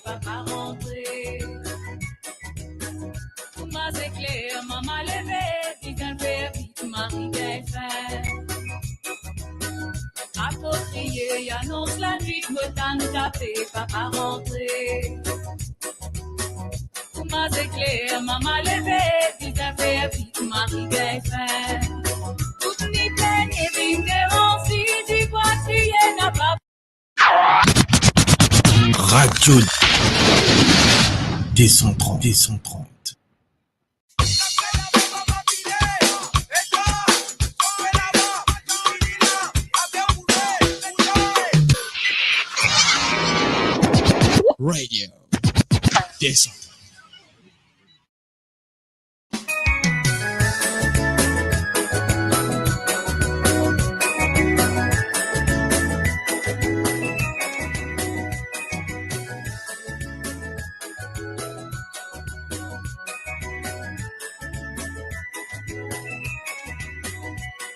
papa rentré. Maman s'éclaire, maman levé, vite un peu vite, Marie défait. Approprié, annonce la nuit, me tanne tapé, papa rentré. Maman s'éclaire, maman levé, vite un peu vite, Marie défait. Toute nuit pleine et vigneron, si tu vois, tu y n'a pas. Radio D130. Radio D130.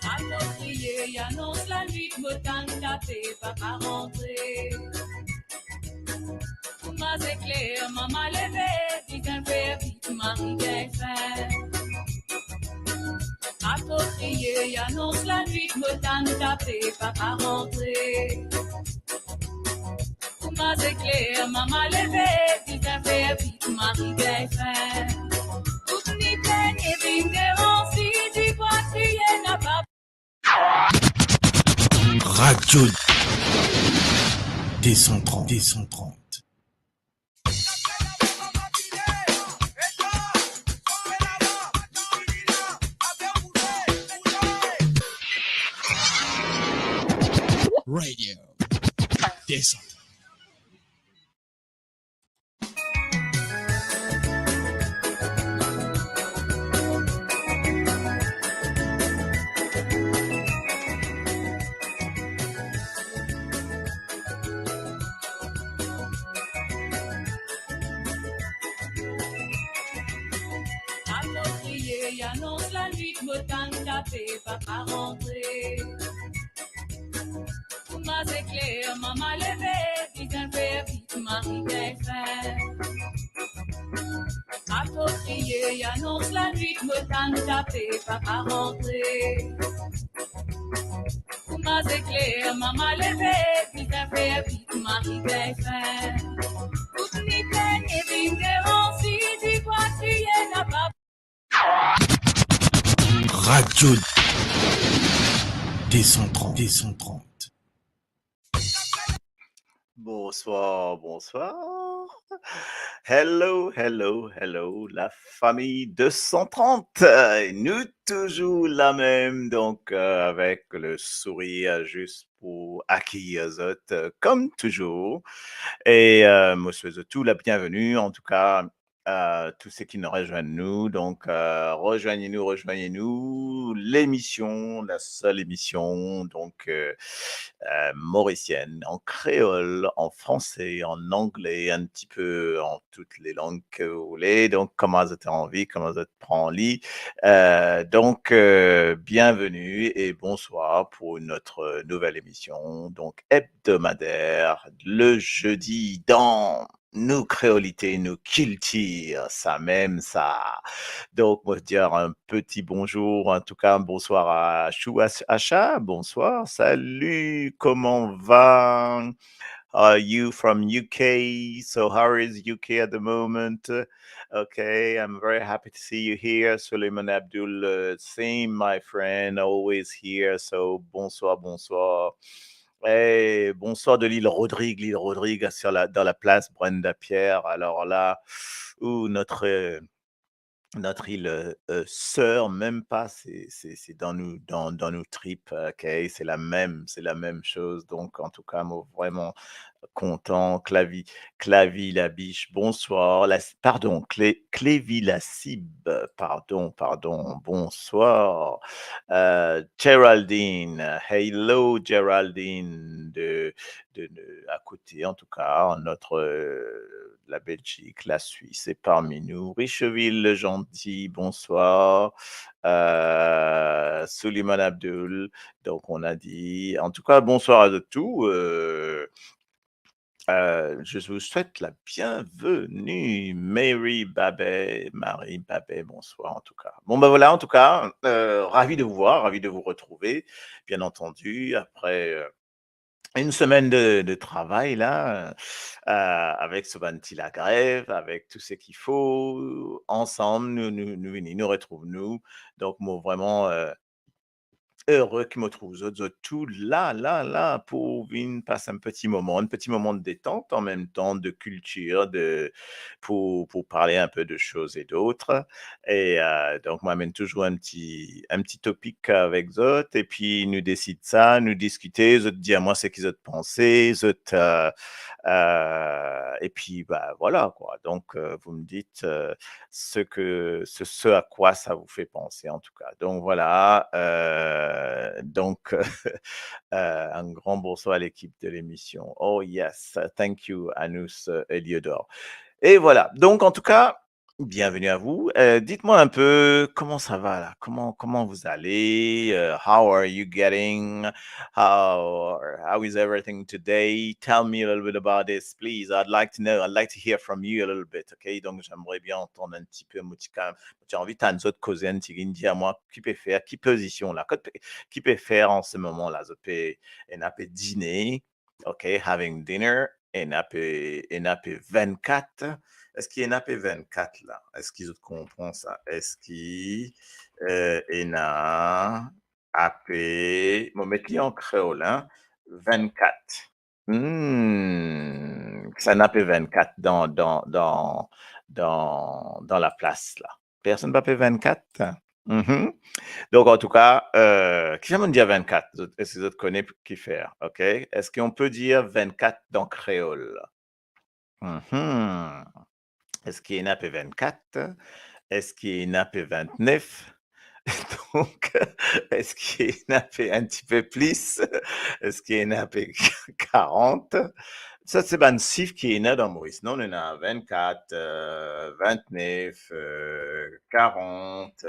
Approprié, annonce la nuit, me tanne tapé, papa rentré. Maman s'éclaire, maman levé, vite un peu vite, Marie défait. Approprié, annonce la nuit, me tanne tapé, papa rentré. Maman s'éclaire, maman levé, vite un peu vite, Marie défait. Toute nuit pleine et vigneron, si tu vois, tu y n'a pas. Radio D130. Radio D130. Approprié, annonce la nuit, me tanne tapé, papa rentré. Maman s'éclaire, maman levé, vite un peu vite, Marie défait. Approprié, annonce la nuit, me tanne tapé, papa rentré. Maman s'éclaire, maman levé, vite un peu vite, Marie défait. Toute nuit pleine et vigneron, si tu vois, tu y n'a pas. Radio D130. Bonsoir. Hello, la famille 230. Nous toujours la même, donc avec le sourire juste pour accueillir les autres, comme toujours. Et moi, je souhaite tout la bienvenue, en tout cas, tous ceux qui nous rejoignent nous. Donc, rejoignez-nous. L'émission, la seule émission, donc mauricienne, en créole, en français, en anglais, un petit peu en toutes les langues que vous voulez. Donc, comment vous avez envie, comment vous prend en lit. Donc, bienvenue et bonsoir pour notre nouvelle émission, donc hebdomadaire, le jeudi dans nos créolités, nos cultures, ça même ça. Donc, moi, dire un petit bonjour, en tout cas, un bonsoir à Chou Acha. Bonsoir, salut, comment va? Are you from UK? So, how is UK at the moment? Okay, I'm very happy to see you here. Suleiman Abdul, same, my friend, always here. So, bonsoir. Et bonsoir de l'île Rodrigue dans la place Brenda Pierre. Alors là, où notre île sœur, même pas, c'est dans nos tripes, ok, c'est la même chose. Donc, en tout cas, moi, vraiment content. Clavi la biche, bonsoir. Clévy la cible, pardon, bonsoir. Geraldine, hello Geraldine, à côté, en tout cas, la Belgique, la Suisse est parmi nous. Richeville, le gentil, bonsoir. Suleiman Abdul, donc on a dit. En tout cas, bonsoir à tous. Je vous souhaite la bienvenue, Marie Babet, bonsoir en tout cas. Bon, ben voilà, en tout cas, ravi de vous voir, ravi de vous retrouver, bien entendu, après une semaine de travail là, avec ce banti la grève, avec tout ce qu'il faut, ensemble, nous retrouvons-nous. Donc, moi, vraiment, heureux qui me trouve autres tout là, pour venir passer un petit moment de détente, en même temps de culture, pour parler un peu de choses et d'autres. Et donc, m'amène toujours un petit topic avec eux, et puis nous décide ça, nous discuter, eux dire à moi ce qu'ils ont pensé, et puis bah voilà quoi. Donc, vous me dites ce à quoi ça vous fait penser en tout cas. Donc voilà, donc un grand bonsoir à l'équipe de l'émission. Oh yes, thank you Anus Eliodor. Et voilà, donc en tout cas, bienvenue à vous. Dites-moi un peu comment ça va là, comment vous allez, how are you getting, how is everything today? Tell me a little bit about this, please. I'd like to know, I'd like to hear from you a little bit, okay? Donc j'aimerais bien entendre un petit peu, Moutika. J'ai envie de nous autres causer un petit peu, à moi, qui peut faire, qui position là, qui peut faire en ce moment là, je peux, un peu dîner, ok, having dinner, et 24. Est-ce qu'il y a un AP24 là? Est-ce qu'ils comprennent ça? Est-ce qu'il y a un AP, mon métier en créole, hein? 24. C'est un AP24 dans la place là. Personne n'a AP24? Mhm. Donc, en tout cas, qui va me dire 24? Est-ce que vous connaissez qui faire? OK? Est-ce qu'on peut dire 24 dans créole? Mhm. Est-ce qu'il y a une AP 24? Est-ce qu'il y a une AP 29? Donc, est-ce qu'il y a une AP un petit peu plus? Est-ce qu'il y a une AP 40? Ça, c'est ben chiffre qui est né dans Maurice. Non, on a 24, 29, 40.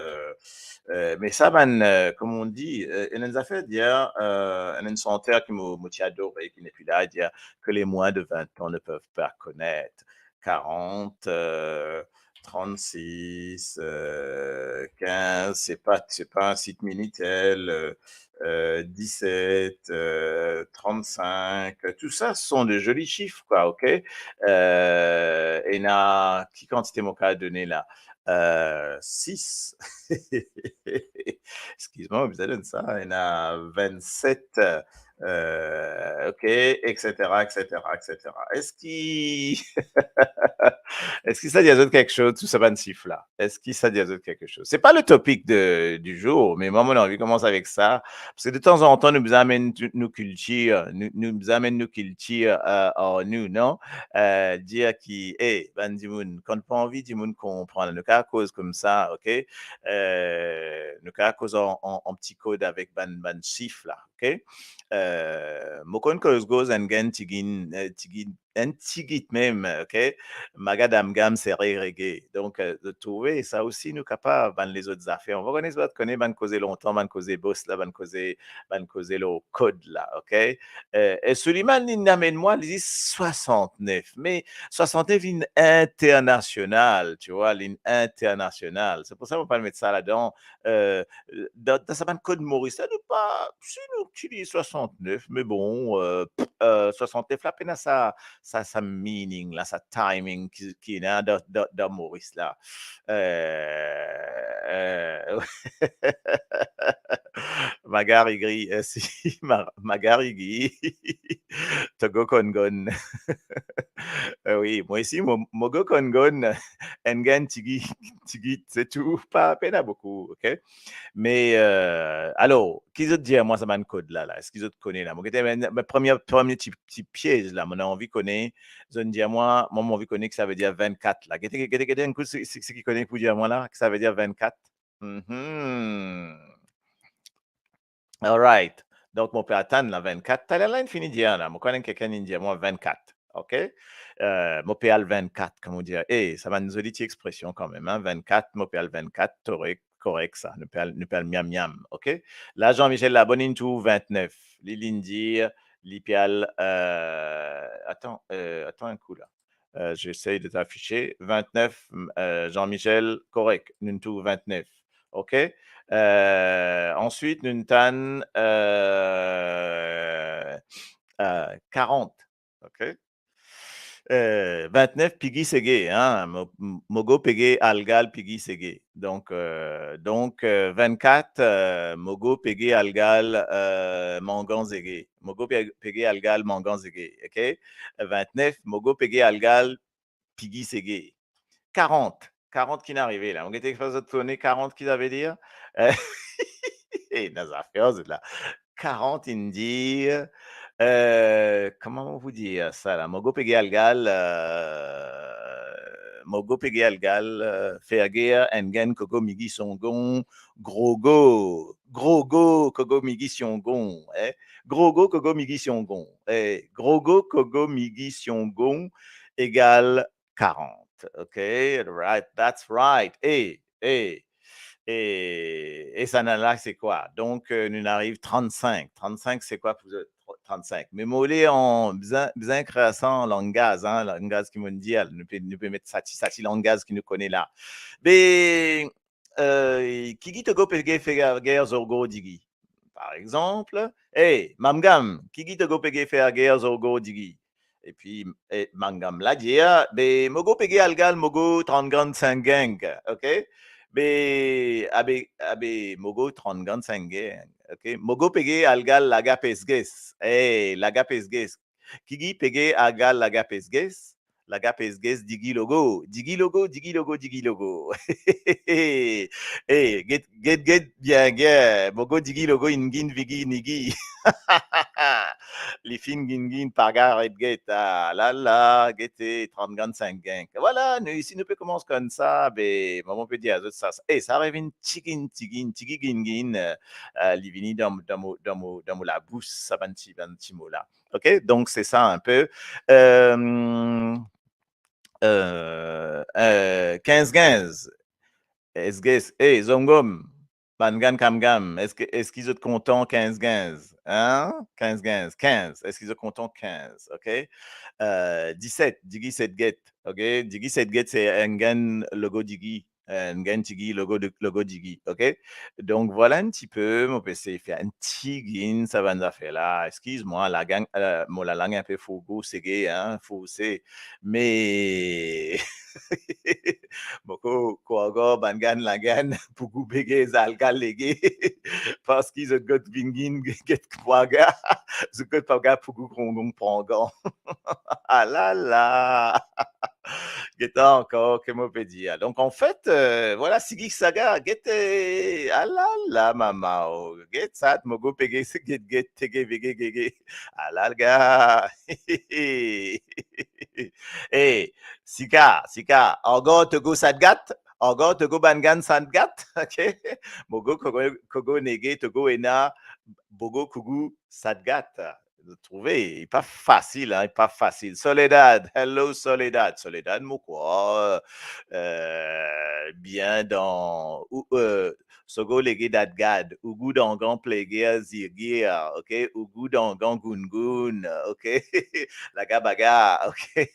Mais ça, ben, comme on dit, il nous a fait dire, un chanteur qui m'a adoré, qui n'est plus là, dire que les moins de 20 ans ne peuvent pas connaître. 40, 36, 15, c'est pas un site Minitel, 17, 35, tout ça, ce sont de jolis chiffres, quoi, ok? Et qui quantité mon cas donné là? 6. Excuse-moi, vous avez ça. Il y en a 27. OK, etc., etc., etc. Est-ce qu'il ça dit à d'autres quelque chose, tout ça, ban là? Est-ce qu'il ça dit à d'autres quelque chose? C'est pas le topic du jour, mais moi, mon envie commence avec ça. Parce que de temps en temps, nous amène nos cultures, nous amène nos cultures en nous, non? Dire qui, ban Dimoun, quand pas envie, Dimoun comprendre, nous qu'à cause comme ça, OK? Nous qu'à cause en petit code avec ban chiffre là, OK? Mokon cause goes and gen tigin, un tigit même, OK? Magadam gam serré reggae. Donc, de trouver ça aussi, nous capables, dans les autres affaires. On va connaître, ban causer longtemps, ban causer boss là, ban causer le code là, OK? Et Suleiman, il amène moi, il dit 69. Mais 69, ligne internationale, tu vois, ligne internationale. C'est pour ça qu'on va pas mettre ça là-dedans. Dans sa ban code Maurice, ça nous pas, si nous utilisons 69, mais bon, 69, la peine à ça sa meaning là, sa timing qui est là dans Maurice là. Magari gris, si, magari gris, Togo Kongon. Oui, moi ici, Mogo Kongon, Engan Tigi, c'est tout, pas peine à beaucoup, ok? Mais alors, qui d'autre dit à moi ça m'a code là? Est-ce qu'ils autres connaissent là? Mon premier petit piège là, mon envie connaît, zone dit à moi mon envie connaît que ça veut dire 24 là. Un coup, c'est qui connaît pour dire à moi là que ça veut dire 24. All right. Donc, mon père attend la 24. T'as l'air fini dire là. Mon connais quelqu'un qui dit à moi 24. OK? Mon père le 24, comme on dit. Ça va nous dire expression quand même. Hein? 24, mon père le 24, correct ça. Nous père miam miam. OK? Là, Jean-Michel Labonine tout 29. Liline dire Lipial, attends un coup là. J'essaye de t'afficher. 29, Jean-Michel, correct. Nuntu 29. OK? Ensuite, Nuntan 40. OK? 29 Piggy Ségué, hein? Mogo Pégé Algal Piggy Ségué. Donc, 24 Mogo Pégé Algal Mangan Zégué. Mogo Pégé Algal Mangan Zégué. OK? 29 Mogo Pégé Algal Piggy Ségué. 40. 40 qui n'arrivait là. On était capable de tourner 40 qui avait dire. Et dans la affaires là. 40 Indy. Comment vous dire ça là? Mogo Pégé Algal. Mogo Pégé Algal. Ferguer Engen Kogo Migi Songon. Grogo. Grogo Kogo Migi Songon. Grogo Kogo Migi Songon. Grogo Kogo Migi Songon égale 40. Okay, right, that's right. Et ça là, c'est quoi? Donc, nous arrive 35. 35, c'est quoi pour 35? Mais molé en bien création en langage, hein, langage qui mondial. Nous pouvons mettre ça langage qui nous connaît là. Mais, qui dit go pege faire guerre zorgo digi? Par exemple, hey, mamgam, qui dit go pege faire guerre zorgo digi? Et puis, mangam la dia, be mogo pege algal mogo 35 gang, ok? Be mogo 35 gang, ok? Mogo pege algal laga pesges, laga pesges. Kigi pege algal laga pesges, laga pesges digi logo, digi logo, digi logo, digi logo. Get bien, mogo digi logo ingin vigi nigi. Les films gingin pagar et get la get 35 gang. Voilà, nous ici nous peut commencer comme ça, ben maman peut dire ça. Et ça arrive une tigin gingin livini dans la bouche ça va un petit mot là. OK? Donc c'est ça un peu 15 est-ce Zongom, Bangan Kamgam, est-ce qu'ils sont contents 15 hein? 15 est-ce qu'ils sont contents 15, OK? 17, Digi Set Get, OK? Digi Set Get, c'est Ngan logo Digi, Ngan Digi logo Digi, OK? Donc voilà un petit peu, mon PC fait un petit guin, ça va nous faire là. Excuse-moi, la gang, la langue un peu fougo, c'est gay, hein? Faut c'est, mais Boko Koago Bangan Lagan Pugu Bege Zalgal Lege parce qu'ils ont got Bingin Get Kwaga The got Paga Pugu Kongong Prangan Ah là là Get encore que moi peut dire. Donc en fait voilà Sigi Saga Get ah là là mama Get Sat Mogo Pege Get Tege Vege Gege Ah là le gars Hey Sika, Ogo Togo Sadgat, Ogo Togo Bangan Sadgat, ok? Mogo Kogo Nege Togo Ena, Bogo Kugu Sadgat. De trouver, pas facile, hein, pas facile. Soledad, hello Soledad. Soledad, mon quoi? Bien dans. Sogo Lege Dadgad, Ugu Dangan Plegia Zirgia, ok? Ugu Dangan Gungun, ok? Laga Baga, ok?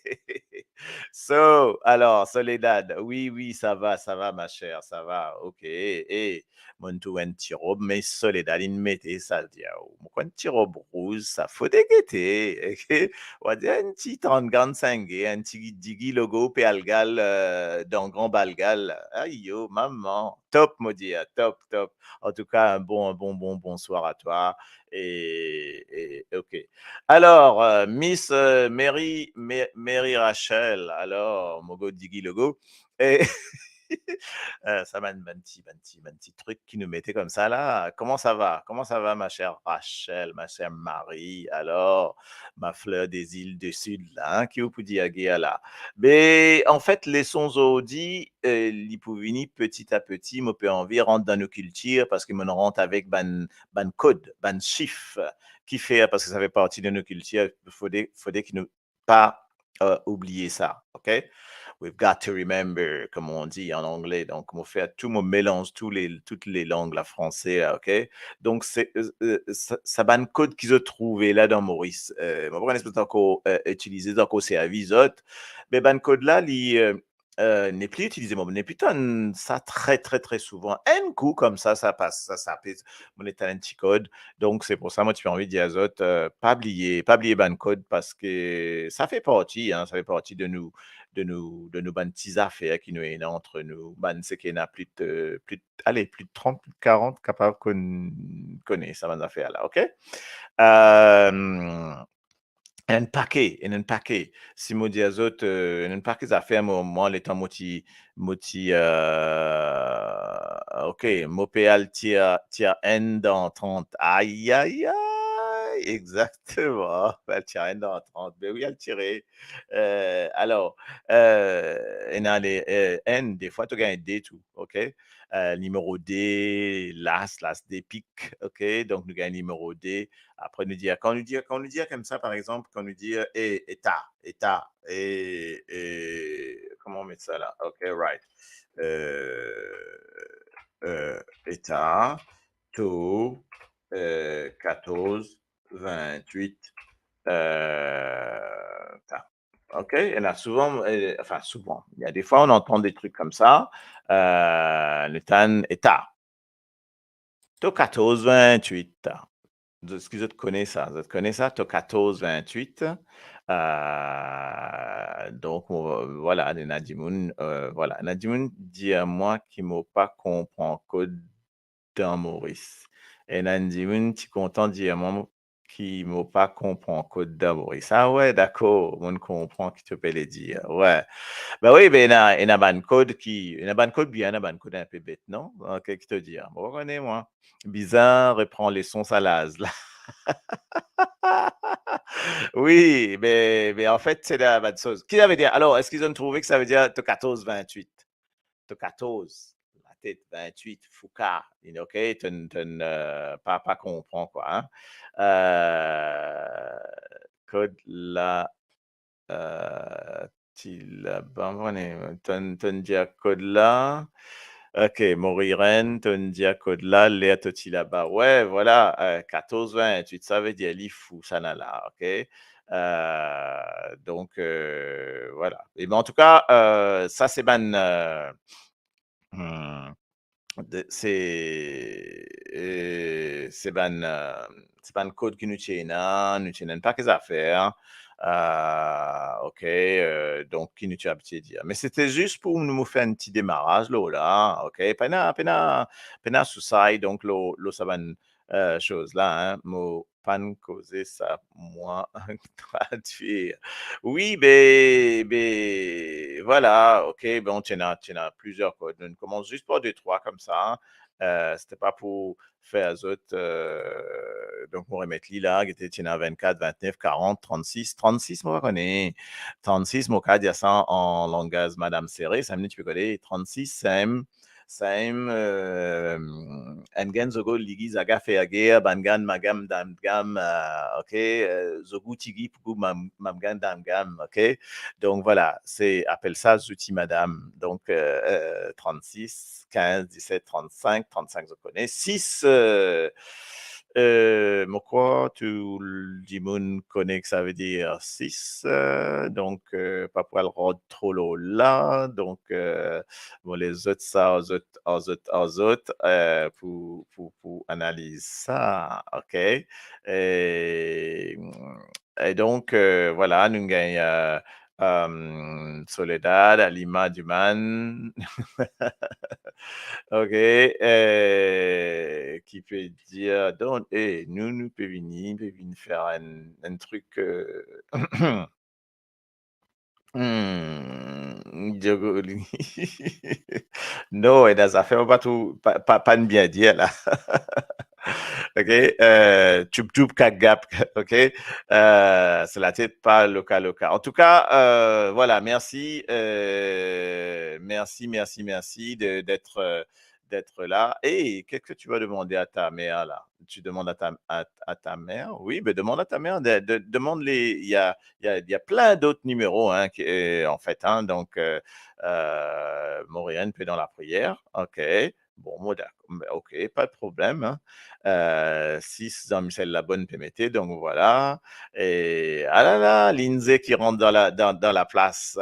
So, alors, Soledad, oui, ça va, ma chère, ça va, ok. Et, mon tout un petit robe, mais Soledad, il mettait ça, dit, mon un petit robe rouge, ça faut déguetter, ok. On va dire un petit 35, un petit digi logo, péalgal, dans grand balgal. Aïe, yo, maman, top, maudit, top. En tout cas, un bonsoir à toi. Et ok. Alors, Miss Mary Rachel, alors, Mogo Digi Logo, et ça m'a un petit truc qui nous mettait comme ça là. Comment ça va? Ma chère Rachel, ma chère Marie? Alors, ma fleur des îles du Sud là, hein, qui vous dit à là. Mais en fait, les sons audits, l'Ipouvini, petit à petit, me peut envie rentrer dans nos cultures parce qu'ils me rentrent avec ban code, ban chiffre qui fait, parce que ça fait partie de nos cultures, faudrait qu'ils ne pas oublier ça, ok? we've got to remember, comme on dit en anglais. Donc, on fait tout, on mélange toutes les langues, la français, OK? Donc, ça ban code qu'ils ont trouvé là dans Maurice. On va pas encore utiliser dans le service autres. Mais ban code là, n'est plus utilisé, mais n'est plus ça très, très, très souvent. Un coup comme ça passe, ça pèse mon état anti-code. Donc, c'est pour ça, moi, tu as envie de dire aux autres, pas oublier ban code parce que ça fait partie, hein, ça fait partie de nos bonnes petites affaires qui nous est entre nous. Ben, c'est qu'il y en a allez, plus de 30, plus de 40 capables qu'on connaît, ça, bonnes affaires là, OK? Euh, un paquet. Si moi dis aux autres, un paquet d'affaires, moi, les temps, OK, moi, PL tire N dans 30. Aïe, aïe, aïe, exactement. Elle tire N dans 30. Ben oui, elle tirait. Alors, et dans les N, des fois, tu gagnes D tout, OK? Numéro D, l'As D pique, OK? Donc, nous gagnons numéro D. Après, quand nous dit comme ça, par exemple, quand nous dit état, comment on met ça là? OK, right. État, taux, 14, 28, OK, il y en a souvent, enfin souvent, il y a des fois, on entend des trucs comme ça. Le tan état, taux 14, 28. Est-ce que vous connaissez ça? Vous connaissez ça? Tu as 14, 28. Donc, voilà, Nadimoun, voilà. Nadimoun dit à moi qu'il ne m'a pas comprend code dans Maurice. Et Nadimoun, tu es content de dire à moi qu'il ne m'a pas comprend code dans Maurice. Ah ouais, d'accord, on comprend qui te peut le dire. Ouais. Ben oui, ben, il y a un code il y a un code bien, il y a un code un peu bête, non? OK, qui te dit? Bon, moi. Bizarre, reprend les sons salazes, là. Oui, mais en fait, c'est la bonne chose. Qui avait dit? Alors, est-ce qu'ils ont trouvé que ça veut dire te 14, 28? Te 14, la tête 28, Foucault, OK? Pas comprend, quoi. Hein? Code là, ton dia code là. OK, Moriren, Tondia Kodla, Léa Toti là-bas. Ouais, voilà, 14, 28, ça veut dire l'ifou, ça n'a là, OK? Donc, voilà. Et ben, en tout cas, ça, hmm, c'est ban code qui nous tient, nous tient pas qu'les affaires. OK, donc qui nous tient habitué dire. Mais c'était juste pour nous faire un petit démarrage là, OK? Pena sous ça, donc ça va chose là, hein, mo pan causer ça, moi, traduire. Oui, voilà, OK, bon, tu en as plusieurs codes. On commence juste par deux, trois comme ça. C'était pas pour faire les autres. Donc, on remet là, qui était 24, 29, 40, 36. 36, moi, je connais. 36, moi, je dire ça en langage Madame Serré. 5 minutes, tu peux coller. 36, Saim, Engen Zogo Ligi Zaga Feagea, Bangan Magam Damgam, OK, Zogu Tigi Pugu Mamgan Damgam, OK. Donc voilà, appelle ça Zouti Madame. Donc 36, 15, 17, 35, 35, je connais. 6, quoi, tout le monde connaît que ça veut dire 6, donc pas pour le rendre trop low là, donc bon, les autres, ça, aux autres, pour analyser ça, OK? Et donc, voilà, nous gagnons Soledad, Alima Duman, OK, qui peut dire, donc, nous pouvons venir faire un truc. Diogo non, et dans affaires, pas tout, pas de bien dire là. OK, tchoup tchoup gap, OK, c'est la tête, pas local. En tout cas, voilà, merci, merci d'être d'être là. Et qu'est-ce que tu vas demander à ta mère là? Tu demandes à ta mère? Oui, ben demande à ta mère, demande les. Il y a plein d'autres numéros, hein, en fait, hein, donc, Maurienne peut dans la prière. OK. Bon, moi, ben, OK, pas de problème, hein. Si Jean-Michel Labonne permettait, donc voilà. Et ah là là, Lindsay qui rentre dans la place.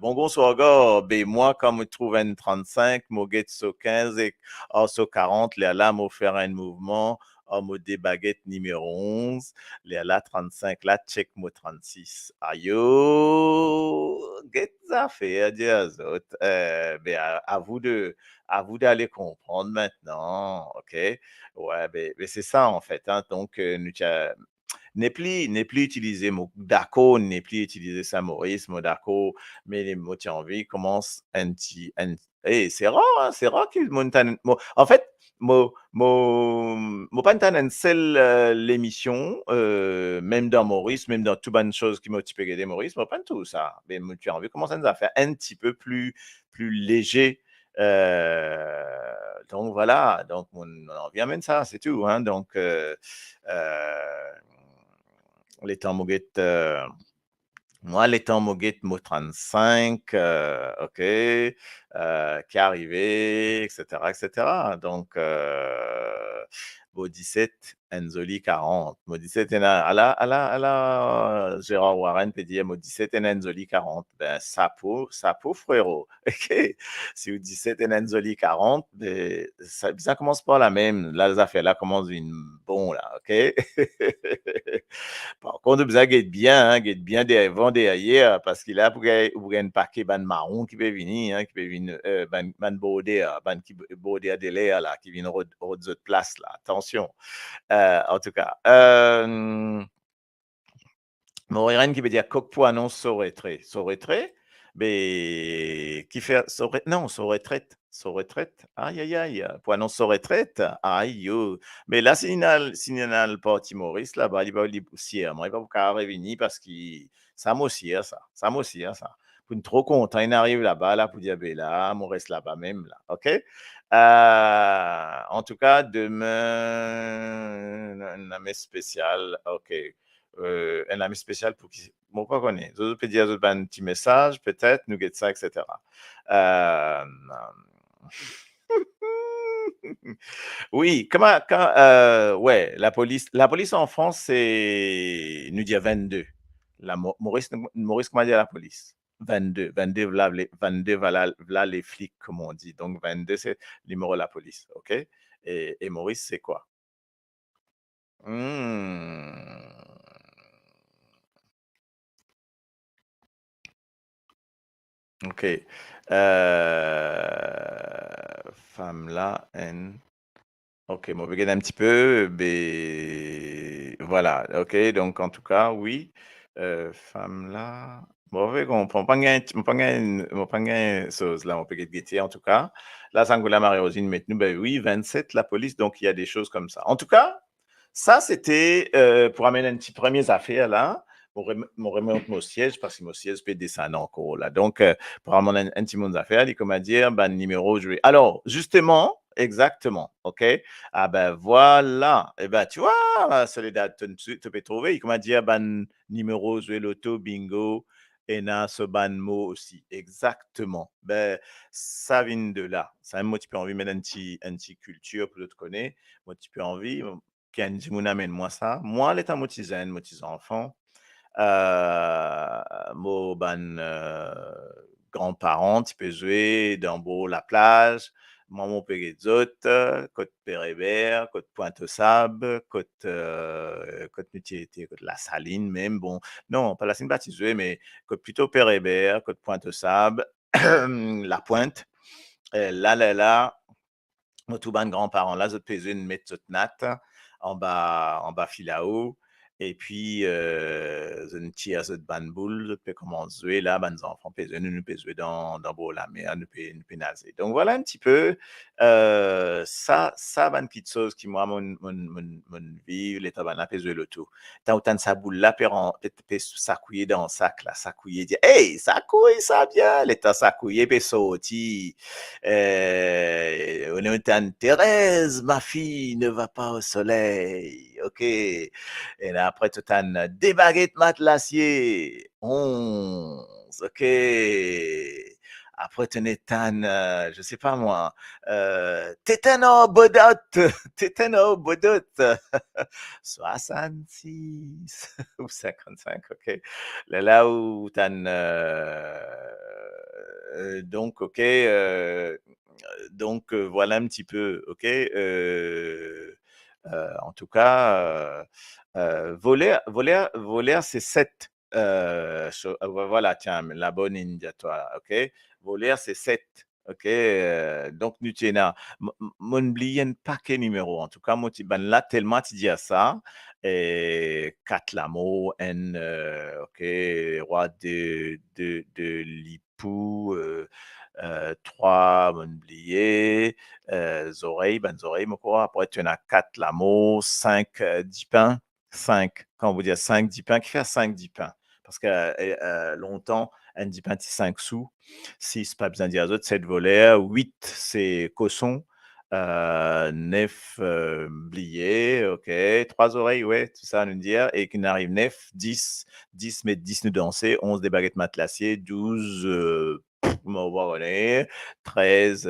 Bon, bonsoir, gars. Ben, moi, quand je trouve un 35, je get sur 15 et sur 40, les là, me faire un mouvement. Mo des baguettes numéro 11, les là 35, là, check mo 36. Ayo, get ça fait, dis aux autres. Ben, à vous d'aller comprendre maintenant, OK? Ouais, ben c'est ça, en fait, hein. Donc, n'est plus utilisé mot d'accord, n'est plus utilisé ça Maurice, mot d'accord, mais les mots tu as envie commencent c'est rare que en fait, mo pas une seule l'émission, même dans Maurice, même dans tout bonne chose qui m'a typé aider Maurice, moi pas tout ça. Mais tu as envie commencer à nous faire un petit peu plus léger. Donc voilà, donc on en vient même ça, c'est tout, hein. Donc, les temps moguettes, moi, les temps moguettes, mot 35, OK, qui est arrivé, etc. Donc, mot 17, Enzoli 40. Mot 17, à la Gérard Warren peut dire mot 17 et Enzoli 40. Ben, ça pour frérot. OK. Si vous 17 et Enzoli 40, ben, ça commence par la même. Là, les affaires là commencent une bon, là, OK? Par contre, vous avez get bien des vents derrière parce qu'il a pour un paquet ban marron qui peut venir, hein, qui peut venir, ban border, ban qui border de l'air là, qui vient au autre place là. Attention. En tout cas, Morirène qui veut dire coq pour annonce son retrait. Son retrait, mais qui fait non, son retraite. Son retraite. Aïe, aïe, aïe. Pour annonce son retraite. Aïe, yo. Mais là, signal le parti Maurice, là-bas, il va lui poussière. Moi, il va pas revenir parce que ça m'ossière, ça. Ça m'ossière, ça. Pour une trop content, il arrive là-bas, là, pour dire, ben là, mon reste là-bas même, là. OK? En tout cas, demain, un ami spécial. OK. Un ami spécial pour qui bon pas connaît. Je peux dire un petit message, peut-être, nous get ça, etc. Euh, oui, ouais, la police en France, c'est nous dit 22. Maurice, comment dire la police? 22, voilà les flics, comme on dit. Donc 22, c'est le numéro de la police, OK? Et Maurice, c'est quoi? Hmm. OK. Femme là, N. OK, bon, regarde un petit peu, voilà, OK, donc en tout cas, oui, femme là, bon, on comprend pas gain chose là, on peut guetter en tout cas. Là, Sangoula Marie-Rosine maintenant, ben oui, 27, la police, donc il y a des choses comme ça. En tout cas, ça, c'était pour amener un petit premier affaire là. Mon remonte mon siège parce que mon siège peut descendre encore là. Donc, pour amener un petit monde d'affaires, il comment dire, ben, numéro joué. Alors, justement, exactement, OK? Ah ben voilà. Eh ben, tu vois, Soledad, tu peux trouver. Il comment dire, ben, numéro joué loto, bingo, et na ce ban mot aussi. Exactement. Ben, ça vient de là. Ça, moi, tu peux envie de mettre un petit culture pour te connaître. Moi, tu peux envie. Quand dit mon amène moi ça, moi l'état motisane, motis enfant, mo ban grands-parents, tu peux jouer dans beau la plage, moi mon père et autres, côte Pérébert, côte Pointe-aux-Sables, côte Nutiété, côte La Saline même, bon, non, pas La Saline, pas tu jouer, mais côte plutôt Pérébert, côte Pointe-aux-Sables, La Pointe, là, moi tout ban grands-parents, là, je peux jouer une mettre nat, en bas Filao. Et puis, une tia zot ban boule, zot peut commencer jouer là, ban enfants peut jouer, nous peut jouer dans beau la mer, nous peut nager. Donc voilà un petit peu, ça ban petite chose qui moi mon vie, l'état ban peut jouer le tout. Tant autant sa boule là, peut s'accouiller dans le sac là, s'accouiller, dire, hey, ça couille, ça bien, l'état s'accouiller, peut sortir. On est en Thérèse, ma fille ne va pas au soleil, ok. Et là, après, tout un des baguettes matelassier. 11. OK. Après, tu un, je sais pas moi, tétano bodot. Tétano bodot. 66 ou 55, OK. Là où tu donc, OK. Donc, voilà un petit peu, OK. En tout cas, voler, c'est 7. Voilà, tiens, la bonne India, toi, OK? Voler, c'est 7. OK? Donc, nous tiens, mon un paquet numéro. En tout cas, moi, ben là, tellement tu dis à ça. Et 4 lamo, N, OK, roi de l'Ipou, 3 Montblier, oreilles, bonnes oreilles, mon quoi. Après, tu en as 4 lameaux, 5 10 pains. 5, quand on vous dit 5 10 pains, qui fait 5 10 pains? Parce que longtemps, un 10 pains, c'est 5 sous. 6, pas besoin de dire autres, 7 volets. 8, c'est cosson. 9 bliés, ok. 3 oreilles, ouais, tout ça, nous dire. Et qu'il arrive 9, 10, 10, mais 10 nous danser. 11 des baguettes matelassiers. 12, m'en va revenir. 13,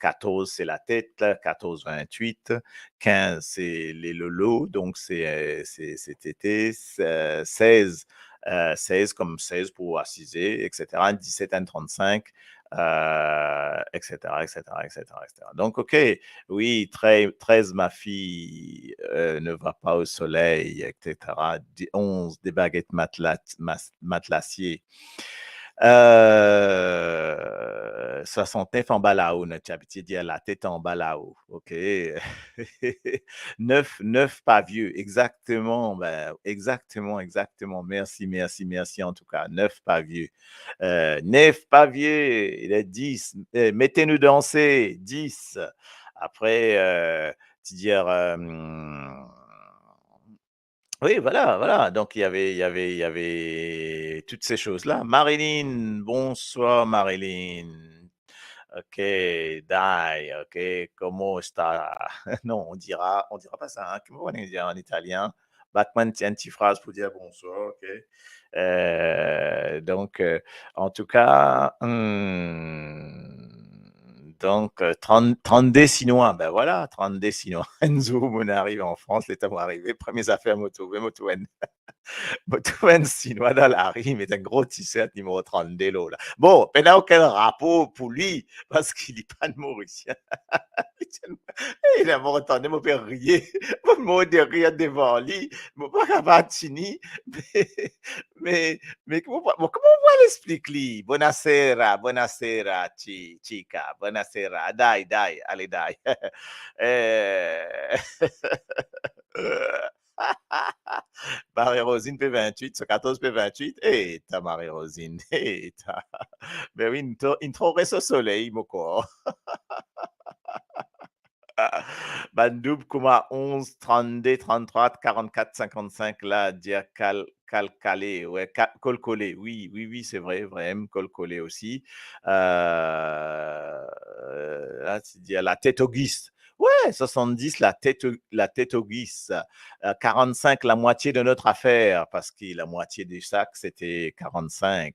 14, c'est la tête. 14, 28. 15, c'est les lolos. Donc, c'est tété. 16, 16 comme 16 pour assiser, etc. 17, 35. Etc., etc., etc., etc. Donc, OK, oui, 13, ma fille ne va pas au soleil, etc. 11, des baguettes matelassiers. 69 en balao, notre habitué dire la tête en balao, OK. 9, 9 pas vieux, exactement, ben, exactement, exactement. Merci, merci, merci en tout cas. 9 pas vieux. 9 pas vieux, il est 10. Mettez-nous danser, 10. Après, tu dire, oui, voilà, voilà. Donc il y avait toutes ces choses-là. Marilyn, bonsoir Marilyn. OK, dai, OK, comment sta? Non, on dira pas ça, hein. Comment on dit en italien? Batman tient une petite phrase pour dire bonsoir, OK. Donc, en tout cas, donc, 30 Sinois, ben voilà, 30 Sinois. Enzo, on arrive en France, les temps arrivés, premières affaires moto, moto, Motowen Sinois dans la rime est un gros t-shirt numéro 32 là. Bon, mais n'a aucun rapport pour lui parce qu'il n'est pas de Mauricien. Il a entendu mon père rire, mon mot de rire devant lui, mon pas capable fini, mais, comment on va l'expliquer lui? Buonasera, buonasera, chica, buonasera, dai, dai, allez, dai. Marie-Rosine P28, sur 14 P28. Eh, ta Marie-Rosine. Eh, ta. Ben oui, il trouverait ce soleil, mon corps. Bandoub, Kuma 11, 32, 33, 44, 55, là, dire calcalé, ouais, colcolé, oui, oui, oui, c'est vrai, vraiment, colcolé aussi. Là, tu dis la tête au guise. Ouais, 70, la tête au guise. 45, la moitié de notre affaire, parce que la moitié du sac, c'était 45.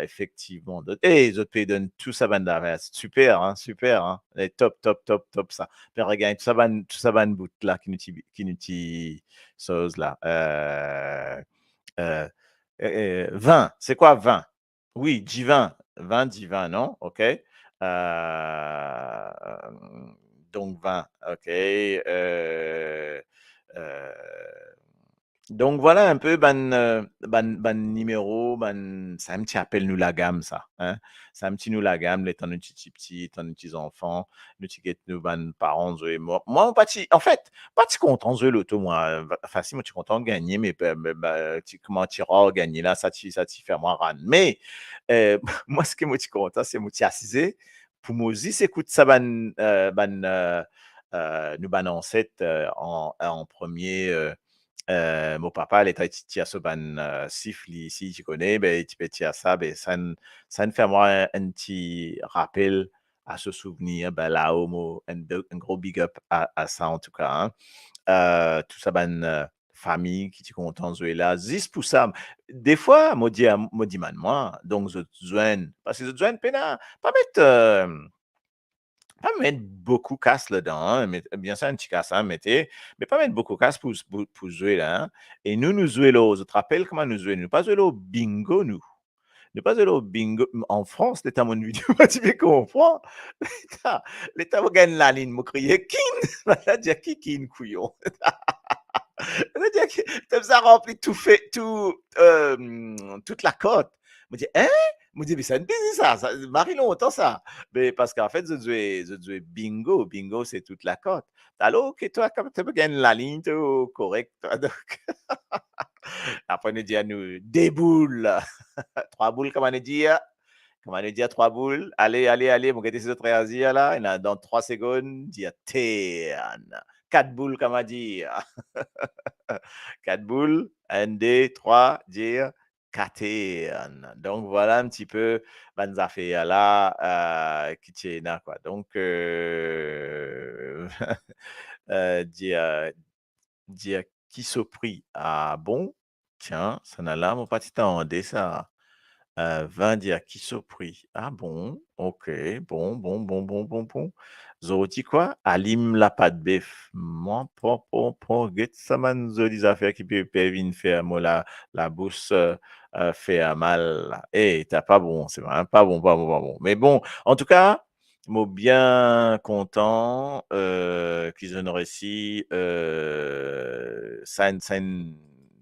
Effectivement. Et les autres pays donnent tout ça, bande d'affaires. Super, hein, super, hein. Et top, top, top, top, ça. Puis regarde, tout ça, bande bout là, qui nous chose là. 20, c'est quoi 20? Oui, J20, 20, J20, non? OK. Donc 20, OK. Donc voilà un peu ban numéro, ça un petit appel nous la gamme ça, hein. Ça un petit nous la gamme, l'étant nous petit, étant nous petits enfants, nous petit get nous ban parents et moi pas ti en fait, pas ti content jouer l'auto moi, facile moi tu content de gagner mais tu comment tu rends gagner là, ça ti fait moi ran. Mais moi ce que moi tu content, c'est moi ti assisé pour moi aussi écoute ça nous ban ancêtre en premier mon papa, il était petit à ce ban siffle ici, tu connais, ben, petit à ça, ben, ça ne fait moi un petit rappel à ce souvenir, ben, là, un gros big up à ça en tout cas. Hein. Tout ça, ban famille qui est content de jouer là, juste pour ça. Des fois, moi, man, moi, donc, je joins, parce que je joins, pas mettre. Pas mettre beaucoup casse là-dedans, hein, mais bien sûr, un petit casse, hein, mais pas mettre beaucoup casse pour jouer là. Hein. Et nous jouer là, je te rappelle comment nous jouer. Nous pas jouer là au bingo, nous. Nous pas jouer là au bingo. En France, l'État, mon vidéo, tu peux comprendre. L'État, vous gagne la ligne, vous criez, kin! Là, dire qui, kin, couillon. C'est-à-dire que comme ça rempli tout fait, toute la côte. Je me dis, hein? Je me dis, mais c'est un plaisir ça marie longtemps ça. Mais parce qu'en fait, je jouais bingo. Bingo, c'est toute la côte. Alors que toi, comme tu peux gagner la ligne, tout correct. Toi, donc, après, on dit à nous, des boules. Trois boules, comment on dit? Comment on dit à trois boules? Allez, allez, allez, mon gars, ces autres réagir là. Et dans 3 secondes, dit à terre. Quatre boules, comment dire? 4 boules, 1, 2, 3, dire Caterne. Donc voilà un petit peu les affaires là qui tiennent là, quoi. Donc dire dire qui se prie ah bon tiens ça n'a là mon petit temps ça 20 dire qui surpris. Ah bon? OK. Bon, bon, bon, bon, bon, bon. Zo dit quoi? Alim la pâte bœuf. Moi, get ça man, zo des affaires qui peuvent venir faire moi la bouche fait mal. Là. T'as pas bon, c'est vraiment pas bon, pas bon, pas bon. Mais bon, en tout cas, moi bien content qu'ils en auraient réussi ça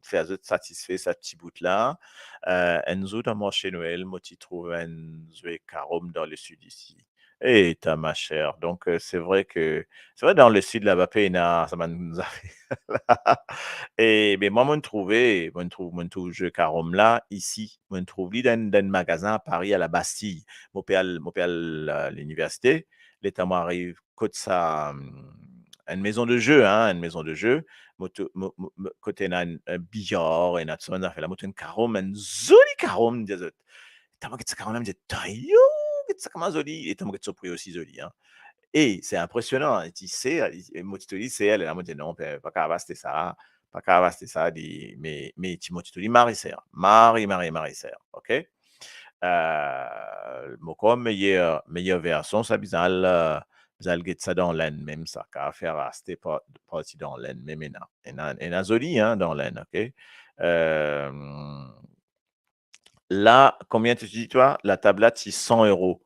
fait satisfait ce petit bout là. Enzo dans marché Noël, moi, tu trouves un jouet carom dans le sud ici. Et t'as ma chère. Donc, c'est vrai, dans le sud, là-bas, ça m'a nous a fait. Et, mais moi, moi, trouve jeu carom là, ici. Moi, je trouve lui dans un magasin à Paris, à la Bastille. Mon père, l'université. L'état m'arrive, côté ça, une maison de jeu, hein, une maison de jeu côté un billard et ça, on a fait la moto, un carom, un joli carom, des autres. T'as vu que ce carom, dit, taillou, que ça comment joli, et t'as vu que ce prix aussi joli, hein. Et c'est impressionnant, hein, tu sais, moi, tu te dis, c'est elle, et là, moi, je dis, non, pas capable, c'était ça, pas capable, c'était ça, mais tu te dis, Marie, sœur, ok? Mon comme meilleure version, ça, bizarre, get ça dans l'aine, même ça, qu'à faire rester parti dans l'aine, même et joli, hein, dans l'aine, ok? Euh, Là, combien tu dis, toi? La tablette, c'est 100 euros.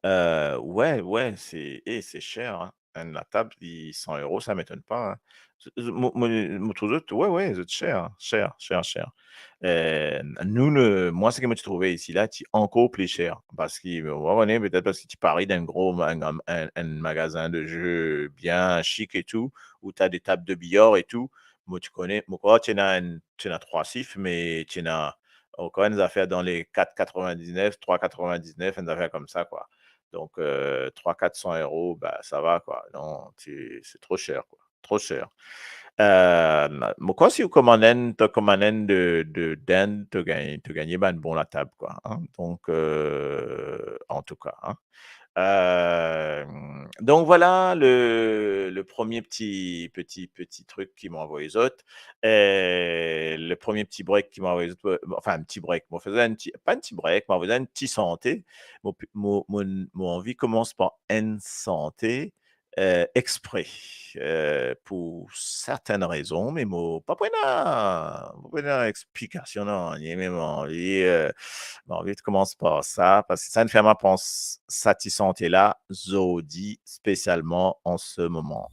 Ouais, ouais, c'est cher, hein. La table, 100 euros, ça m'étonne pas, hein. Moi, trouve ça, ouais, ouais, c'est cher, hein, cher, cher, cher. Nous, moi, ce que moi, tu trouvais ici, là, c'est encore plus cher. Parce que, on est peut-être parce que tu paries d'un gros un magasin de jeux bien chic et tout, où tu as des tables de billard et tout. Moi, tu connais, moi, quoi, tu en as 3 chiffres, mais tu en as encore des affaires dans les 4,99, 3,99, des affaires comme ça, quoi. Donc, 300-400 euros, bah, ça va, quoi. Non, c'est trop cher, quoi. Trop cher. Mais quoi, si vous commandez, d'Inde, tu gagnes ben, bon la table, quoi. Hein. Donc, en tout cas. Hein. Donc voilà le premier petit truc qu'ils m'ont envoyé les autres. Le premier petit break qu'ils m'ont envoyé les autres, enfin un petit break, m'ont faisait un petit pas un petit break, m'ont faisait un petit santé. Mon envie commence par une santé, exprès, pour certaines raisons, mais mo pas une explication non, ni même envie, bon, vite commence par ça, parce que ça ne fait ma pense cette santé-là, Zodi, spécialement en ce moment.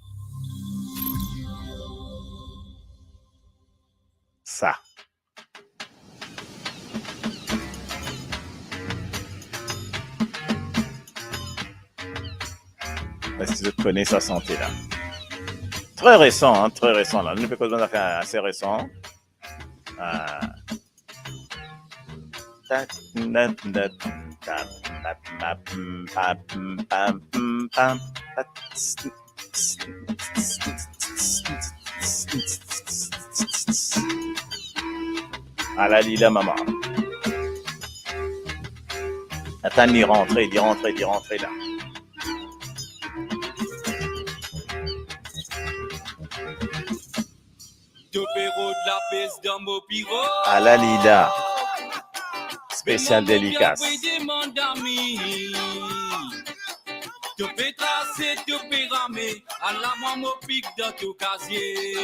ça. Est-ce que tu connais sa santé là? Très récent, hein, très récent là. Nous faisons des affaires assez récent. À la Lila maman. Attends, il rentrer là. À la Lila. Spécial délicace. Tu peux tracer, tu peux ramer, à la maman pique dans ton casier.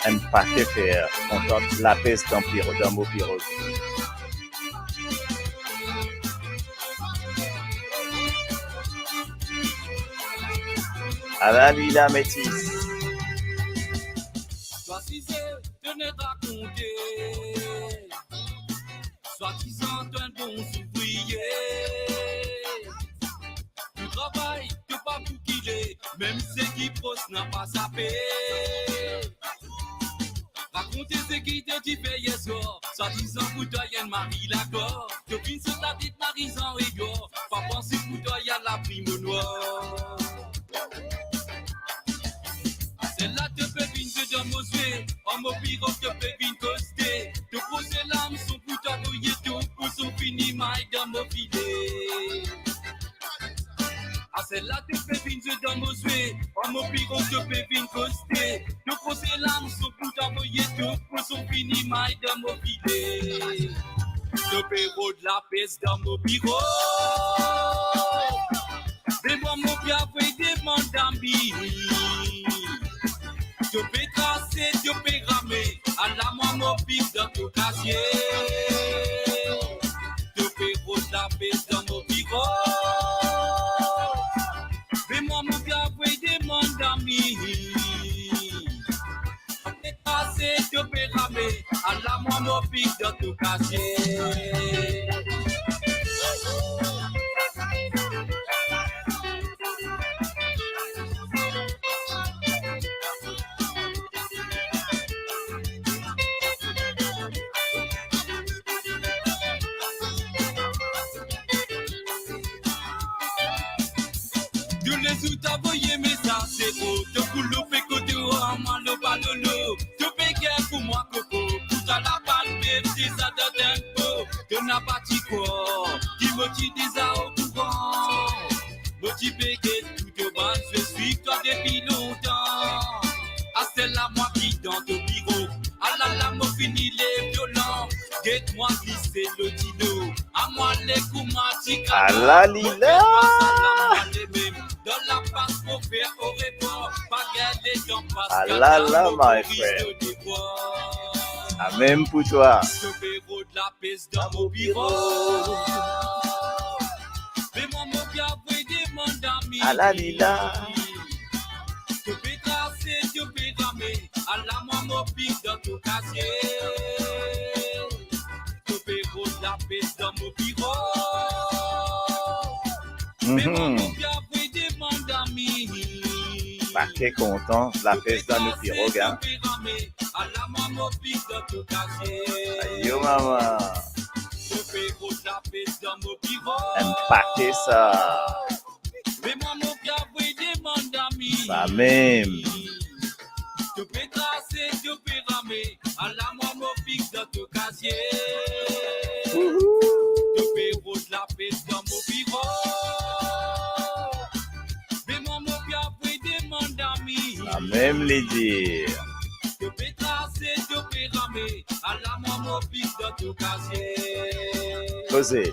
Un paquet faire, on tente la peste dans mon pirogue. À la Lila métisse. Soit si c'est de ne raconter, soit qu'ils sont un bon ouvrier. Tu travailles, tu pas pour qu'il est, même ceux qui posent n'a pas sapé. Racontez ce qui te dit fait hier soir, soit disant pour toi y'a une Marie l'accord. Tu finis sur ta petite Marie sans rigor, pas penser pour toi y'a la prime noire. Celle-là te fait venir dans mon souhait, en mon bureau te fait venir coster. Te poser l'âme, son pour toi douiller tout, pour son fini maille dans mon filet. Ah, celle-là te fait venir dans mon souhait, en mon bureau te fait venir coster. Te poser l'âme, son pour toi douiller tout, pour son fini maille dans mon filet. Te péro de la peste dans mon bureau. Mais moi, mon bien, vous demande d'amis. Tu peux tracer, tu peux ramer, à la main mon pic dans ton casier. Tu peux retaper dans mon bureau. Mais moi, mon gars, vous demande d'amis. Tu peux tracer, tu peux ramer, à la main mon pic dans ton casier. Tu t'envoyé message zéro, te coule fait côté au haman le balolo. Tu payes pour moi coco, pour ta la palme, c'est ça de tempo. Tu n'as pas dit quoi, qui me dit déjà au courant. Motivé que tout te bas, je suis toi depuis longtemps. Ah c'est là moi qui dans ton bureau, ah là là moi fini les violents. Guette-moi glisser le dino, à moi les coumatiques. À la Lila. Dans la passe pour faire au report, pas garder dans passe. Ah là là, my friend. Ah, même pour toi. Je bureau de la peste dans mon bureau. Mais moi, mon bien, vous demande d'amis. À la Lila. Tu peux tracer, tu peux ramer. À la moi, mon pic dans ton casier. Tu bureau de la peste dans mon bureau. Mais moi, mon bien, paquet content, la peste dans le pirogue. Hein. Aïe, maman. Un paquet ça. Ça même. Tu peux tracer, tu peux ramer. À la moi, mon pic dans ton casier. Tu peux rouler la peste dans mon bureau. Ça même les dire. Tu peux tracer, tu peux ramer. À la moi, mon pic dans ton casier. Posez.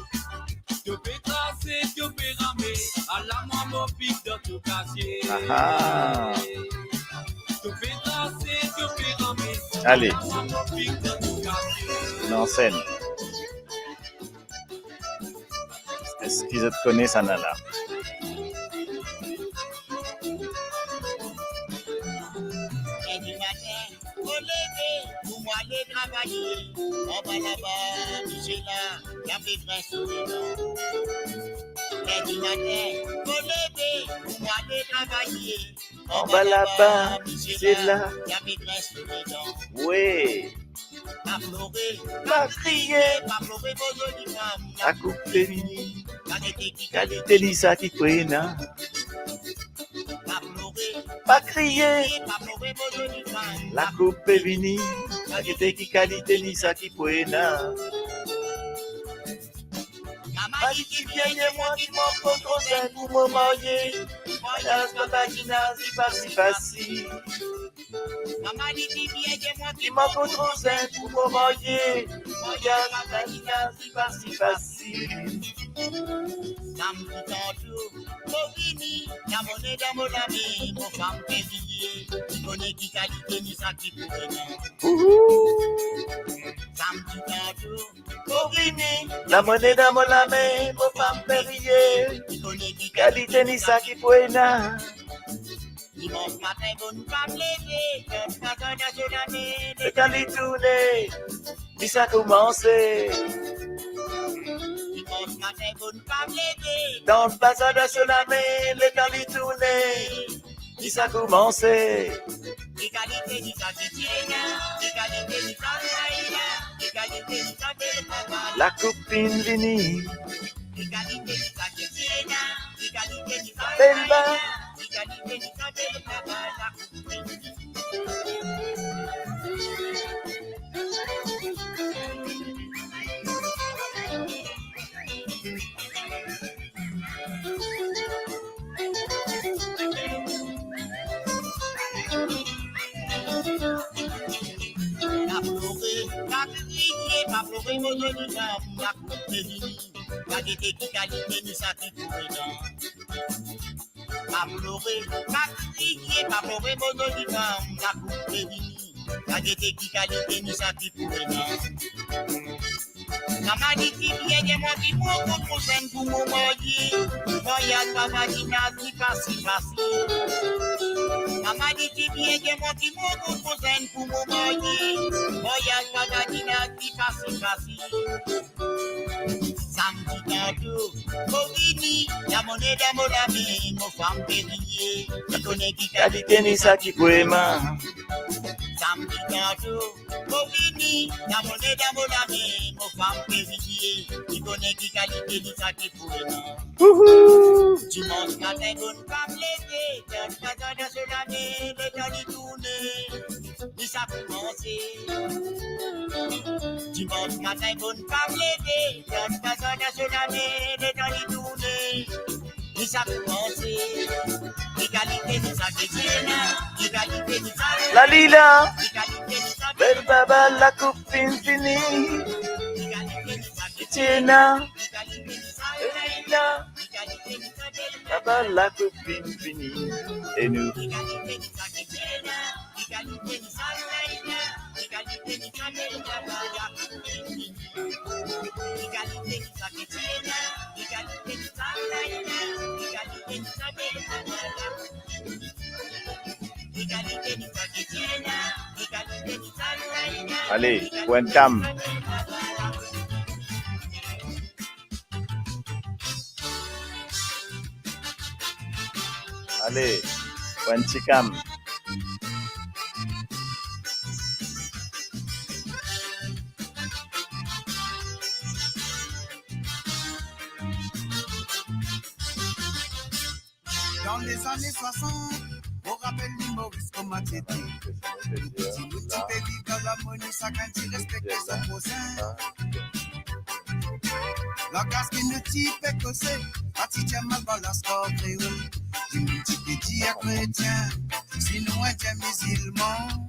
Tu peux tracer, tu peux ramer. À la moi, mon pic dans ton casier. Ah. Tu peux tracer, tu peux ramer. Allez. À la moi, mon pic dans ton casier. Une scène. Est-ce qu'ils te connaissent, Anala? Pour moi, aller travailler. En bas là-bas, Michela, y a des vrais sourires. Lundi matin, faut lever. Pour moi, aller travailler. En bas là-bas, Michela, y a des vrais sourires. oui, Pas pleurer, pas crier, pas pleurer vos jolies femmes. la coupe féminine, Qualité qui qualité Lisa qui prena, pas pleurer, pas crier, pas pleurer vos jolies femmes. la coupe féminine, qualité Lisa qui prena. Maman dit Qui qu'il vient vient de moi qui m'en faut trop sain pour me marier. Voyage ma vagina, si pas si facile. Maman dit qu'il vient de moi Qui m'en faut trop sain pour me marier. Voyage ma vagina, si pas si facile. Sam tout tantôt, Mogini, la monnaie dans mon ami, mon femme pévillée, qui connaît qui qualité ni ça qui pourrait non. Sam tout tantôt, Mogini, la monnaie dans mon main, mon femme périllée. qui connaît qui Qualité ni ça qui poena. dimanche matin, bonne femme levée, comme ça dans son année, Le temps lui tourner, ni ça commencer. dimanche matin, bonne femme levée, Dans le bazar de Solamé, le temps lui tourner, ni ça commencer. qui qualité ni ça qui tient, qui qualité ni ça qui qualité ni ça qui travail. La copine vini, Qui qualité ni ça qui tient, qui qualité ni ça Bella. qui qualité ni ça qui travail. La pleurer, la crier, pas pleurer mon joli femme, la coupe de vie, la gaieté qui qualité ni ça qui pourrait non. Pas pleurer, pas crier, pas pleurer mon joli femme, la coupe de vie, la gaieté qui qualité ni ça qui pourrait non. Maman dit qu'il vient de moi qui m'en contre scène pour mon marier, voyage ma vagina si facile facile. Maman dit qu'il vient de moi qui m'en contre scène pour mon marier, voyage ma vagina si facile facile. Samedi tantôt, Mogini, la monnaie dans mon ami, mon femme périllée, qui connaît qui qualité ni ça qui poema. Samedi tantôt, Mogini, la monnaie dans mon ami, mon femme périllée, qui connaît qui qualité ni ça qui pourrait non. Dimanche matin, bonne femme levée, dans le bazar de Solamé, le temps d'y tourner, ni ça commencer. Dimanche matin, bonne femme levée, dans le bazar de Solamé, le temps d'y tourner, ni ça commencer. Égalité ni ça qui tient, égalité ni ça. La lila, Égalité ni ça. belle baba, la copine fini. Égalité ni ça qui Tiena, égalité ni ça. lila, Égalité ni ça. baba, la copine fini. Et nous, Égalité ni ça qui tient, égalité ni ça. Égalité ni ça. Égalité ni ça qui tient, égalité ni ça. Égalité ni ça. Égalité ni ça qui tient, égalité ni ça. allez, Wentam. Allez, Wenchikam. Dans les années 60, on rappelle l'humoriste comme Mathété. Petit baby dans la monnaie, ça quand il respecte son voisin. La casque ne type écossais, Atidja mal dans la score créole. Du multipédia chrétien, sinon indien musulman.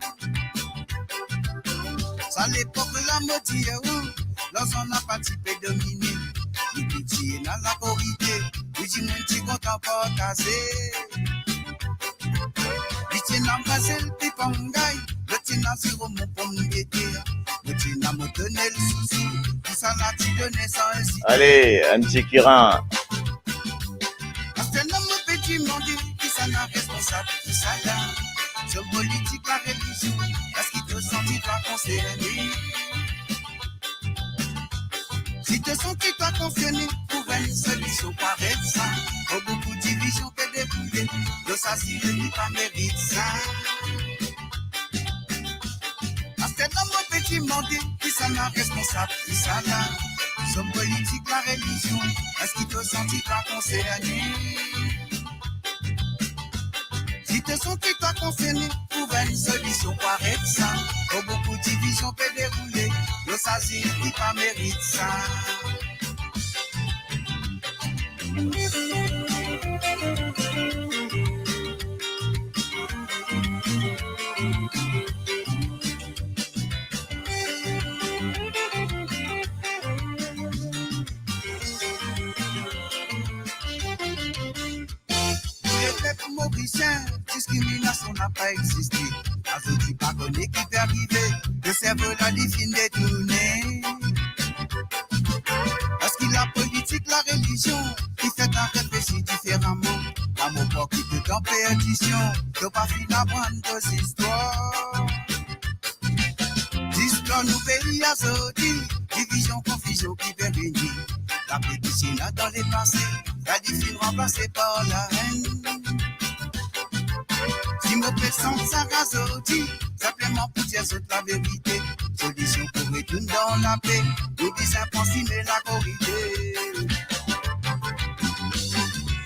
Ça l'époque la moitié où, l'on n'a pas typé dominé. Il petit dans la corrida, il dit mon petit content pas casé. Il tient à passer le pipangay, le tient à zéro mon pomme d'été. Le tient à me donner le souci, tout ça l'a dit donné sans inciter. Allez, Antikiran. Parce que l'homme petit monde qui s'en a responsable, tout ça là. Sur politique, la religion, parce qu'il doit sens toi concerné, si te sens toi concerné, pour une solution pareille ça, oh, beaucoup de divisions peut débouler, de ça si le lit pas mérite ça. Parce que dans mon petit monde, qui s'en a responsable, qui s'en a, son politique, la religion, est-ce qu'il te sent toi concerné? Si te sens toi concerné, pour une solution pareille ça, oh, beaucoup de divisions peut dérouler, le sasi qui pas mérite ça. Mauricien, discrimination n'a pas existé. La je dis pas connaît qui peut arriver, le cerveau la fin détourné. Parce qu'il la politique, la religion, qui fait un réfléchir différemment. L'amour pour qui te dans perdition, de pas finir à prendre deux histoires. Disclore nous pays à Zodi, division, confusion qui peut venir. La pétition là dans les passés, la diffine remplacée par la haine. Si mon présent ça Zodi, simplement pour dire la vérité. Solution pour retourner dans la paix, nous disons penser la corriger.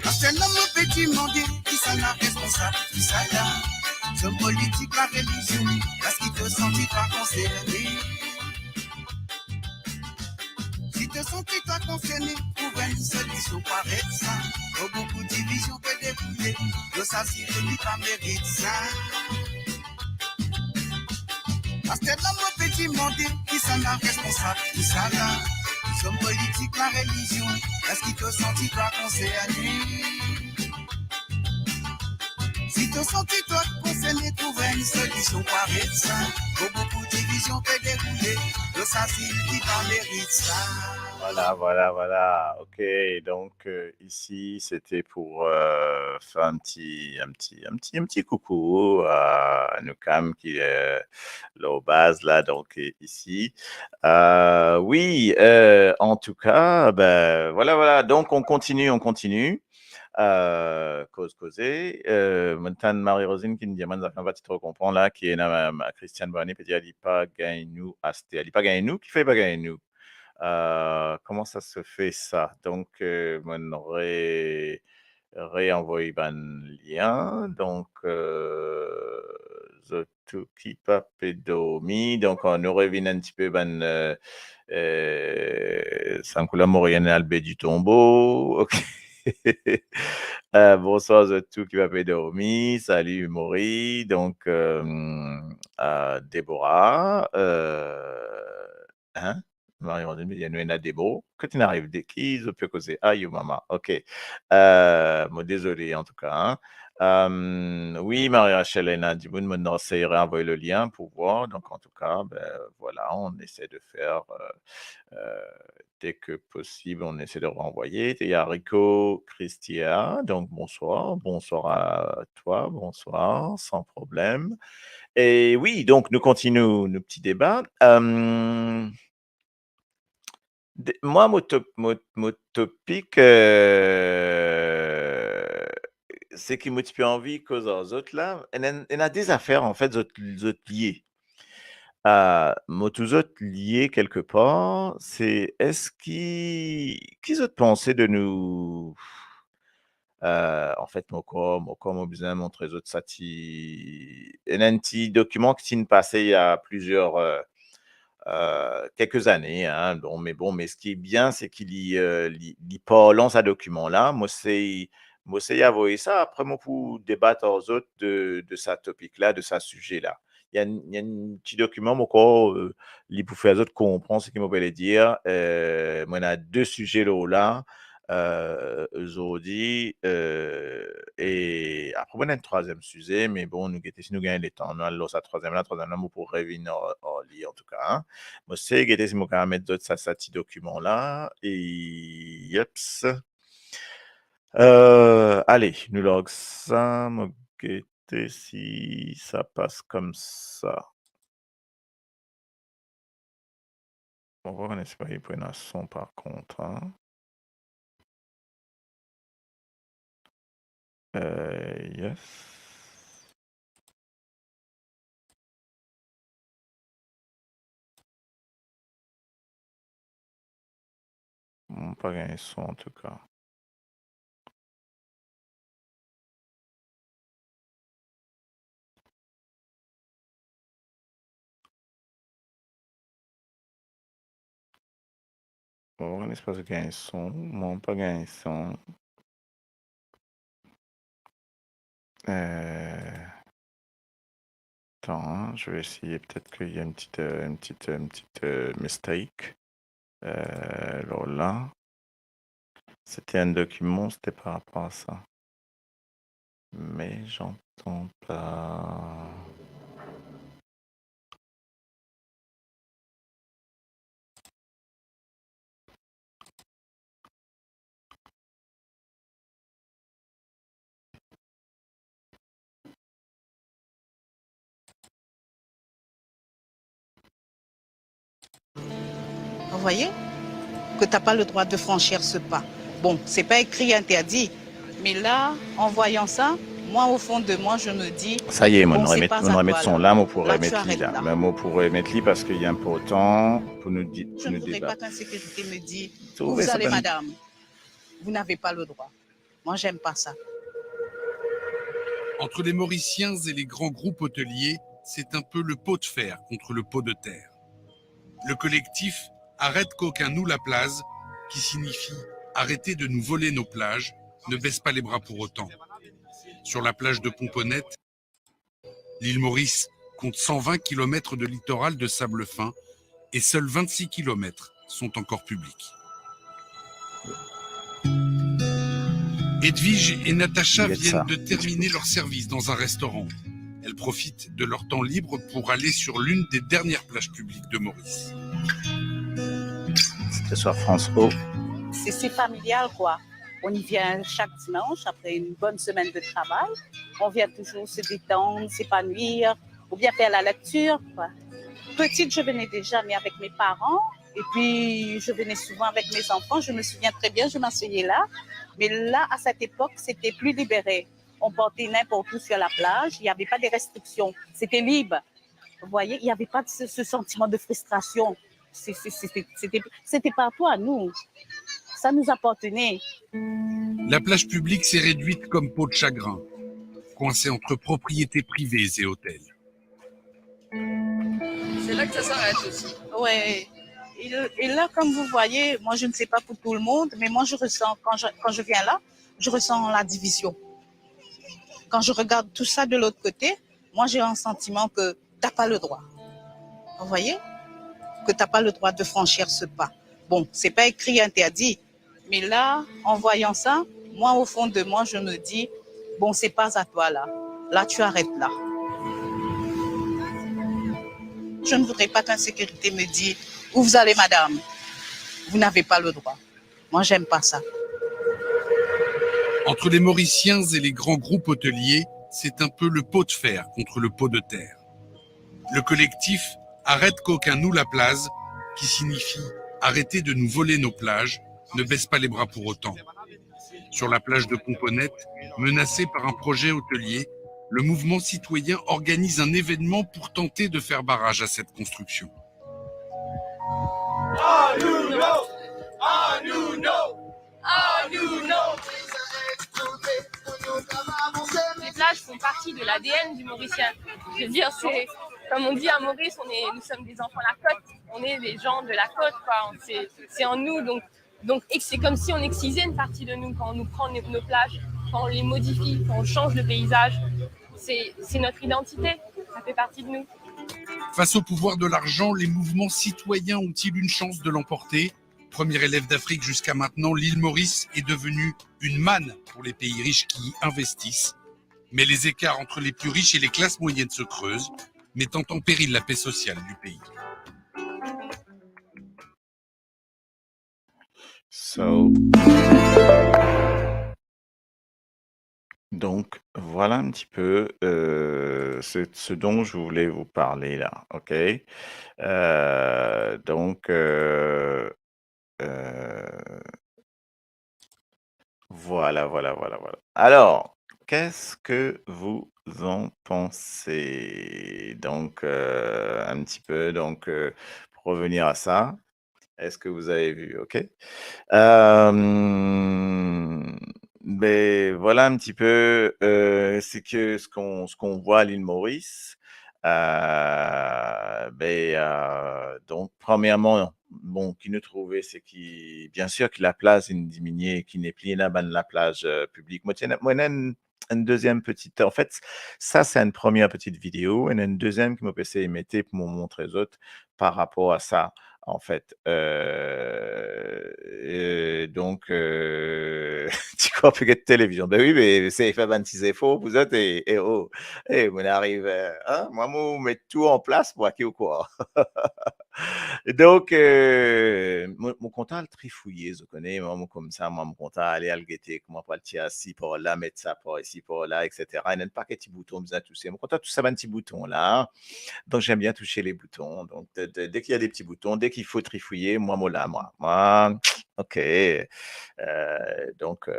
Parce que l'homme petit monde, qui s'en a responsable, qui s'en a, son politique, la religion, parce qu'il te sentit pas concerné. Si te sentis toi concerné, pour une solution pareille ça, oh, beaucoup de divisions peut débouler, de ça si le lit pas mérite ça. Parce que l'homme petit monde, qui s'en a responsable, qui s'en a, son politique, la religion, est-ce qu'il te sentit toi concerné? Si te sentis toi concerné, trouver une solution pareille ça, oh, beaucoup de divisions peut dérouler, de ça si le lit pas mérite ça. Voilà. Ok, donc ici c'était pour faire un petit coucou à Nukam qui est là aux bases là, donc ici. Oui, en tout cas, ben voilà. Donc on continue. Causer. Maintenant, Marie-Rosine qui nous demande, ça fait un petit trop comprendre là, qui est là, Christiane Bonnet, peut dire, elle dit pas gagne nous, elle dit pas gagne nous, qui fait pas gagne nous. Comment ça se fait ça? Donc, on aurait réenvoyé un lien. Donc, tout qui pas pédomi. Donc, on aurait vu un petit peu Sankula Moriane Albé du tombeau. OK. Bonsoir tout qui va pédomi. Salut Maury. Donc, Déborah. Hein? Marie-Rosine, il y a une Debo. Que tu n'arrives de qui je peux causer? Ah, you maman. OK. Désolé en tout cas. Oui, Marie-Rachel et Nadimoun, maintenant, c'est renvoyer le lien pour voir. Donc, en tout cas, ben, voilà, on essaie de faire dès que possible, on essaie de renvoyer. Il y a Rico Christia. Donc, bonsoir. Bonsoir à toi. Bonsoir, sans problème. Et oui, donc, nous continuons nos petits débats. Moi, mon topic, c'est qui me tue envie cause aux autres là. Il y a des affaires en fait, autres liées. Moi, tous autres liés quelque part, c'est est-ce qu'ils ont pensé de nous, en fait, mon besoin montrer aux autres ça, un petit document qui s'est passé il y a plusieurs quelques années, hein, mais ce qui est bien, c'est qu'il y parlant ce document-là. Moi, c'est envoyer ça après moi pour débattre aux autres de sa topic-là, de sa sujet-là. Il y a un petit document, moi, encore, pour faire aux autres comprendre ce qu'il m'a dire. Moi, on a deux sujets là, aujourd'hui, et après, on a un troisième sujet, mais bon, si nous gagnons le temps, nous allons à troisième là, pour revenir en lit, en tout cas. Hein. Moi, c'est que si je mettre d'autres ça petit document là, et yeps. Allez, nous log ça, moi, si ça passe comme ça. On va voir un espace pour un son par contre. Hein. Yes. Pas un son en tout cas. On va voir un espace de un son. Pas un son. Attends, hein, je vais essayer. Peut-être qu'il y a une petite mistake. Alors là, c'était un document, c'était par rapport à ça. Mais j'entends pas. Vous voyez que tu n'as pas le droit de franchir ce pas. Bon, c'est pas écrit interdit, mais là, en voyant ça, moi, au fond de moi, je me dis... Ça y est, bon, on c'est va pas mettre à toi, son là. là, on pourrait Là, tu mettre lui arrêtes là. là. Même on pourrait mettre lui parce qu'il est important pour nous dire. Je ne voudrais pas qu'insécurité me dise Tu où trouvais vous ça allez, pas- madame. Vous n'avez pas le droit. Moi, j'aime pas ça. Entre les Mauriciens et les grands groupes hôteliers, c'est un peu le pot de fer contre le pot de terre. Le collectif Arrête qu'aucun nous la plase, qui signifie arrêtez de nous voler nos plages, ne baisse pas les bras pour autant. Sur la plage de Pomponette, l'île Maurice compte 120 km de littoral de sable fin et seuls 26 km sont encore publics. Edwige et Natacha viennent de terminer leur service dans un restaurant. Elles profitent de leur temps libre pour aller sur l'une des dernières plages publiques de Maurice. C'était sur France O. C'est familial, quoi. On y vient chaque dimanche après une bonne semaine de travail. On vient toujours se détendre, s'épanouir, ou bien faire la lecture, quoi. Petite, je venais déjà, mais avec mes parents. Et puis, je venais souvent avec mes enfants. Je me souviens très bien, je m'asseyais là. Mais là, à cette époque, c'était plus libéré. On portait n'importe où sur la plage. Il n'y avait pas de restrictions. C'était libre. Vous voyez, il n'y avait pas de ce sentiment de frustration. C'était partout à nous. Ça nous appartenait. La plage publique s'est réduite comme peau de chagrin, coincée entre propriétés privées et hôtels. C'est là que ça s'arrête aussi. Ouais. Et là, comme vous voyez, moi, je ne sais pas pour tout le monde, mais moi, je ressens, quand je viens là, je ressens la division. Quand je regarde tout ça de l'autre côté, moi, j'ai un sentiment que tu n'as pas le droit. Vous voyez? Que tu n'as pas le droit de franchir ce pas. Bon, c'est pas écrit interdit, mais là, en voyant ça, moi, au fond de moi, je me dis, bon, c'est pas à toi là. Là, tu arrêtes là. Je ne voudrais pas qu'insécurité me dise où vous allez, madame. Vous n'avez pas le droit. Moi, j'aime pas ça. Entre les Mauriciens et les grands groupes hôteliers, c'est un peu le pot de fer contre le pot de terre. Le collectif Arrête qu'aucun nous la plase, qui signifie arrêtez de nous voler nos plages, ne baisse pas les bras pour autant. Sur la plage de Pomponette, menacée par un projet hôtelier, le mouvement citoyen organise un événement pour tenter de faire barrage à cette construction. Les plages font partie de l'ADN du Mauricien. Je veux dire, c'est comme on dit à Maurice, nous sommes des enfants de la côte. On est des gens de la côte, quoi. C'est en nous, donc et c'est comme si on excisait une partie de nous quand on nous prend nos plages, quand on les modifie, quand on change le paysage. C'est notre identité, ça fait partie de nous. Face au pouvoir de l'argent, les mouvements citoyens ont-ils une chance de l'emporter ? Premier élève d'Afrique jusqu'à maintenant, l'île Maurice est devenue une manne pour les pays riches qui y investissent. Mais les écarts entre les plus riches et les classes moyennes se creusent, mettant en péril la paix sociale du pays. So Donc, voilà un petit peu ce dont je voulais vous parler là, ok? Donc, voilà, voilà, voilà, voilà. Alors, qu'est-ce que vous en pensez? Donc, un petit peu, donc, pour revenir à ça, est-ce que vous avez vu? Ok. Beh, voilà un petit peu, c'est que ce qu'on voit à l'île Maurice, donc premièrement, bon, qui nous trouvait, c'est qui bien sûr que la plage est diminuée, qui n'est plus là la plage, publique. Moi, il y a une 2e petite en fait, ça, c'est une première petite vidéo. Il y en a une deuxième que mon PC mettait pour me montrer les autres par rapport à ça en fait. Donc, tu crois que télévision. Ben oui, mais c'est fait 26 efforts, vous êtes et oh, et on arrive, hein, moi, moi, mettre tout en place pour qui ou quoi. Donc, mon comptable trifouillé, je connais, moi, comme ça, moi, mon comptable aller à le guetter, comment pas le tirer ici, par là, mettre ça par ici, par là, etc. Il y a un paquet de petits boutons, besoin de toucher. Mon comptable, tout ça, un petit bouton là. Donc, j'aime bien toucher les boutons. Donc, dès qu'il y a des petits boutons, dès qu'il faut trifouiller, moi, là, moi, ok. Donc,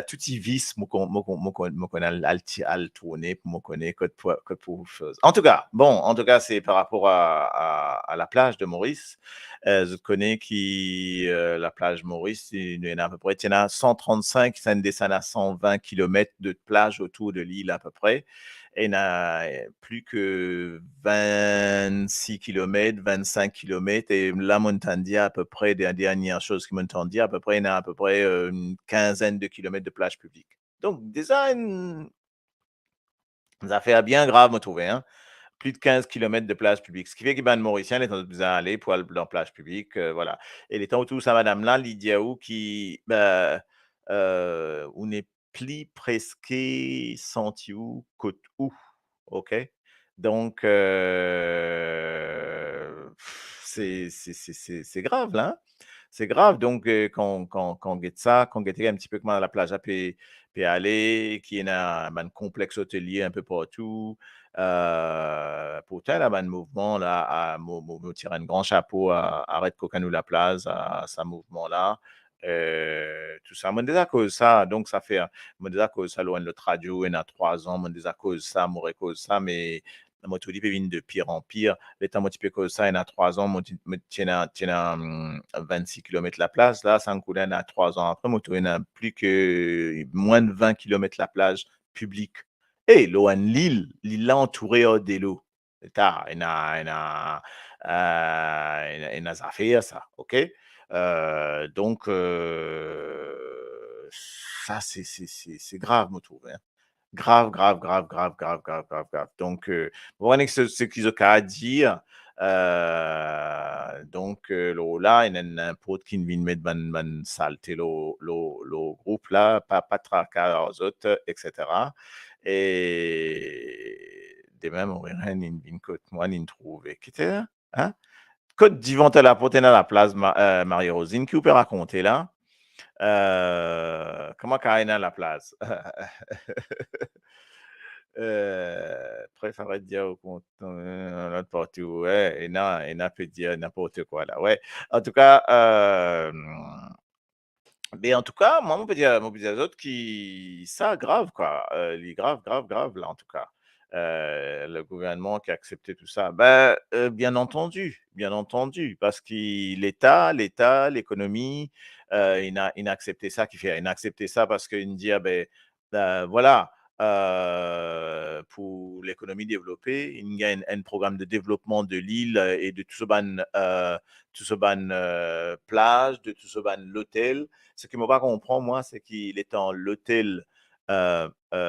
tout y vis, moi, qu'on a al tourner, pour moi, connaît, que pour chose. En tout cas, c'est par rapport à la plage de Maurice. Je connais qui, la plage Maurice, il y en a à peu près, il y en a 135, ça descend à 120 kilomètres de plage autour de l'île à peu près. Et il y en a plus que 26 kilomètres, 25 kilomètres. Et là, Montandia, à peu près, des dernières choses qui m'ont dit, à peu près, il y en a à peu près une quinzaine de kilomètres de plage publique. Donc, déjà, une affaire bien grave, me trouver, hein. Plus de 15 kilomètres de plage publique. Ce qui fait que ben, Mauricien, les temps de aller pour aller dans la plage publique, voilà. Et les temps où tout ça, madame là, Lydia où qui, ben, on est pli presque senti où, côte où, OK? Donc, c'est grave là, hein. C'est grave. Donc, quand guette ça, quand guette un petit peu comment la plage a peut aller, qui est un ben, complexe hôtelier un peu partout. Pourtant, là, ben, le mouvement là, me tire un grand chapeau à Red Cocanou La Place, à ce mouvement-là. Tout ça. Moi, déjà cause ça, donc ça fait, moi, déjà cause ça, loin de l'autre radio, il y a 3 ans, moi, déjà cause ça, moi, cause ça, mais moi, tout dit, puis de pire en pire. Les temps, moi, tu peux cause ça, il y a 3 ans, moi, tu as 26 kilomètres la plage, là, ça en coule, il y a 3 ans après, moi, tu as plus que moins de 20 kilomètres la plage publique. Et l'eau en l'île là entourée de l'eau. T'as, il y a des affaires, ça, OK? Donc, ça, c'est grave, je trouve, hein. Grave, grave, grave, grave, grave, grave, grave, grave. Donc, voilà ce qu'ils ont à dire. Donc, là, il y a n'importe qui vient mettre ban saleté le groupe là, pas traquer aux autres, etc. Et de même, on verra une côte, moi, une trouve. Qui était là? Hein? Côte d'Yvonne à la portée dans la place, Marie-Rosine, qui vous peut raconter là? Comment Karina la place? Préférerais dire au compte l'autre partie, ouais, et n'a peut dire n'importe quoi là, ouais. En tout cas, mais en tout cas, moi, on peut dire aux autres qui ça grave quoi, les grave, grave, grave là en tout cas. Le gouvernement qui a accepté tout ça. Ben, bien entendu, parce que l'économie, il a accepté ça qui fait il a accepté ça parce qu'il dit: «Ah beh, voilà, pour l'économie développée, il y a un programme de développement de l'île et de tout ce ban, plage, de tout ce ban l'hôtel». Ce que moi pas comprends moi, c'est qu'il est en l'hôtel, je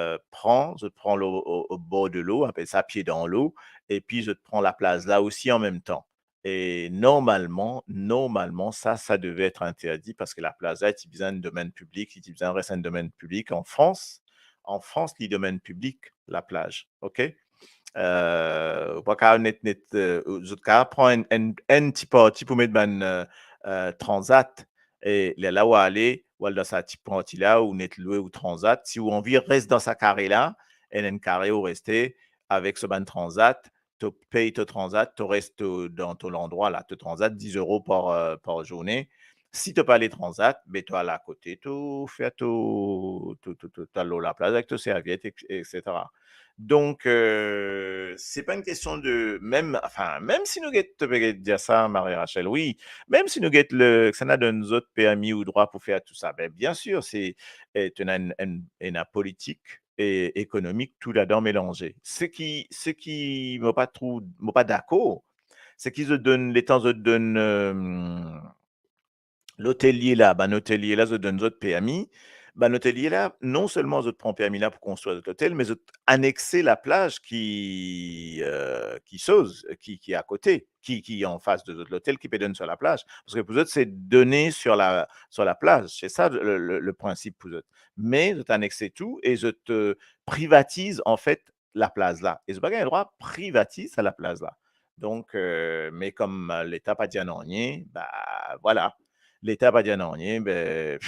te prends l'eau au bord de l'eau, on appelle ça pied dans l'eau et puis je te prends la plage là aussi en même temps et normalement ça devait être interdit parce que la plaza est utilisée un domaine public, il utilisé reste un domaine public en France, le domaine public, la plage, OK? Pas net, zut ka prend un petit parti pour mettre ban transat et là où aller ou dans sa petite partie-là, ou net loué ou transat. Si vous envie, reste dans sa carré-là, et un carré ou rester avec ce ban transat, tu payes ton transat, tu restes dans ton endroit là, tu transat 10 € par journée. Si tu n'as pas les transats, ben tu as là à côté, tu fais l'eau la place avec tes serviettes, etc. Donc, c'est pas une question de même, enfin, même si nous te dire ça, Marie-Rachel, oui, même si nous le, ça n'a de nous autres permis ou droit pour faire tout ça, ben bien sûr, c'est une politique et économique tout là-dedans mélangé. Ce qui m'a pas d'accord, c'est qu'ils se donnent, les temps se donnent l'hôtelier là, ben l'hôtelier là, se donne autres permis. Ben l'hôtelier là, non seulement je prend permis là pour construire l'hôtel, mais je annexer la plage qui est à côté, qui est en face de l'hôtel, qui peut donner sur la plage. Parce que pour eux, c'est donner sur la plage. C'est ça le principe pour eux. Mais je t'annexer tout et je te privatise en fait la plage là. Et je n'ai pas le droit privatise à la plage là. Donc, mais comme l'État n'a pas dit non rien, bah voilà. L'État n'a pas dit non rien, ben,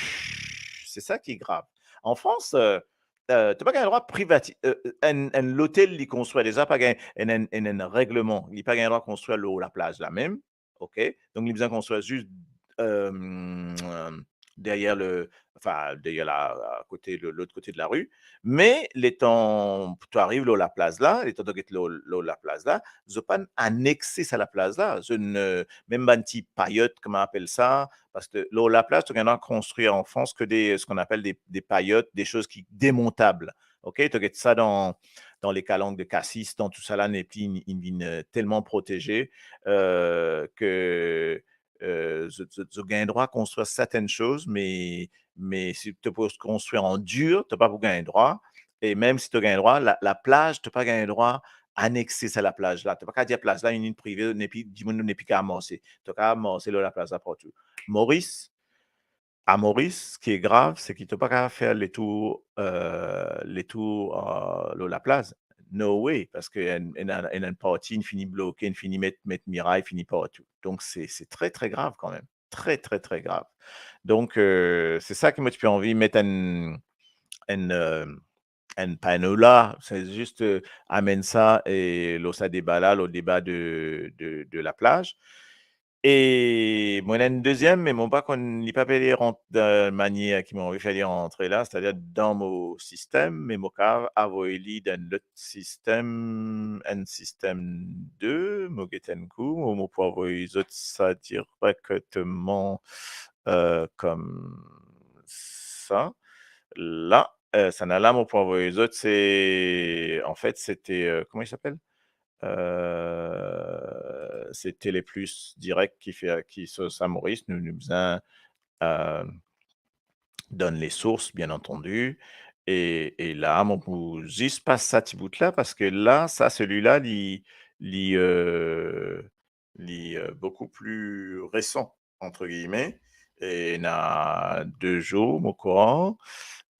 c'est ça qui est grave. En France, tu n'as pas le droit de privatiser. L'hôtel, il construit déjà pas un règlement. Il n'a pas le droit de construire la plage là même. OK? Donc, il a besoin de construire juste derrière à côté, l'autre côté de la rue. Mais les temps, tu arrives là, la place là, les temps de la place là, je ne pas annexer ça à la place là. Je ne, même un petit paillote, comment on appelle ça, parce que là, la place, tu as construit en France que ce qu'on appelle des paillotes, des choses qui démontables. OK? Tu as ça dans les calanques de Cassis, dans tout ça là, et puis ils viennent tellement protégés que tu as le droit à construire certaines choses, mais si tu peux construire en dur, tu n'as pas pour gagner droit. Et même si tu as gagné droit, la plage, tu n'as pas gagné droit annexer ça à la plage là. Tu n'as pas qu'à dire plage là, une ligne privée, du monde n'est plus qu'à amorcer. Tu n'as qu'à amorcer la plage là partout. Maurice, ce qui est grave, c'est qu'il ne t'a pas qu'à faire les tours la plage. No way, parce qu'il y a une partie, il finit bloqué, il finit mettre miraille, il finit partout. Donc, c'est très, très grave quand même. Très, très, très grave. Donc, c'est ça qui m'a fait envie de mettre un panneau là. C'est juste amène ça et ça débat là, le débat de la plage. Et moi, il y a une deuxième, mais mon pas qu'on n'y pas payé de manière qui m'ont fait rentrer là, c'est-à-dire dans mon système, mais mon cas a voulu dans l'autre système, un système 2, mon coup, mon pouvoir voyer ça directement comme ça. Là, ça n'a là, mon pouvoir voyer c'est, en fait, c'était, comment il s'appelle? C'était les plus directs qui sont Saint-Maurice. Nous besoin donne les sources, bien entendu. Et là, on peut juste passer ça petit bout là parce que là, celui-là, il beaucoup plus récent, entre guillemets. Et il y a 2 jours, mon courant.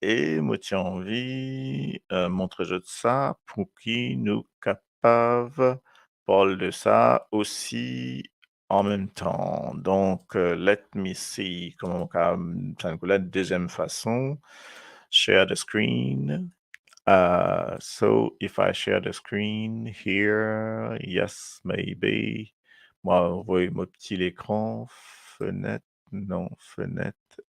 Et moi, tiens envie montrer de ça pour qui nous capable parle de ça aussi en même temps. Donc, let me see comment ça la deuxième façon. Share the screen. So, if I share the screen here, yes, maybe. Moi, vous voyez mon petit écran, fenêtre, non, fenêtre,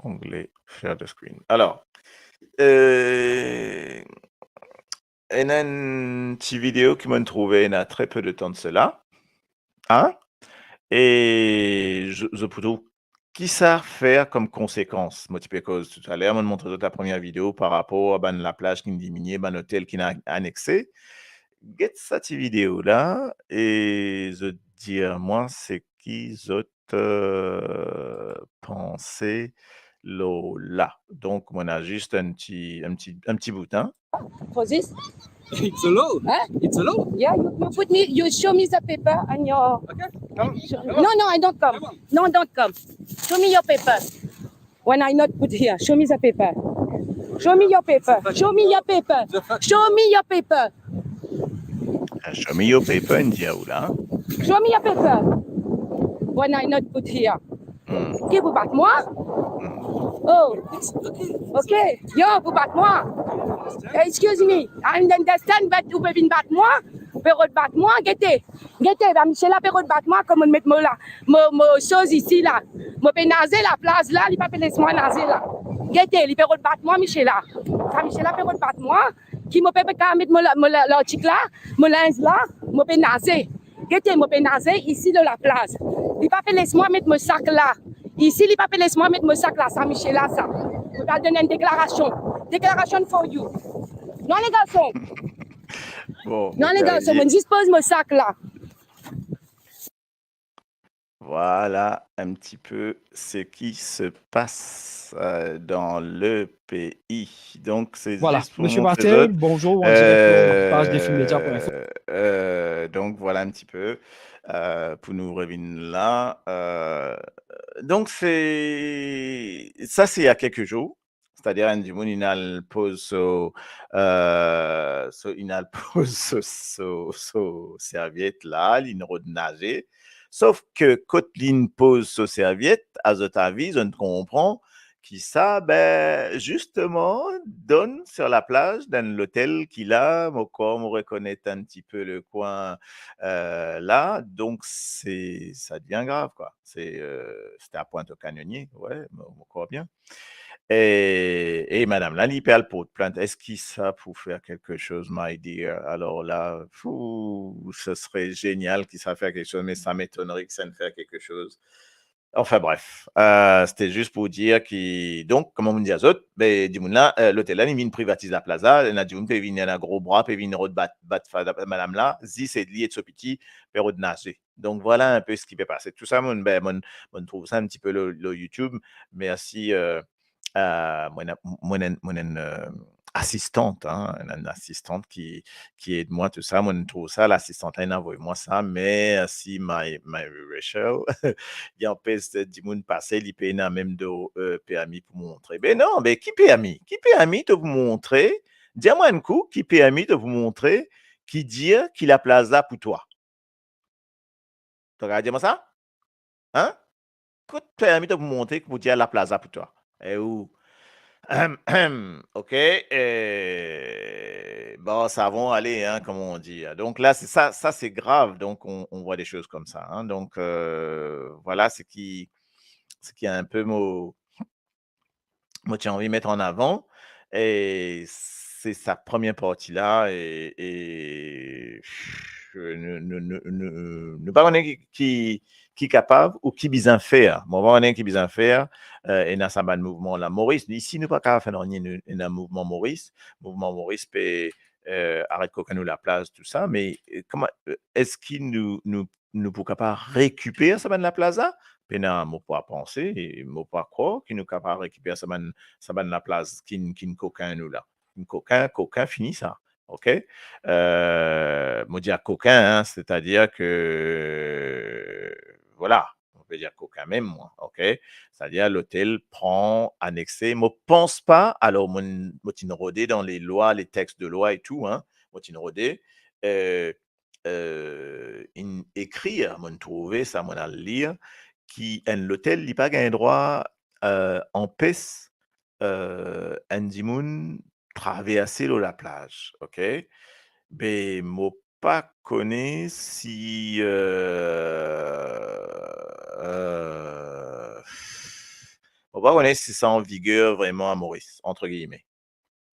onglet, share the screen. Alors, il y a une petite vidéo qui m'a trouvé il y a très peu de temps de cela. Hein? Et je plutôt qui ça faire comme conséquence? Moi, cause tout à l'heure, je montré ta première vidéo par rapport à la plage qui diminue, l'hôtel qui n'a annexé. Get cette vidéo là et je dire moi c'est qui penser là. Donc on a juste un petit bouton. For this? It's a law. Huh? It's a law. Yeah, you show me the paper and your. Okay. Come on. No, I don't come. No, don't come. Show me your paper. When I not put here, show me the paper. Show me your paper. Show me your paper. Show me your paper. Show me your paper, India là. Show me your paper. When I not put here. Qui vous battre moi? Oh, okay. Yo, vous battre moi. Excuse me. I don't understand, but vous pouvez venir battre moi. Période battre moi, guettez. Guettez, bah, Michel, la période battre moi, comme on met moi là. Mon chose ici là. Moi, peux naser la place là, il pas laisse-moi naser là. Guettez, il période battre moi, Michel là. Ça, Michel, la période battre moi. Qui me peut pas mettre l'article là, mon linge là, moi, peux naser. Guettez, moi, peux naser ici de la place. Il pas laisse-moi mettre mon sac là. Ici, il pas laisse-moi mettre mon sac là, ça, Michel là, ça. Je vais donner une déclaration. Déclaration for you. Non, les garçons. Bon, Non, les garçons, Gaël, on dispose mon sac là. voilà un petit peu ce qui se passe dans le pays. Donc, c'est Voilà, juste pour Monsieur montrer Martel, ça. bonjour, en direct page défilmédia.info. Donc, voilà un petit peu pour nous revenir là. Donc, ça, c'est il y a quelques jours. C'est-à-dire, Andy Moon, il pose so serviette là, il nager. Sauf que Kotlin pose sa serviette, à votre avis, on comprend qui ça, ben, justement, donne sur la plage, dans l'hôtel qu'il a, comme on reconnaît un petit peu le coin là, donc ça devient grave, quoi. C'était à Pointe-au-Canonnier, ouais, on croit bien. Et madame là, l'hyper porte plainte. Est-ce qu'il ça pour faire quelque chose, my dear? Alors là, ce serait génial qu'il ça faire quelque chose, mais ça m'étonnerait que ça ne fasse quelque chose. Enfin bref, c'était juste pour dire donc, comme on me dit à autres, ben, dis-moi là, l'hôtel là, il privatise la plaza, il a dit, on peut venir un gros bras, peut venir madame là, zi, c'est lié de ce petit, peut de nager. Donc voilà un peu ce qui peut passer. Tout ça, mon trouve ça un petit peu le YouTube. Merci, mon assistante, hein, une assistante qui aide moi tout ça. Moi, je trouve ça, l'assistante, elle envoie moi ça, mais si my Rachel, il y a un peu de monde passé, il paye même de PMI pour montrer. Ben non, mais qui PMI? Qui PMI de vous montrer? Dis-moi un coup, qui PMI de vous montrer, qui dit qu'il a plaza pour toi? Tu regardes, dis-moi ça? Hein? Qui PMI de vous montrer que vous dire la plaza pour toi? Et où? OK. Bon, ça va aller, hein, comme on dit. Donc là, c'est ça, c'est grave. Donc, on voit des choses comme ça. Hein. Donc, voilà ce qui est un peu moi, j'ai envie de mettre en avant. Et c'est sa première partie là. Et ne pas connaître qui est capable ou qui besoin faire. Moi, on va qui besoin faire et dans ce mouvement là. Maurice, ici, nous pas capable faire un mouvement Maurice. Mouvement Maurice peut arrête qu'on nous la place, tout ça. Mais comment est-ce qu'il nous pour capable récupérer ça la plaza? Pena mo pas penser et mo pas croire qu'il nous capable récupérer ça la place qui ne coquin nous là. Une coquin finit ça. OK? Moi dire coquin, hein, c'est-à-dire que voilà, on peut dire coquin même moi, OK? C'est-à-dire l'hôtel prend annexé. Moi pense pas, alors mon rodé dans les lois, les textes de loi et tout, hein, mon rodé, écrit, mon trouvé, ça mon à le lire, qui l'hôtel n'a pas un droit en pèse Andimoun traverser la plage, OK? Ben, moi pas connais si moi pas connais si c'est en vigueur vraiment à Maurice, entre guillemets.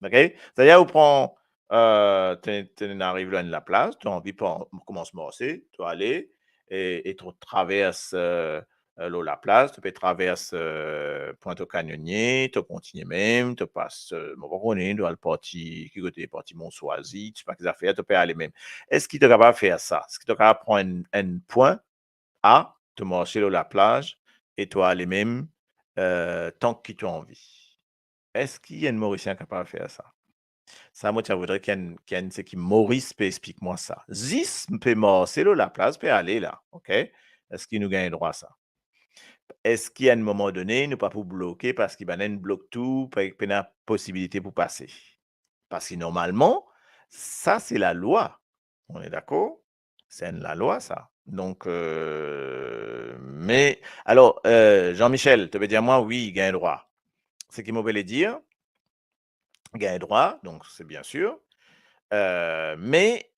OK? C'est-à-dire, on prend, tu arrives là de la plage, tu as envie de commencer à marcher, tu vas aller et tu traverses la place, tu peux traverser Pointe-au-Canonnier, tu continues même, tu passes, tu vas le parti, qui côté parti Monsoisy, tu sais pas quelles affaires, tu peux aller même. Est-ce qu'il est capable de faire ça? Est-ce qu'il est capable de prendre un point A, tu marcher sur la plage et tu vas aller même tant que tu as envie? Est-ce qu'il y a un Mauricien capable de faire ça? Ça, moi, tu voudrais qu'il y ait un qui Maurice peut explique-moi ça. Zis peut marcher sur la place, peut aller là, OK? Est-ce qu'il nous gagne droit à ça? Est-ce qu'il y a un moment donné, nous pas pour bloquer parce qu'il y a un bloc tout, pas une possibilité pour passer? Parce que normalement, ça, c'est la loi. On est d'accord? C'est la loi, ça. Donc, mais alors, Jean-Michel, tu veux dire moi, oui, il gagne droit. Ce qui m'avait dire, gagne droit, donc c'est bien sûr. Mais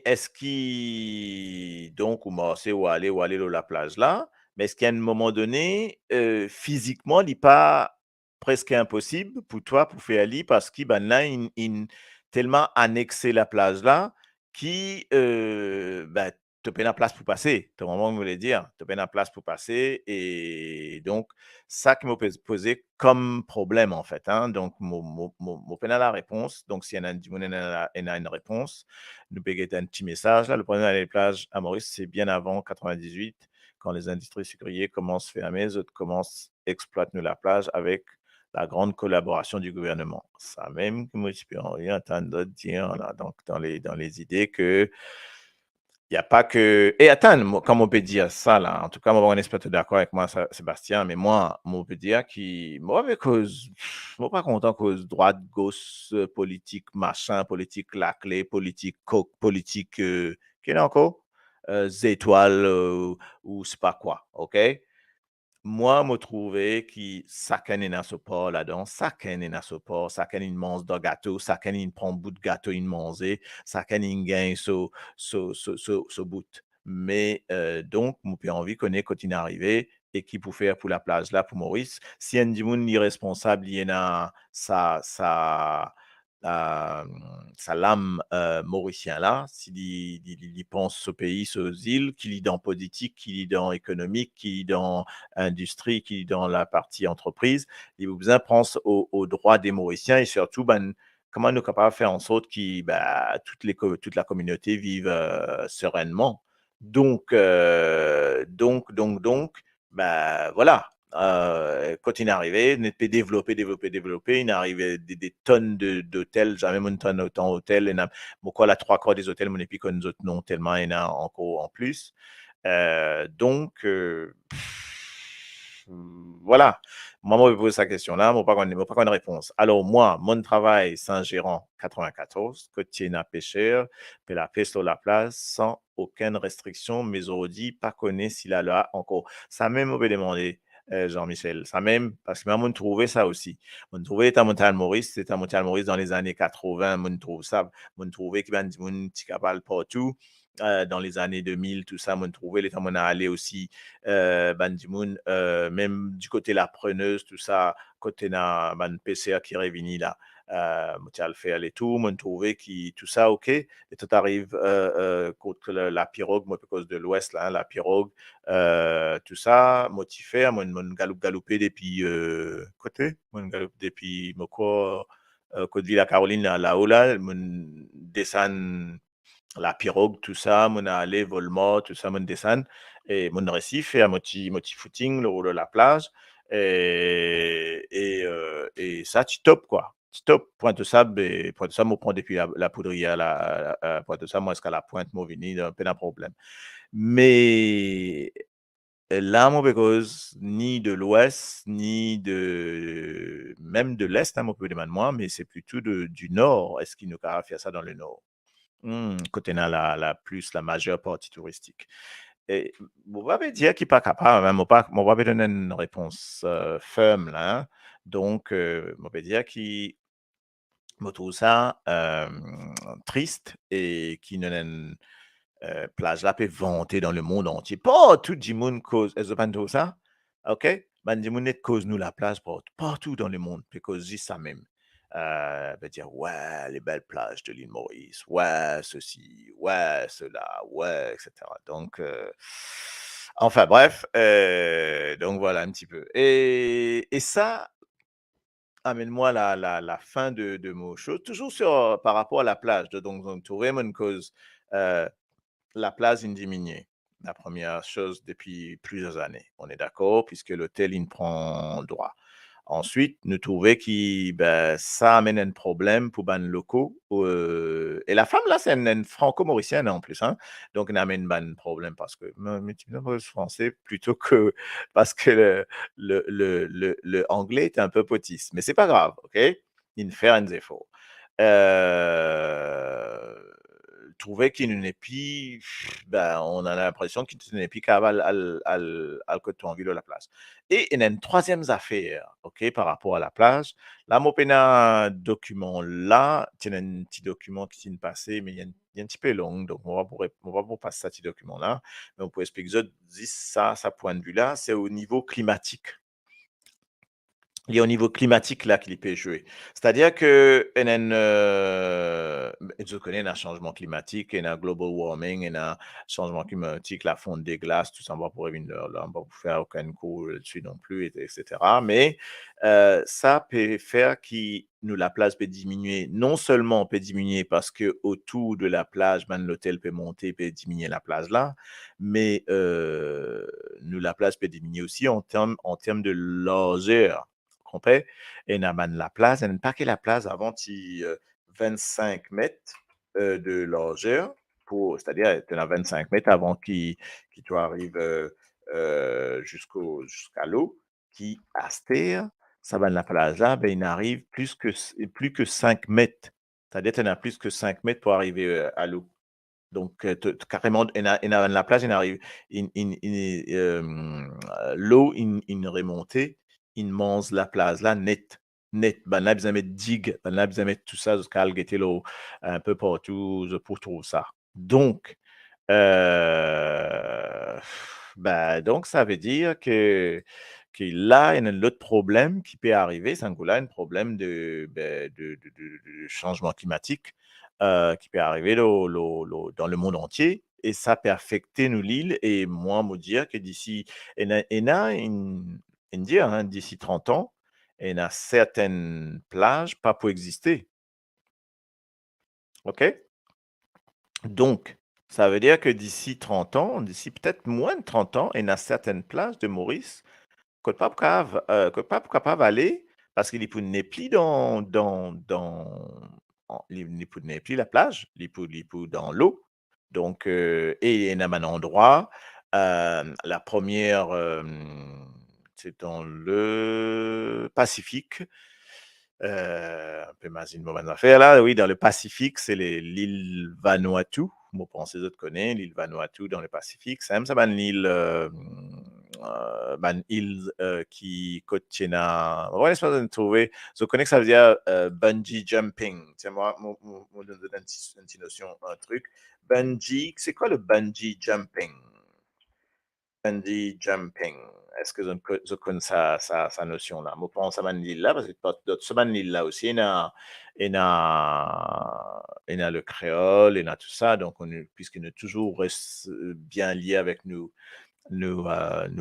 est-ce qu'il donc ou aller dans la plage là, mais est-ce qu'à un moment donné, physiquement, il n'est pas presque impossible pour toi pour faire aller parce qu'il ben là, il tellement annexé la plage là qui ben, tu pas la place pour passer. Tu vraiment me le dire, tu pas la place pour passer et donc ça qui m'a posé comme problème, en fait, hein. Donc, mon peine à la réponse. Donc, s'il y en a du monde, il y en a une réponse. Nous pouvons un petit message. Là, le problème à les plages à Maurice, c'est bien avant 98, quand les industries sucrières commencent à fermer, les autres commencent à exploiter nous la plage avec la grande collaboration du gouvernement. Ça même que moi, je peux en rien entendre dire là, donc dans les idées que il n'y a pas que. Et attends, comment on peut dire ça, là? En tout cas, moi, on est pas tout d'accord avec moi, Sébastien, mais moi, on peut dire que. Moi, avec cause. Moi, pas content cause droite, gauche, politique, machin, politique, la clé, politique, coke, politique, quel est encore? Étoiles, ou c'est pas quoi, OK? Moi, me trouvé que chacun est dans ce port là-dedans, chacun est dans ce port, chacun il mange de gâteau, chacun il prend un bout de gâteau, il mange, chacun il gagne ce bout. Mais donc, mon père envie connaît quand il est arrivé et qui pour faire pour la plage là, pour Maurice, si un dit moun irresponsable, il y en a sa lame mauricien là, s'il il pense au pays, aux îles, qu'il est dans politique, qu'il est dans économique, qu'il est dans industrie, qui est dans la partie entreprise, il vous besoin pense aux droits des Mauriciens et surtout, ben, comment nous capables de faire en sorte que bah, toute la communauté vive sereinement. Donc, bah, voilà. Quand il est arrivé, il peut développer. Il est arrivé des tonnes d'hôtels, jamais une tonne autant d'hôtels. Il y en a, pourquoi la trois quarts des hôtels, mon épi qu'on nous autres non, tellement il y en a encore en plus. Donc, voilà. Moi, je pose sa question-là, moi, pas qu'on réponse. Alors, moi, mon travail, Saint-Gérant 94, côtier na pêcheur, puis la pêche sur la place, sans aucune restriction, mais aujourd'hui, pas connaît s'il a là encore. Ça même, on peut demander, Jean-Michel, ça même, parce que moi, on trouvait ça aussi. On trouvait ta montagne Maurice, c'était montagne Maurice dans les années 80, on trouve ça, on trouvait qu'il y a des gens qui capable partout. Dans les années 2000, tout ça, on trouvait les temps on a allé aussi, Bandimoun, même du côté la preneuse, tout ça, côté na ban PCA qui réunit là, tu le faire les tout, on trouvait qui tout ça, ok, et tout arrive contre la pirogue, moi, à cause de l'Ouest là, hein, la pirogue, tout ça, motivé, mon galoupé depuis côté, mon galoupé depuis mon quoi, côté la Caroline là-haut là, mon descend la pirogue, tout ça, mon allé, Volmort, tout ça, mon descend, et mon récif, et à moti footing, le rôle de la plage, et ça, tu top, quoi. Tu top, pointe de sable, et pointe de sable, on prend depuis la poudrière, pointe de sable, moi, jusqu'à la pointe, mon vini, un peu d'un problème. Mais là, mon cause ni de l'ouest, ni de, même de l'est, hein, mon peu demander moi, mais c'est plutôt du nord. Est-ce qu'il nous a faire ça dans le nord? Côté dans la majeure partie touristique. Et vous m'avez dire qu'il n'est pas capable, hein, mon pas donner une réponse ferme là. Hein. Donc, on va dire qu'il me trouve ça triste et qui n'a une plage là peut vanter dans le monde entier. Pas tout le monde cause, est-ce que vous ça? OK? Ben, du monde cause nous la plage partout dans le monde, peut causer ça même. Ben dire ouais, les belles plages de l'île Maurice, ouais, ceci, ouais, cela, ouais, etc. Donc, enfin bref, donc voilà un petit peu. Et ça amène-moi la fin de mon chose, toujours sur, par rapport à la plage. Donc, on trouve une cause, la plage est diminuée. La première chose depuis plusieurs années. On est d'accord, puisque l'hôtel, il prend droit. Ensuite, nous trouvons que ben, ça amène un problème pour les locaux. Et la femme, là, c'est une franco-mauricienne en plus. Hein? Donc, elle amène un problème parce que, mais tu me français plutôt que parce que le anglais est un peu potiste. Mais c'est pas grave, OK? Il fait un effort. trouver qu'il n'est plus, ben, on a l'impression qu'il n'est plus capable à côté en ville de la place. Et il y a une troisième affaire, ok, par rapport à la plage. Là, mon un document là, il y a un petit document qui s'est passé, mais il y a un petit peu long, donc on va pour passer à ce petit document-là. Mais on peut expliquer ça, point de vue-là, c'est au niveau climatique. Il y a au niveau climatique là qu'il peut jouer. C'est-à-dire que je connais un changement climatique, il y a un global warming, il y a un changement climatique, la fonte des glaces, tout ça, on va pour là, on va pas faire aucun cours dessus non plus, etc. Mais ça peut faire que nous, la plage peut diminuer. Non seulement peut diminuer parce que autour de la plage, ben, l'hôtel peut monter, peut diminuer la plage là, mais nous, la plage peut diminuer aussi en termes de largeur. Compris? Et n'a la place, elle n'a pas que la place avant 25 mètres de largeur, c'est-à-dire tu as 25 mètres avant qu'il arrive jusqu'à l'eau, qui à terre, ça va la plage là, ben, il n'arrive plus que 5 mètres. C'est-à-dire tu as plus que 5 mètres pour arriver à l'eau. Donc, carrément, la plage, l'eau, il remontait, il mange la plage là net. Ben là, ils mettent digue, ben là, ils mettent tout ça jusqu'à l'eau un peu partout pour trouver ça. Donc, donc ça veut dire que là, il y a un autre problème qui peut arriver, c'est un problème de changement climatique qui peut arriver dans le monde entier et ça peut affecter nos l'île et moi, me dire que d'ici, d'ici 30 ans, il y a certaines plages pas pour exister. OK? Donc, ça veut dire que d'ici 30 ans, d'ici peut-être moins de 30 ans, il y a certaines plages de Maurice que pas capable d'aller parce qu'il n'est plus il n'est plus la plage, il est dans l'eau. Donc, et il y a un endroit, la première, c'est dans le Pacifique. Un peu une mauvaise affaire là, oui, dans le Pacifique, c'est l'île Vanuatu. Moi, pensez autres connaissent l'île Vanuatu dans le Pacifique. C'est une île, qui contient on va essayer de trouver. Je connais que ça veut dire bungee jumping. Tiens, moi, je donne une petite notion, un truc. Bungee, c'est quoi le bungee jumping? Bungee jumping. Est-ce que je connais sa notion-là? Je pense à l'île là, parce que d'autres l'île là aussi, il y a le créole, il y a tout ça. Donc, puisque nous toujours bien liés avec nos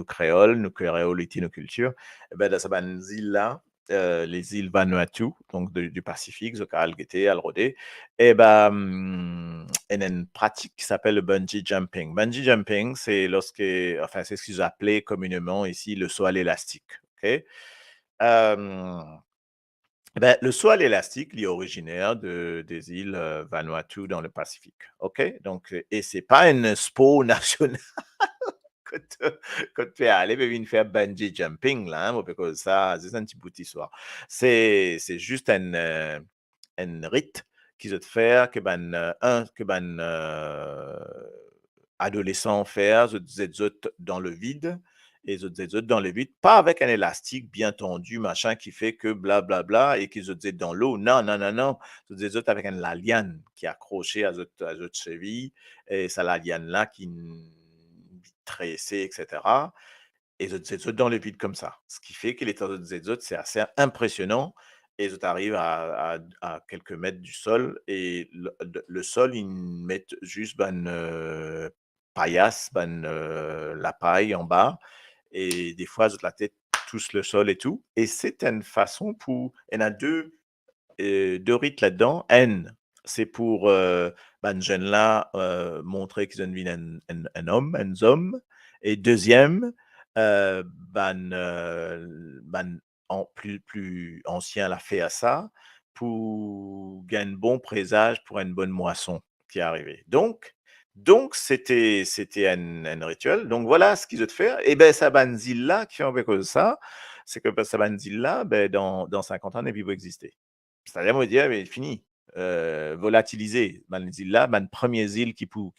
créoles, nos créolités, nos cultures, et ben, dans ces îles-là, les îles Vanuatu, donc du Pacifique, Zokal, Guété, Alrodé, et ben, il y a une pratique qui s'appelle le bungee jumping. Bungee jumping, c'est c'est ce qu'ils appelaient communément ici le saut à l'élastique. OK? Ben, le saut à l'élastique, il est originaire des îles Vanuatu dans le Pacifique. OK? Donc, et c'est pas une sport nationale. Quand tu es allé faire bungee jumping, là, parce que ça, c'est un petit bout d'histoire. C'est juste un rite qu'ils ont fait que adolescents faire, dans le vide, et les autres dans le vide, pas avec un élastique bien tendu, machin, qui fait que blablabla, et qu'ils ont dans l'eau. Non, non, non, non. Les autres avec la liane qui est accrochée à notre cheville, et c'est la liane-là qui tressé, etc. Et les autres dans le vide comme ça. Ce qui fait que les autres, c'est assez impressionnant. Et les autres arrivent à quelques mètres du sol. Et le sol, ils mettent juste paillasse, la paille en bas. Et des fois, la tête touche le sol et tout. Et c'est une façon pour. Il y en a deux rites là-dedans. C'est pour jeune là montrer qu'ils ont devenu un homme, un homme. Et deuxième, plus ancien l'a fait à ça pour gagner un bon présage pour une bonne moisson qui est arrivée. Donc c'était un rituel. Donc voilà ce qu'ils ont fait. Et ben ça banzil là qui ont fait comme ça, c'est que ça banzil là, ben dans 50 ans, il ne peut pas exister. C'est-à-dire, on va dire, mais fini. volatilisé. Man îles là, man premières îles qui pour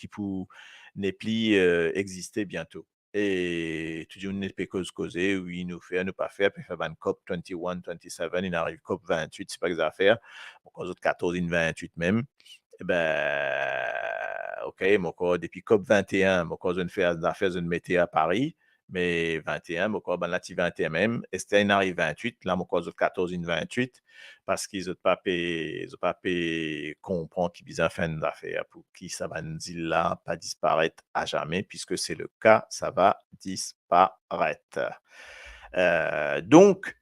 n'est plus exister bientôt. Et tu dis, on n'est pas causer, oui, nous faire, nous pas faire, puis faire ban COP 21, 27, il arrive COP 28, c'est pas des affaires. Bon, quand autres 14, 28 même. Eh ben, OK, mon corps, depuis COP 21, mon corps, je fais des affaires, je mettais à Paris, mais 21, mon corps, ben là, tu 21 même, et c'était une arrive 28, là, mon corps, 14, 28, parce qu'ils n'ont pas pu comprendre qu'ils ont fait des affaires pour qui ça va nous dire là, pas disparaître à jamais, puisque c'est le cas, ça va disparaître. Donc,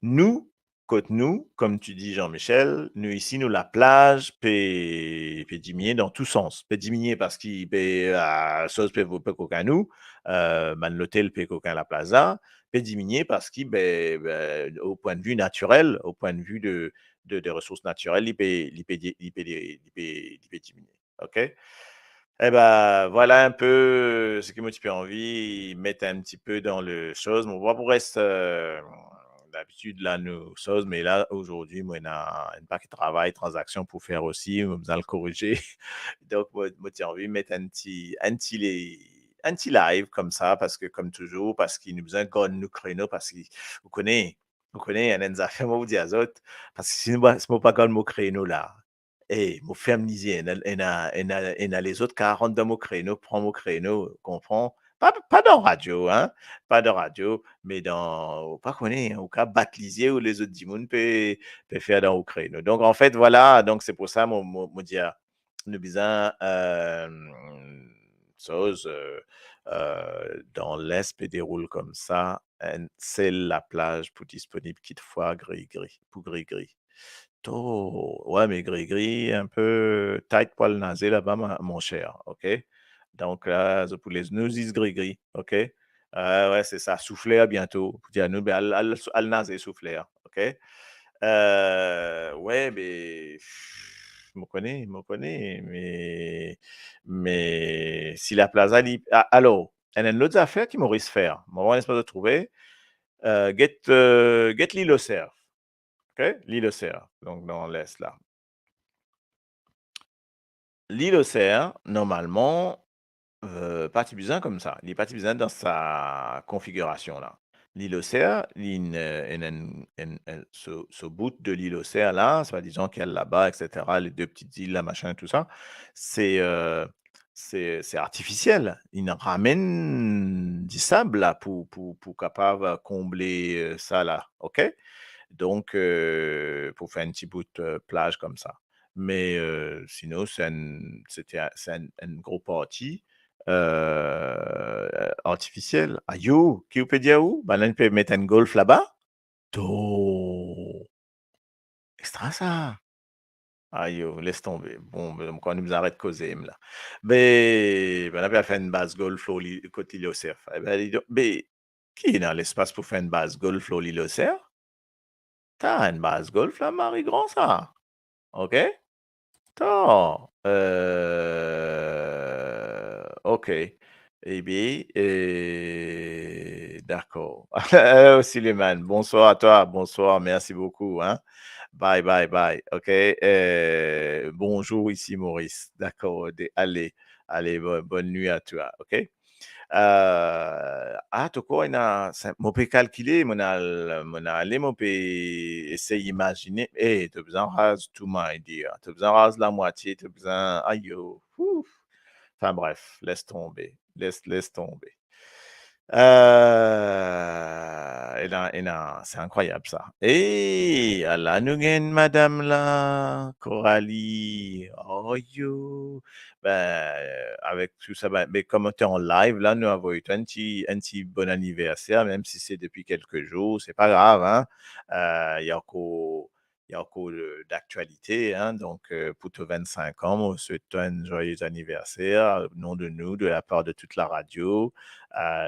nous, côte nous, comme tu dis Jean-Michel, nous ici, nous la plage peut diminuer dans tous sens. Peut diminuer parce qu'il peut chose peut coquin nous, l'hôtel peut coquin la plaza, peut diminuer parce qu'il au point de vue naturel, au point de vue de ressources naturelles, il peut diminuer. OK? Eh ben, voilà un peu ce qui m'a un petit peu envie, mettre un petit peu dans le chose. On va pour reste d'habitude là nous choses, mais là aujourd'hui, moi, il y a un paquet de travail, transaction pour faire aussi, on besoin le corriger. Donc, moi, j'ai envie de mettre un petit live comme ça, parce que comme toujours, parce qu'il nous besoin de nous créneau, parce que vous connaissez, il y a des affaires, moi, vous dis à autres, parce que sinon, c'est pas comme mon créneau là. Eh, mon ferme disait, et les autres 40 dans mon créneau, prends mon créneau, comprends? Pas dans radio, hein? Pas de radio, mais dans, pas qu'on est, au cas baptisé ou les autres dimons peut faire dans au créneau. Donc, en fait, voilà, donc c'est pour ça, mon dire, nous besoin, chose, dans l'Est, peut déroule comme ça, c'est la plage pour disponible, quitte fois gris-gris, pour gris-gris. Oh, ouais, mais gris-gris, un peu tight poil nasé là-bas, mon cher, OK? Donc là, pour les nous disent gris-gris, OK? Ouais, c'est ça, souffler à bientôt. Pour dire à nous, ben, al nasé souffler, OK? Ouais, mais me connais, mais si la plaza, alors, il y a une autre affaire qui m'aurait faire. Moi, on espère de trouver. Get l'île au cerf. OK? L'île au cerf, donc dans l'Est, là. L'île au cerf, normalement, pas besoin comme ça. Il n'est pas besoin dans sa configuration, là. L'île au cerf, ce bout de l'île au cerf, là, soi-disant qu'il y a là-bas, etc., les deux petites îles, là, machin, tout ça, c'est artificiel. Ils nous ramènent du sable, là, pour capable combler ça, là. OK? Donc, pour faire un petit bout de plage comme ça. Mais sinon, c'est une grosse partie artificielle. Aïe, qui vous peut dire où? Ben là, on peut mettre un golf là-bas. Oh, extra ça. Aïe, laisse tomber. Bon, ben, quand nous arrête de causer, là. Mais, ben, on peut faire une base golf au côté de l'océan. Eh ben, mais, qui est dans l'espace pour faire une base golf au l'océan? T'as une base golf là, Marie Grand, ça. OK? T'as. OK. Eh bien, d'accord. Hello, Suleiman. Bonsoir à toi. Bonsoir. Merci beaucoup. Hein? Bye, bye, bye. OK. Bonjour ici, Maurice. D'accord. Allez, bonne nuit à toi. OK? Toko mon peut calculer, mon aller, mon peut essayer d'imaginer. Eh, tu as besoin de rase tout, my dear. Tu as besoin de rase la moitié, tu as besoin. Aïe, ouf. Enfin bref, laisse tomber. Laisse tomber. C'est incroyable ça. Et là, nous gagne madame là, Coralie. Oh yo. Ben, avec tout ça, ben, mais comme tu es en live, là, nous avons eu un petit bon anniversaire, même si c'est depuis quelques jours, c'est pas grave, hein. Il y a encore d'actualité, hein. Donc, pour tes 25 ans, on souhaite un joyeux anniversaire, au nom de nous, de la part de toute la radio.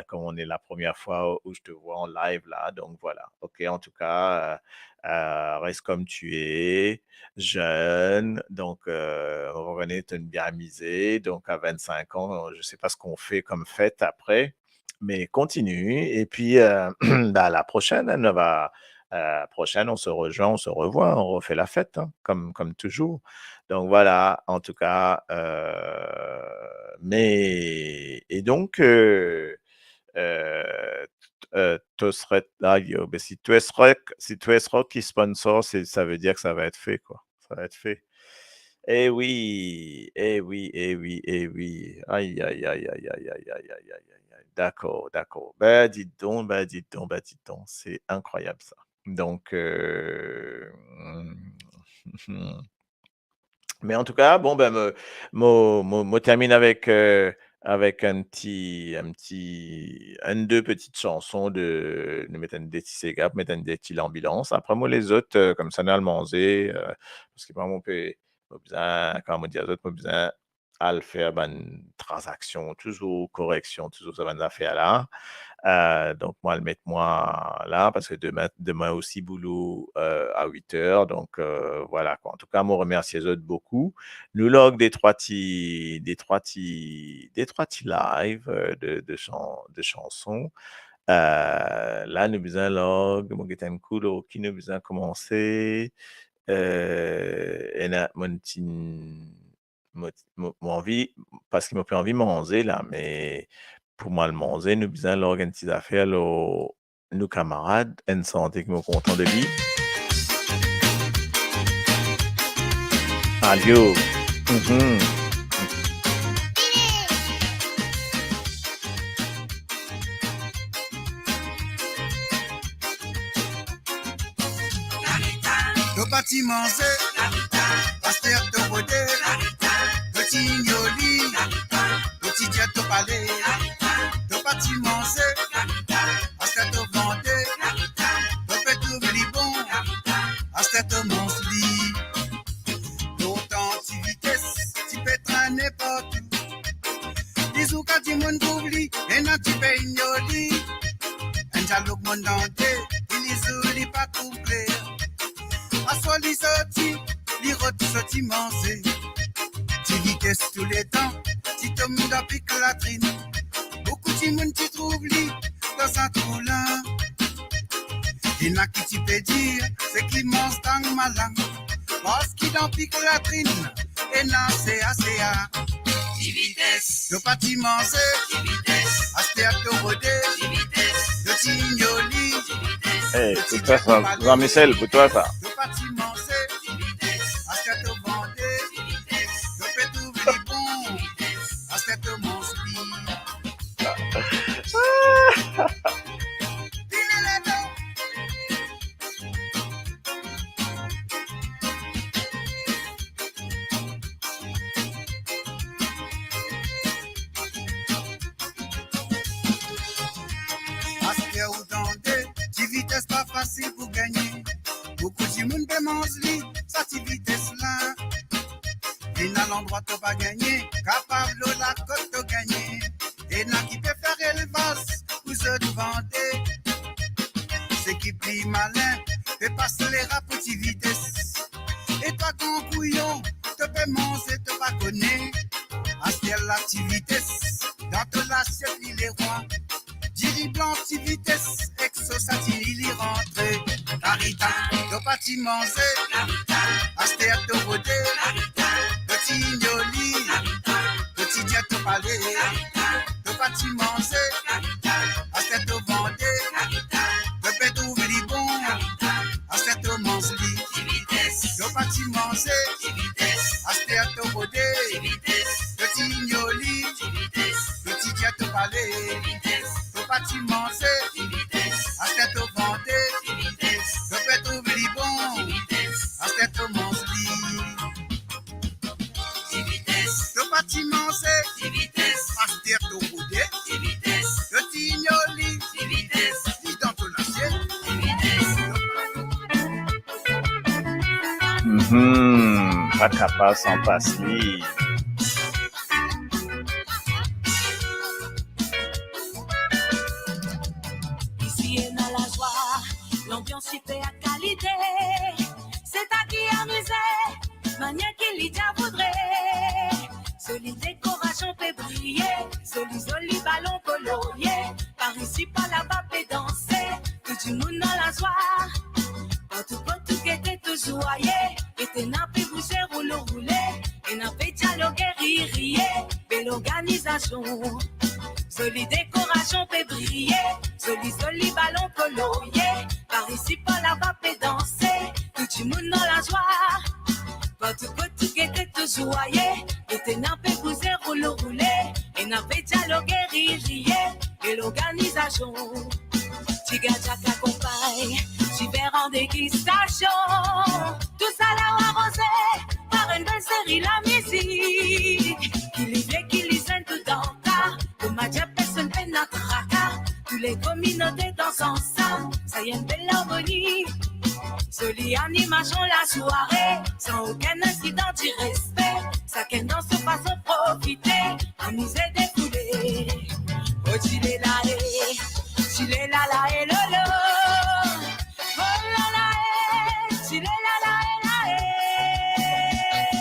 Comme on est la première fois où je te vois en live là, donc voilà. OK, en tout cas, reste comme tu es, jeune, donc revenez te bien amuser. Donc à 25 ans, je ne sais pas ce qu'on fait comme fête après, mais continue. Et puis, bah, la prochaine, prochaine, on se rejoint, on se revoit, on refait la fête, hein, comme toujours. Donc voilà, en tout cas, et donc, Tosret, mais si Twesrock qui sponsor, ça veut dire que ça va être fait, quoi. Ça va être fait. Eh oui, eh oui, eh oui, eh oui. Aïe, aïe, aïe, aïe, aïe, aïe, aïe, aïe, aïe, aïe, aïe. D'accord, d'accord. Ben, dites donc, ben, dites donc, ben, dites donc. C'est incroyable, ça. Donc, mais en tout cas, bon, ben, me termine avec deux petites chansons de mettre des petits ségap, mettre des petits l'ambulance. Après, moi, les autres, comme ça, n'a le manger, parce que, par exemple, pas besoin, comment dire, les autres, pas besoin à le faire, ben, transaction, toujours correction, toujours ça, ben, affaires là. Donc, moi, le mettre moi là, parce que demain aussi, boulot à 8 heures. Donc, voilà, quoi. En tout cas, moi, remercie les autres beaucoup. Nous log des trois petits live de chansons. Là, nous besoin log, mon guetan cool, qui nous besoin commencer. Et là, mon envie, parce qu'il m'a pas envie de manger là, mais pour moi, le manger, nous besoin l'organiser affaires, nos camarades, en santé qui sont contents de lui. Allô. Le bâtiment c'est Pasteur de Rodé, petit Nioli, petit jet au palais. Le bâtiment c'est Pasteur de Vendée, le pétou Libon, Pasteur de Monsli. L'autant de vitesse, tu peux traîner partout. Les oukas du monde oublie, et non tu peux Nioli. Un dialogue monde entier, il les pas couplé. À soi les sortis, les routes sortis manger. Tu vitesse tous les temps, tu tombes dans pique la trine. Beaucoup de monde tu trouves lui dans un trou là. Il n'a qui tu peux dire, c'est qu'il mange dans ma langue. Parce qu'il en pique la trine, et non c'est assez à. Tu vitesse, le bâtiment c'est. Tu vitesse, acheter à te roder. Tu vitesse, le tignoli. Hey, pour toi ça, Jean-Michel, pour toi ça. Le bâtiment c'est. Tu vitesse, acheter à te vendre. Tu vitesse, le pétou Libon. Acheter à te manger. Vitesse pas facile pour gagner. Beaucoup de monde demande sa vitesse là. Et n'a l'endroit de pas gagner. Capable de la côte de gagner. Et n'a qui peut faire élevage pour se demander. C'est qui plus malin. Et passe les rats petite vitesse. Et toi grand couillon. Te peux manger, te pas connaître. Acheter la petite vitesse. Dans ton assiette, il est roi. Diri blanc, petite vitesse, exo-satine, il y rentre. Carita, le bâtiment c'est. Acheter à te roder. Petit Nioli, petit jet au palais. Le bâtiment c'est. Acheter à te vendre. Le pétou Libon. Acheter à te manger. Le bâtiment c'est. Acheter à te roder. Petit Nioli, petit jet au palais. Bâtiment c'est acheter au vendée, le pétou Libon, acheter au Monsli. Le bâtiment c'est acheter au Boudé, le Tignoli, lit dans ton assiette. Pas capable sans passe-lit. L'ambiance super à qualité, c'est à qui amuser, manière qu'il y a voudrait. Solide décoration peut briller, joli ballon colorié, par ici par là-bas peut danser, tout le monde dans la soirée, Tout tout qui était toujours aillé, était nappé, bougé, roulé, et n'a fait dialogue, rire, belle organisation. Solide décoration peut briller, joli ballon colorié, par ici par là-bas peut danser, tout le monde dans la joie. Tout qui était toujours aillé, était nappé, bougé, roulé, et n'a fait dialogue, rire, belle organisation. Tiga Jack accompagne, super en dégustation. Tout ça là arrosé par une belle série la musique. Qui livre, qui listen tout dans ta. Comme ma diable, personne fait notre raca. Tous les communautés dansent ensemble, ça y est une belle harmonie. Jolie animation la soirée, sans aucun incident d'irrespect. Chacun dans sa façon profiter, amuser, défouler. Oh, chile la chile la la et lolo. Oh la la et chile la la et la et.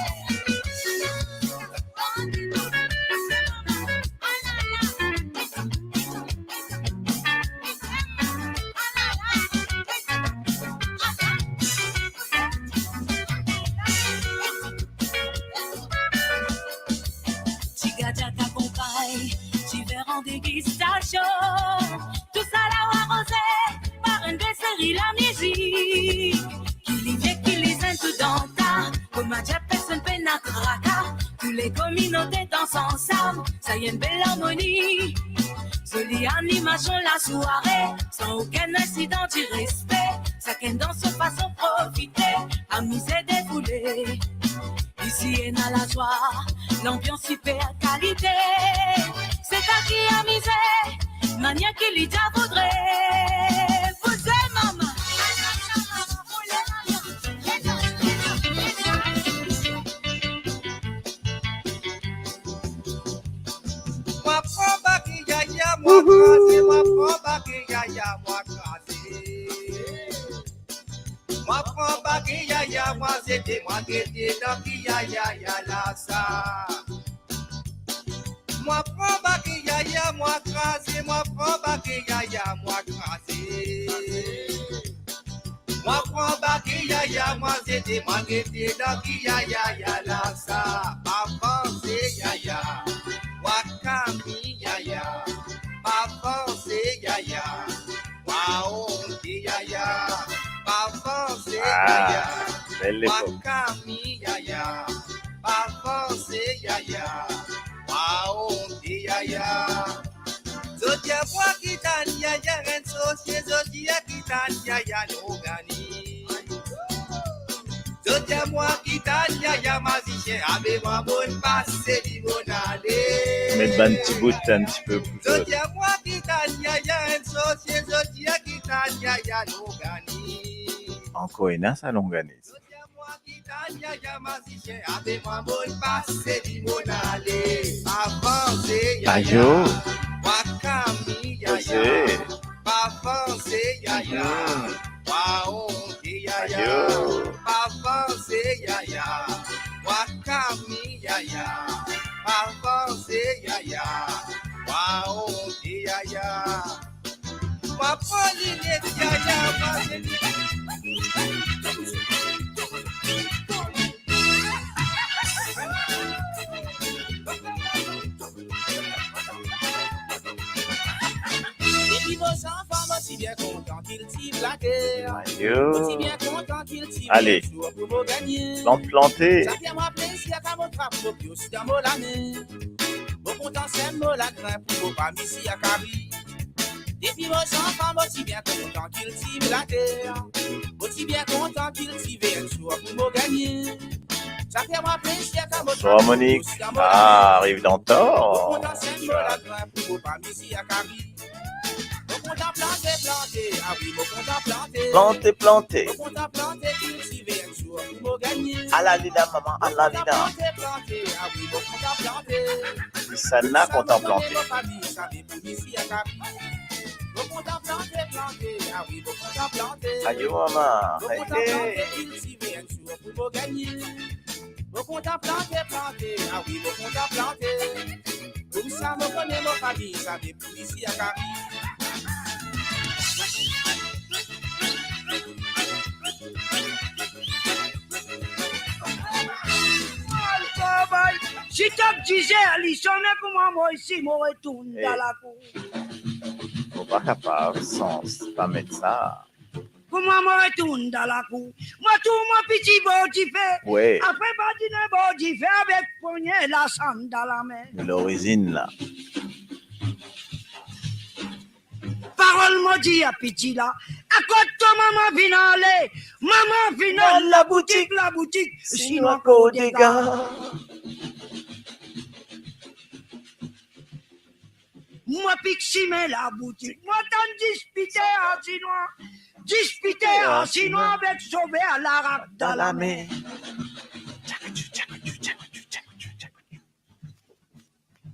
Chigaja t'accompagne, j'hiver en dégustation. Tout ça là arrosé par une belle série la musique. Qui livre, qui listen tout dans ta. Comme ma diable, personne peut notre raca. Tous les communautés dansent ensemble, ça y est une belle harmonie. Jolie animation la soirée, sans aucun incident d'irrespect. Chacun dans sa façon profiter, amuser, défouler. Ici est dans la joie, l'ambiance super qualité. C'est à qui amuser, mania qui l'y voudrait. Vous êtes maman. Moi prends bakiyaya, moi crasé, moi prends bakiyaya, moi crasé. Moi prends bakiyaya, moi c'était moi qui étais dans kiyaya ya la sa. Moi prends bakiyaya, moi crasé, moi prends bakiyaya, moi crasé. Moi prends bakiyaya, moi c'était moi qui étais dans kiyaya ya la sa. Avancez yaya. Wakami yaya, Bafanse yaya, Waonde yaya, Bafanse yaya, Wakami yaya, Bafanse yaya, Waonde yaya. Zodia moi kitani yaya, Rensosie zodia kitani yaya logani. Zodia moi kitani yaya, Mazicien, Abe moi bonne passe limonade. Mettre un petit bout un petit peu plus. Zodia moi kitani yaya, Rensosie zodia kitani yaya logani. Encore une ça longane. Zodia moi kitani yaya, Mazicien, Abe moi bonne passe limonade. Avancez yaya. Ayo. Wakami yaya, Bafanse yaya, Waonde yaya, Bafanse yaya, Wakami yaya, Bafanse yaya, Waonde yaya. Ma Paulinette yaya, Et vos enfants, aussi bien contents qu'ils tirent la terre. Aussi bien contents qu'ils tirent allez, pour vous gagner. planter. Ça fait moi plaisir qu'à mon travail, puis aussi dans mon année. Vos contents, c'est mon la crainte pour vos familles ici à Paris. Et puis vos enfants, aussi bien contents qu'ils tirent la terre. Aussi bien contents qu'ils tirent un soir pour vous gagner. Ça fait moi plaisir qu'à mon Bonsoir Monique. Ah, arrive dans le temps. vos contents, c'est mon la crainte pour vos familles ici à Paris. Vos contents, planter, ah oui, vos contents, Planter. vos contents, cultiver un jour pour vous gagner. À la vida, maman, à la vida. Planter, ah oui, vos contents, planter. Ça n'a content planter. Aïe, maman. Vos contents, planter, ah oui, vos contents, planter. Comme ça, vous connaissez vos familles, ça fait plus ici à Paris. Si tu disais à l'issonne comme moi ici, moi retourne dans la cour. Faut pas capable sans pas mettre ça. Comment moi retourne dans la cour? Moi tout mon petit body fait. Ouais. Après badine body fait avec poignet la sang dans la main. L'origine là. Parole m'a dit à petit là. À côté de maman finale. Maman finale la boutique. Sinon qu'on dégâts. Moi pixime la boutique. Moi t'en disputer en chinois avec sauver à l'arabe dans la main.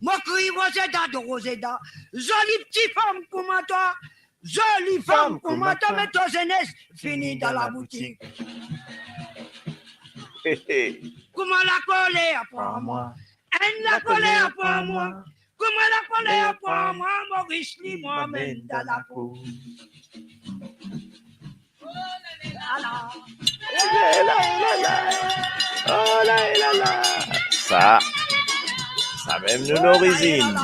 Moi crie Rosetta de Rosetta. Jolie petite femme comme toi. Jolie femme comme toi. Mais toi jeunesse fini dans la boutique. Comment la coller après moi? Elle la coller après moi. Comment la coller après moi? Maurice Lee moi-même dans la cour. Oh là là. Ça même de l'origine.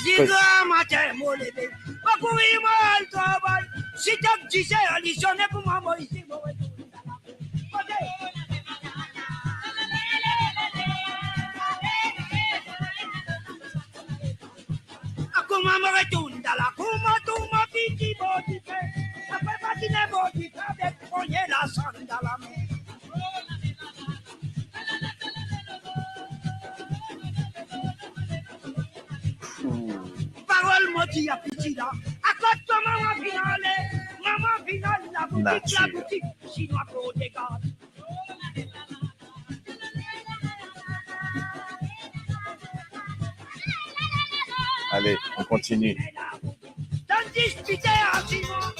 Dis-moi, matin, mon bébé. Pas courir, moi, le travail. Si tu disais, allez, sonner pour moi ici, moi, comment me retourne dans la cour, tout ma petit body fait. Après patiner body fait avec poignet la sang dans la main. Parole m'a dit à petit là. À côté de maman finale, la boutique, sinon pour des gardes. Allez, on continue. Dans disputer à Simon.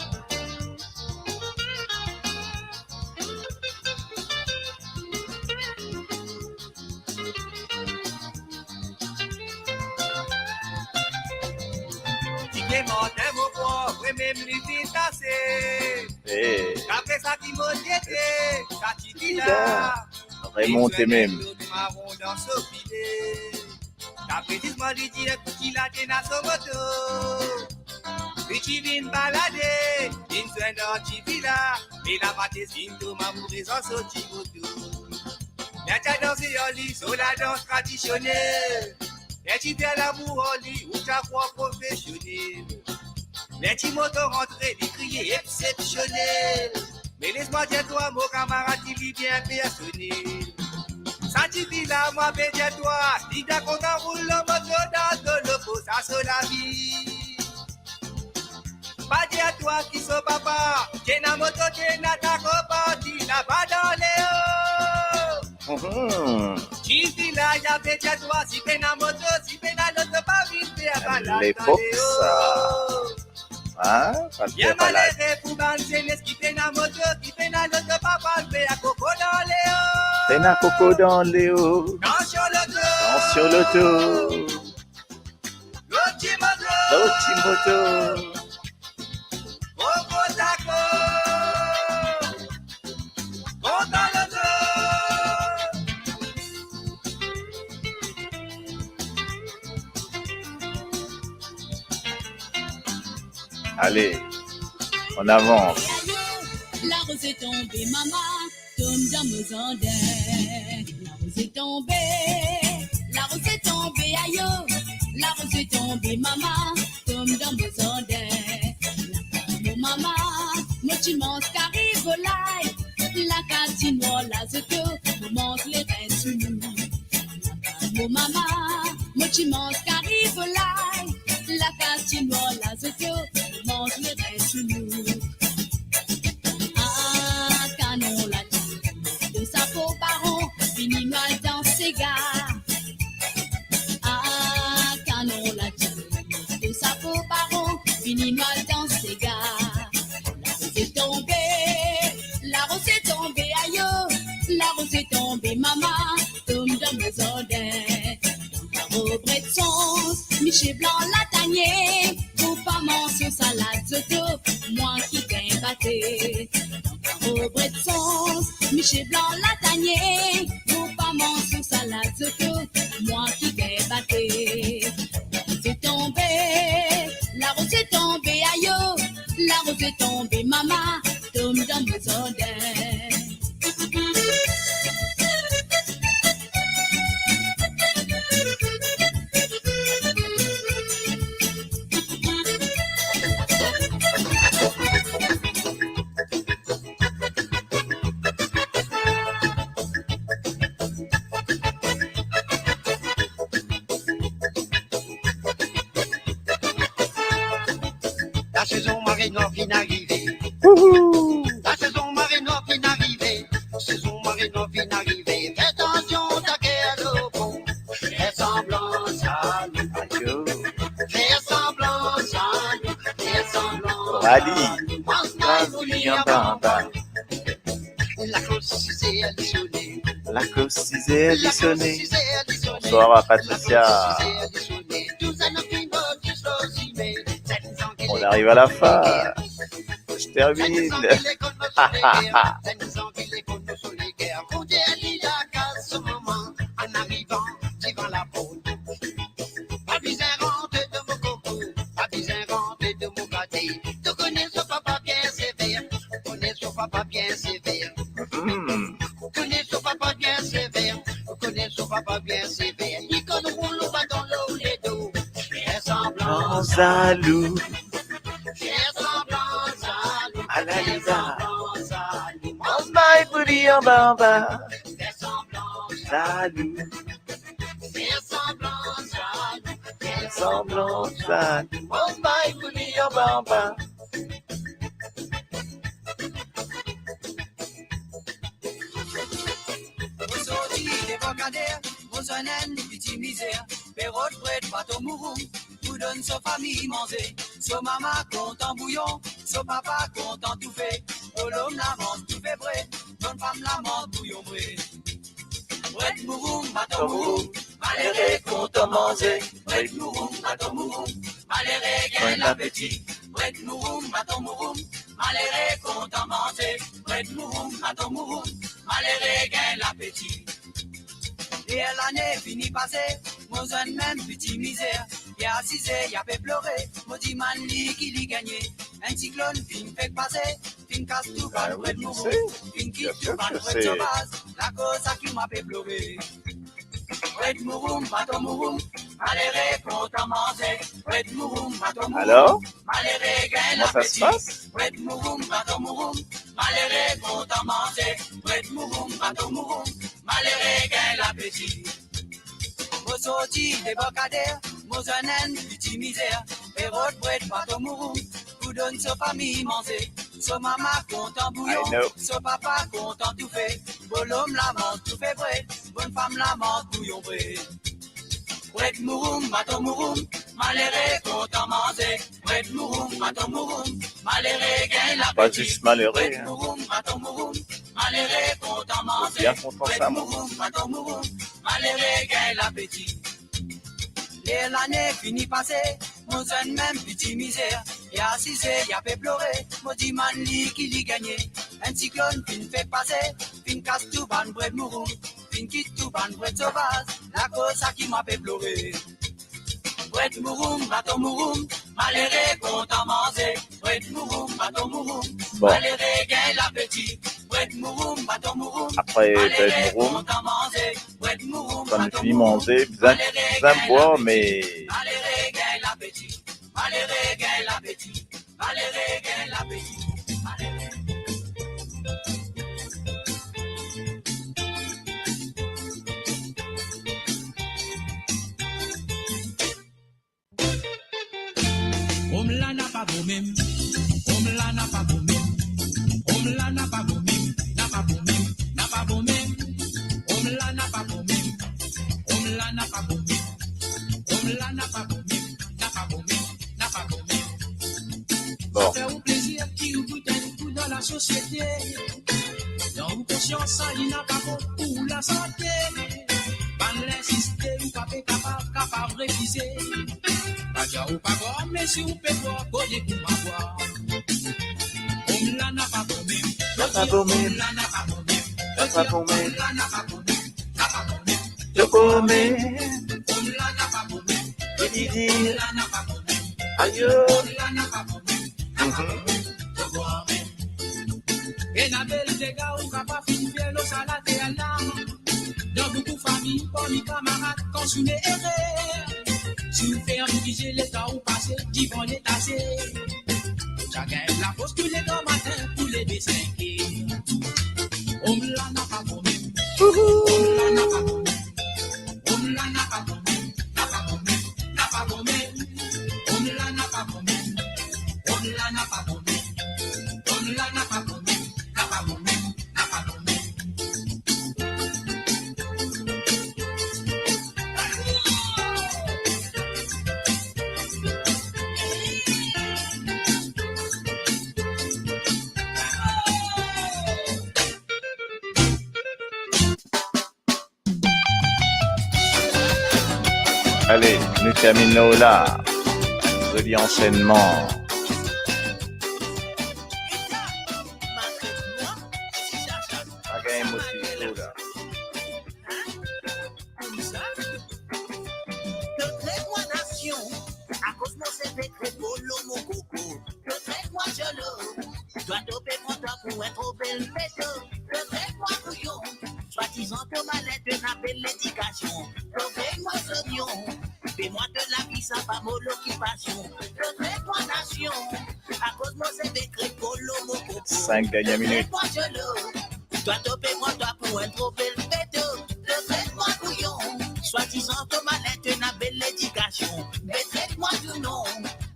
Même les détassés. Après ça, qui m'a dit, ça t'y là. Remontez même. Après 10 mois, lui dit, qu'il a des nations moto. Puis tu viens balader, une soin dans tu villa. Et la pâte est signe, ma mourise en sauti moto. Là, tu as dansé en lit, sur la danse traditionnelle. Et tu fais l'amour en lit, ou tu as croix professionnel. Les petits motos rentrés, des criers exceptionnels. Mais laisse-moi dire toi, mon camarade, il vit bien personnel. Ça tu vis là, moi, ben dire toi. Dis d'accord, on roule le moto dans de l'eau, ça se la vie. Pas dire toi qui sont papa. T'es na moto, t'es na ta copain, tu là-bas dans les hauts. Tu vis là, y'a ben dire toi. Si t'es na moto, si t'es na l'autre, pas vite, t'es à balade dans les hauts. Hein? Y'a malheureux pour ban jeunesse qui fait na moto, qui fait na l'autre papa, le fait à coco dans les hauts. Fait na coco dans les hauts. Attention l'auto. Attention l'auto. L'autre moto. L'autre moto. Coco taco. Content l'auto. Allez, on avance. La rose est tombée, maman, tombe dans mes ondins. La rose est tombée, la rose est tombée, aïe. La rose est tombée, maman, tombe dans mes ondins. La maman, moi tu manges qu'arrive là. La cantine, la zoto, nous mange les reins sous nous. La maman, moi tu manges qu'arrive là. La cantine, la zoto, mange le reste sous nous. Ah, canon la dit, de sa peau baron, fini mal dans ses gars. Ah, canon la dit, de sa peau baron, fini mal dans ses gars. La rose est tombée, aïe, la rose est tombée, maman, tombe dans mes ordres. Dans ta robe de sens, Michel Blanc la tanier. Au bret de sens, Michel Blanc Latanier, mon pas sous salade zoto, moi qui vais battre. La rose est tombée, la rose est tombée, aïe, la rose est tombée, maman, tombe dans mes odeurs. La saison marino vient d'arriver. La saison marino vient d'arriver. Saison marino vient d'arriver. Fais attention, t'as qu'à l'eau. Fais semblant, salut. Fais semblant, salut. Fais semblant. Ali. La cloche cisée, elle est sonnée. La cloche cisée, elle est sonnée. Bonsoir à Patricia. On arrive à la fin. Je termine. Zalou. Alalisa. Osmaï Boudi en bamba. Zalou. Semblant Zalou. Osmaï Boudi en bamba. Aujourd'hui, les vocadères, mozonen, petit misère, perrotte, brette, bateau mourou, nous donne sa famille manger, so maman content bouillon, so papa content tout fait, oh l'homme la mange tout fait vrai, bonne femme la mange bouillon vrai. Brette mourou, bateau mourou, maléré content manger, brette mourou, bateau mourou, maléré gagne l'appétit, brette mourou, bateau mourou, maléré content manger, brette mourou, bateau mourou, maléré gagne l'appétit. Et l'année finie passée, mon jeune même petit misère. Y'a assisé, y'a fait pleurer, mon dit man li qui l'y gagné. Un cyclone fin fait passer, fin casse tout par le de mourou, fin quitte tout par le de sauvage, la cause à qui m'a fait pleurer. Red mouroum, bateau mouroum, maléré content manger, red mouroum, bateau mouroum. Alors, maléré gagne comment ça se passe? Red mouroum, bateau mouroum, maléré content manger, red mouroum, bateau mouroum, maléré gagne l'appétit. Mon sorti des bocadères, mon jeune petit misère, et road bread, bateau mouroum, vous donne sa famille manger, sa maman content bouillon, sa papa content tout fait, bon l'homme la mange tout fait bread, bonne femme la mange bouillon bread. Bread mouroum, bateau mouroum, maléré content manger, bread mouroum, bateau mouroum, maléré gagne l'appétit. Pas juste malheureux. Bread mouroum, bateau mouroum, maléré content manger, bien content ça, bread moi. mouroum, bateau mouroum, maléré gagne l'appétit. Et l'année finie passée, mon jeune même petit misère, y'a assisé, y'a fait pleurer, mon dit man li qui l'y gagné. Un cyclone fin fait passer, fin casse tout ban bread mouroum, fin quitte tout ban bread sauvage, la cause à qui m'a fait pleurer. Bread mouroum, bateau mouroum, maléré content manger, bread mouroum, bateau mouroum, Bon. maléré gagne l'appétit. Bread mouroum, bateau mouroum, Après maléré bread mouroum, content manger, bread mouroum, comme bateau je dis mouroum, manger, besoin boire, mais maléré gagne l'appétit, maléré gagne l'appétit, maléré gagne l'appétit, maléré. Om la n'a pas beau même, om la n'a pas beau même, om la n'a pas beau même, n'a pas beau même, n'a pas beau même, om la n'a pas beau même, om la n'a pas beau même, om la n'a pas beau même, n'a pas beau même, n'a pas beau même. bon. Ça fait au plaisir qui vous goûte un coup dans la société. Dans vos conscience, ça il n'a pas bon pour la santé. Pas l'insister ou pas capable de réviser. Pas déjà ou pas bon, mais si vous pouvez voir, connaît pour m'avoir. On l'a n'a pas bon même, pas pour même, n'a pas pour même, je pour même, et Didi, aïe, Et la belle des gars, on va pas finir le salade et à l'âme. Dans beaucoup de familles, pour les camarades, quand je suis erré. Si vous faites un budget, les temps où passer, d'y vont les tasser. Chacun la pose tous les deux matins pour les désinguer. On me l'a n'a pas pour même. On me l'a n'a pas pour même. On me l'a n'a pas pour même. N'a pas pour même. N'a pas pour même. On me l'a n'a pas pour même. On me l'a n'a pas pour même. On me l'a n'a pas pour même. Allez, nous terminons là. Joli enchaînement. Fais-moi de la vie, ça va mon occupation. Retraite-moi nation, à cause de ces décrets polo, mon coco. 5 dernières minutes. Retraite-moi genou, toi topez-moi, toi pour un trop bel béto. Retraite-moi couillon, soi-disant ton malin, n'a belle éducation. Retraite-moi du nom,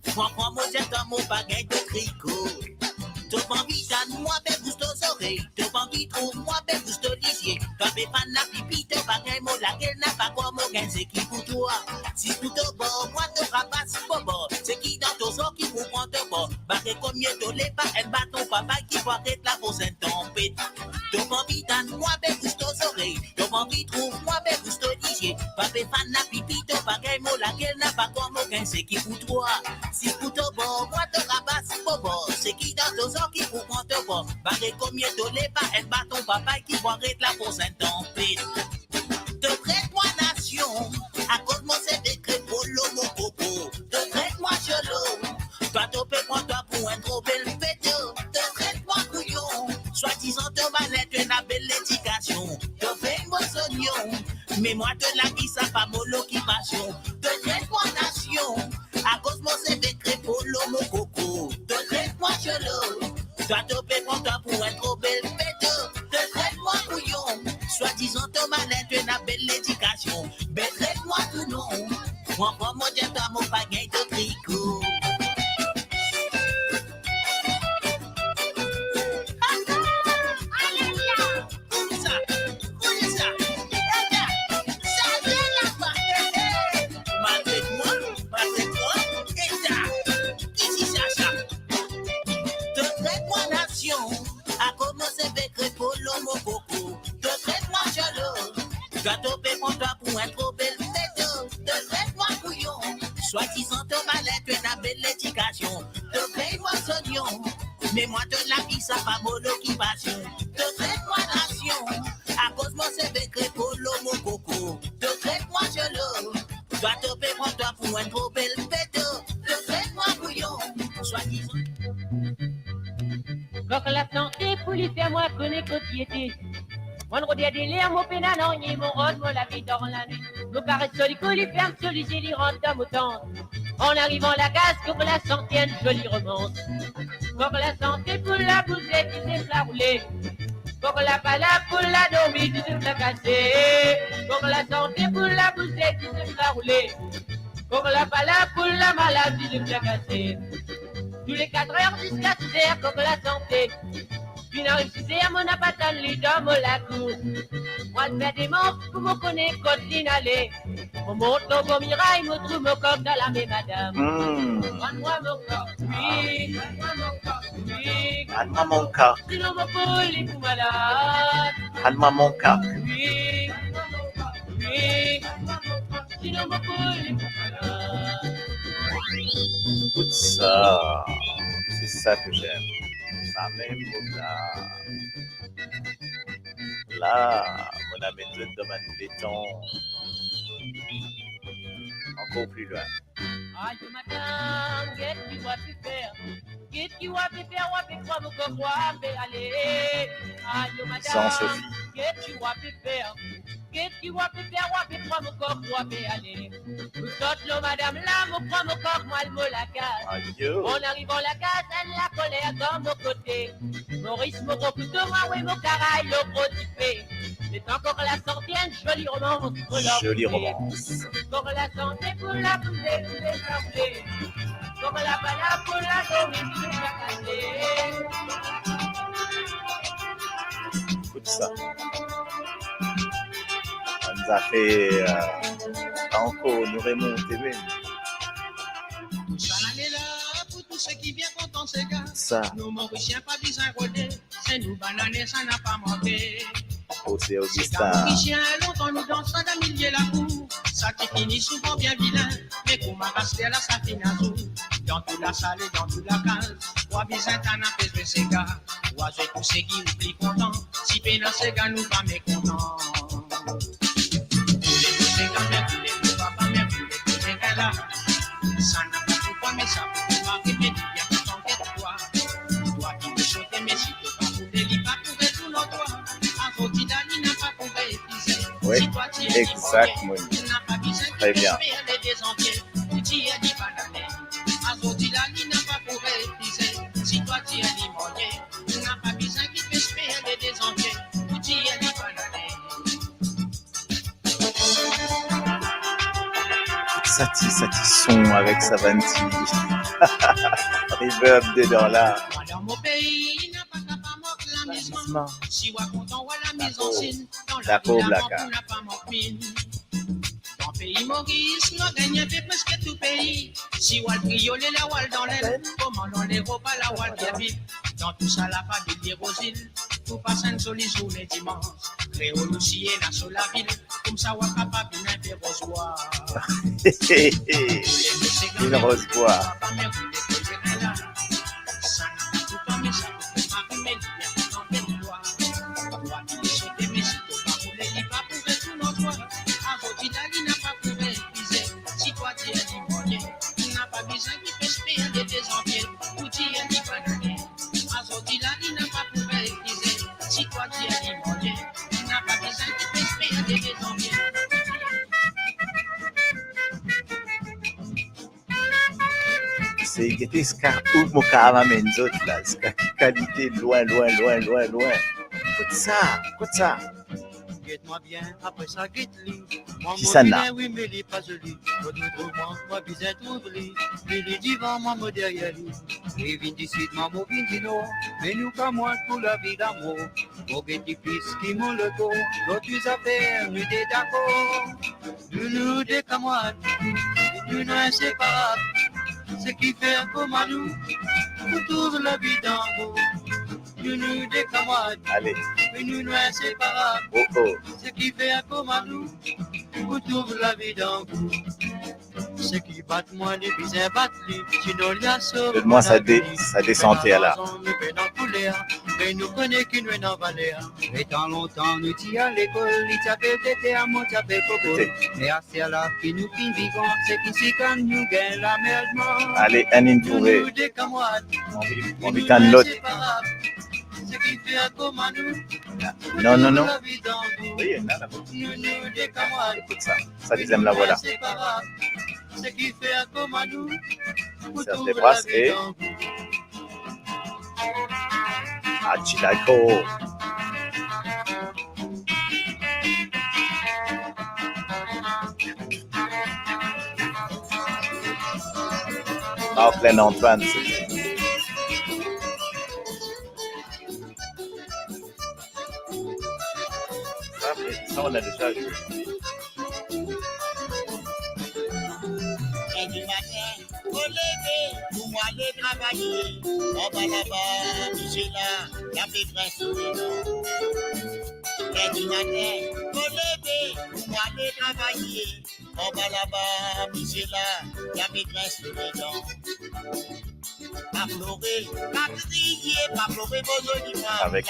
prends mon jet dans mon bagage de tricot. T'as envie moi ben bouge tes oreilles. T'as envie trouve-moi ben bouge tes lisier. T'as pas la pipi, t'as pas qu'un mot, laquelle n'a pas quoi mon gain, c'est qui pour toi. Si tout au bord, moi te rapasse pour bord. C'est qui dans ton sort qui vous prend de bord. Barré combien de l'est pas un bâton papa qui va être là pour une tempête. T'as envie moi ben bouge tes oreilles. T'as envie trouve-moi ben bouge tes lisier. T'as pas la pipi, t'as pas qu'un mot, laquelle n'a pas quoi mon gain, c'est qui pour toi. Si tout au bord, moi te rapasse pour bord. C'est qui dans ton sort qui vous prend de bord. Barré combien de l'est pas un bâton papa qui va être là pour une tempête. Te traite-moi nation, à cause de mon décret polo, mon coco. Te traite-moi gelot, toi topez-moi toi pour un trop bel péto. Te traite-moi couillon, soi-disant te malin, tu n'as belle éducation. Te fais-moi oignon, mais moi te la vie, ça pas mon occupation. Te traite-moi nation, à cause de mon décret polo, mon coco. Te traite-moi gelot, toi topez-moi toi pour un trop bel péto. Te traite-moi couillon, soi-disant ton malin, tu n'as belle éducation. Ben traite-moi tout non. Moi, moi, j'ai ta mon bagage de tricot. Soi-disant ton malin, tu as belle éducation. Te paye-moi oignon, mais moi de la vie, ça va mon occupation. Te traite-moi nation, à cause moi c'est décret polo, mon coco. Te traite-moi gelot, toi te paye-moi toi pour un trop bel péto. Te traite-moi bouillon, soi-disant. Donc la santé pour lui faire moi connaître côtiété. Mon rôde des l'air, mon pénalan, mon rôde, mon la vie dans la nuit. Mon carré soli, lui ferme, soli, j'ai lui rentre dans mon temps. En arrivant à la case, pour la centième, jolie romance. Pour la santé, pour la bousette, tu sais la rouler. Pour la pala, pour la dormir, tu sais la casser. Pour la santé, pour la bousette, tu sais la rouler. Pour la pala, pour la malade, tu sais la casser. Tous les 4 heures jusqu'à 6 heures, pour la santé. Puis n'arrive 6 heures, mon apatal, lui dans mon la cour. Moi, je fais des manches pour me connaître, côte l'inalé. On monte dans mon mirail, me trouve mon corps dans la main, madame. Donne-moi mon corps, oui. Donne-moi mon corps, oui. Donne-moi mon corps. Sinon, mon poule est pour malade. Donne-moi mon corps. Oui. Donne-moi mon corps, oui. Sinon, mon poule est pour malade. Écoute ça. C'est ça que j'aime. Ça m'aime beaucoup. là, mon ami nous demande les temps encore plus loin. Aïe, madame, qu'est-ce que tu vas faire? Qu'est-ce que tu vas faire? On va faire mon corps, aller. Aïe, madame, Sans Sophie. qu'est-ce que tu vas faire? Qu'est-ce que tu vas faire? On va faire mon corps, aller. Nous sortons, madame, là, mon corps, moi, le mot la case. Aïe. On arrive en la case, elle la colère dans mon côté. Maurice, mon gros couteau, moi, oui, mon caraï, le gros typé. C'est encore la centième, jolie romance. Jolie romance. Pour la santé, pour la poulet, pour les santé. Pour la balade, pour la dormir, pour les jacater. Écoute ça. Ça nous a fait encore nous remonter même. Pour tous ceux qui viennent contents, ces gars. Ça. Nous, Mauriciens, pas besoin de rôder. C'est nous, bananes, ça n'a pas manqué. Oh, c'est C'est Augustin. Mauriciens, longtemps nous dansons d'un milieu la cour. Ça qui finit souvent bien vilain. Mais pour ma rester là, ça finit à tout. Dans toute la salle et dans toute la case. Roi Byzantin n'a fait de ces gars. Roi, j'ai tous ces qui oublient content. Si peine à ces gars, nous pas mécontents. Ça n'a pas pourquoi, mais ça peut pas arriver. Il y a pas tant que toi. Toi qui veux sauter, mais si tu pas pour les pas pour tout nos droits. Avant d'Italie n'a pas pour épuiser. Oui, Si toi tu es exactement. tu n'as pas besoin de Très bien. les désentiers. Tu y es dit banané. Avant d'Italie n'a pas pour épuiser. Si toi tu es limonier, tu n'as pas besoin de les désentiers. Tu y es dit banané. Sati son avec sa vanti. Reverb dedans là. Dans mon pays, n'a pas qu'à pas manquer l'amusement. Si on content, on la mise en scène. Dans la D'accord, ville, Blacka. on n'a pas manqué mine. Dans le pays Maurice, nous gagnons presque tout pays. Si on brioler la wall dans l'aile, comment on les repas la wall qui habite. Dans tout ça, la pas de dire aux îles. Pour passer une jolie journée dimanche. Créole aussi et la sur la ville. Comme ça, on est capable de faire rose-bois. Une rose bois. C'est guetter Scar ou Mokama Menzot là, Scar qualité loin. Écoute ça. Guette-moi bien, après ça guette-lui. Qui ça n'a? Oui, mais il est pas joli. Moi, bizarre trouve-lui. Il est devant, moi, derrière lui. Il vient d'ici, maman, vient du nord. Mais nous, pas moi, pour la vie d'amour. Pour guette des fils qui m'ont le dos. D'autres affaires, nous sommes d'accord. Nous, des camarades. Nous, nous, inséparables. Ce qui fait comme à nous. Nous, trouve la vie d'amour. Nous, des camarades. Allez. Mais nous, nous, inséparables. Oh. Ce qui fait un comme à nous, vous trouve la vie dans vous. Ce qui bat moi, les bisins battent lui, sinon il y a sauvé. Donne-moi sa descendait là. Mais nous connaissons qu'une est dans Valère. Et tant longtemps, nous t'y à l'école, il t'appelle tété à mon t'appelle coco. Mais à ce là, qui nous fin vivant, c'est qu'ici quand nous gagnons l'aménagement. Allez, un introuvé. Nous des camarades, On vit un autre. ce qui fait un comme à nous. Non. La vie dans vous. Oui, là. Nous des camarades. Écoute ça. Ça deuxième la voilà. Ce qui fait un comme à nous. Serge les brasses et Achilako. Plein Antoine, c'est ça, on a déjà joué. Et du matin, au lever, pour moi aller travailler. En bas là-bas, Michela, la pétresse sous les dents. Et du matin, au lever, pour moi aller travailler. En bas là-bas, Michela, la pétresse sous les dents. Avec.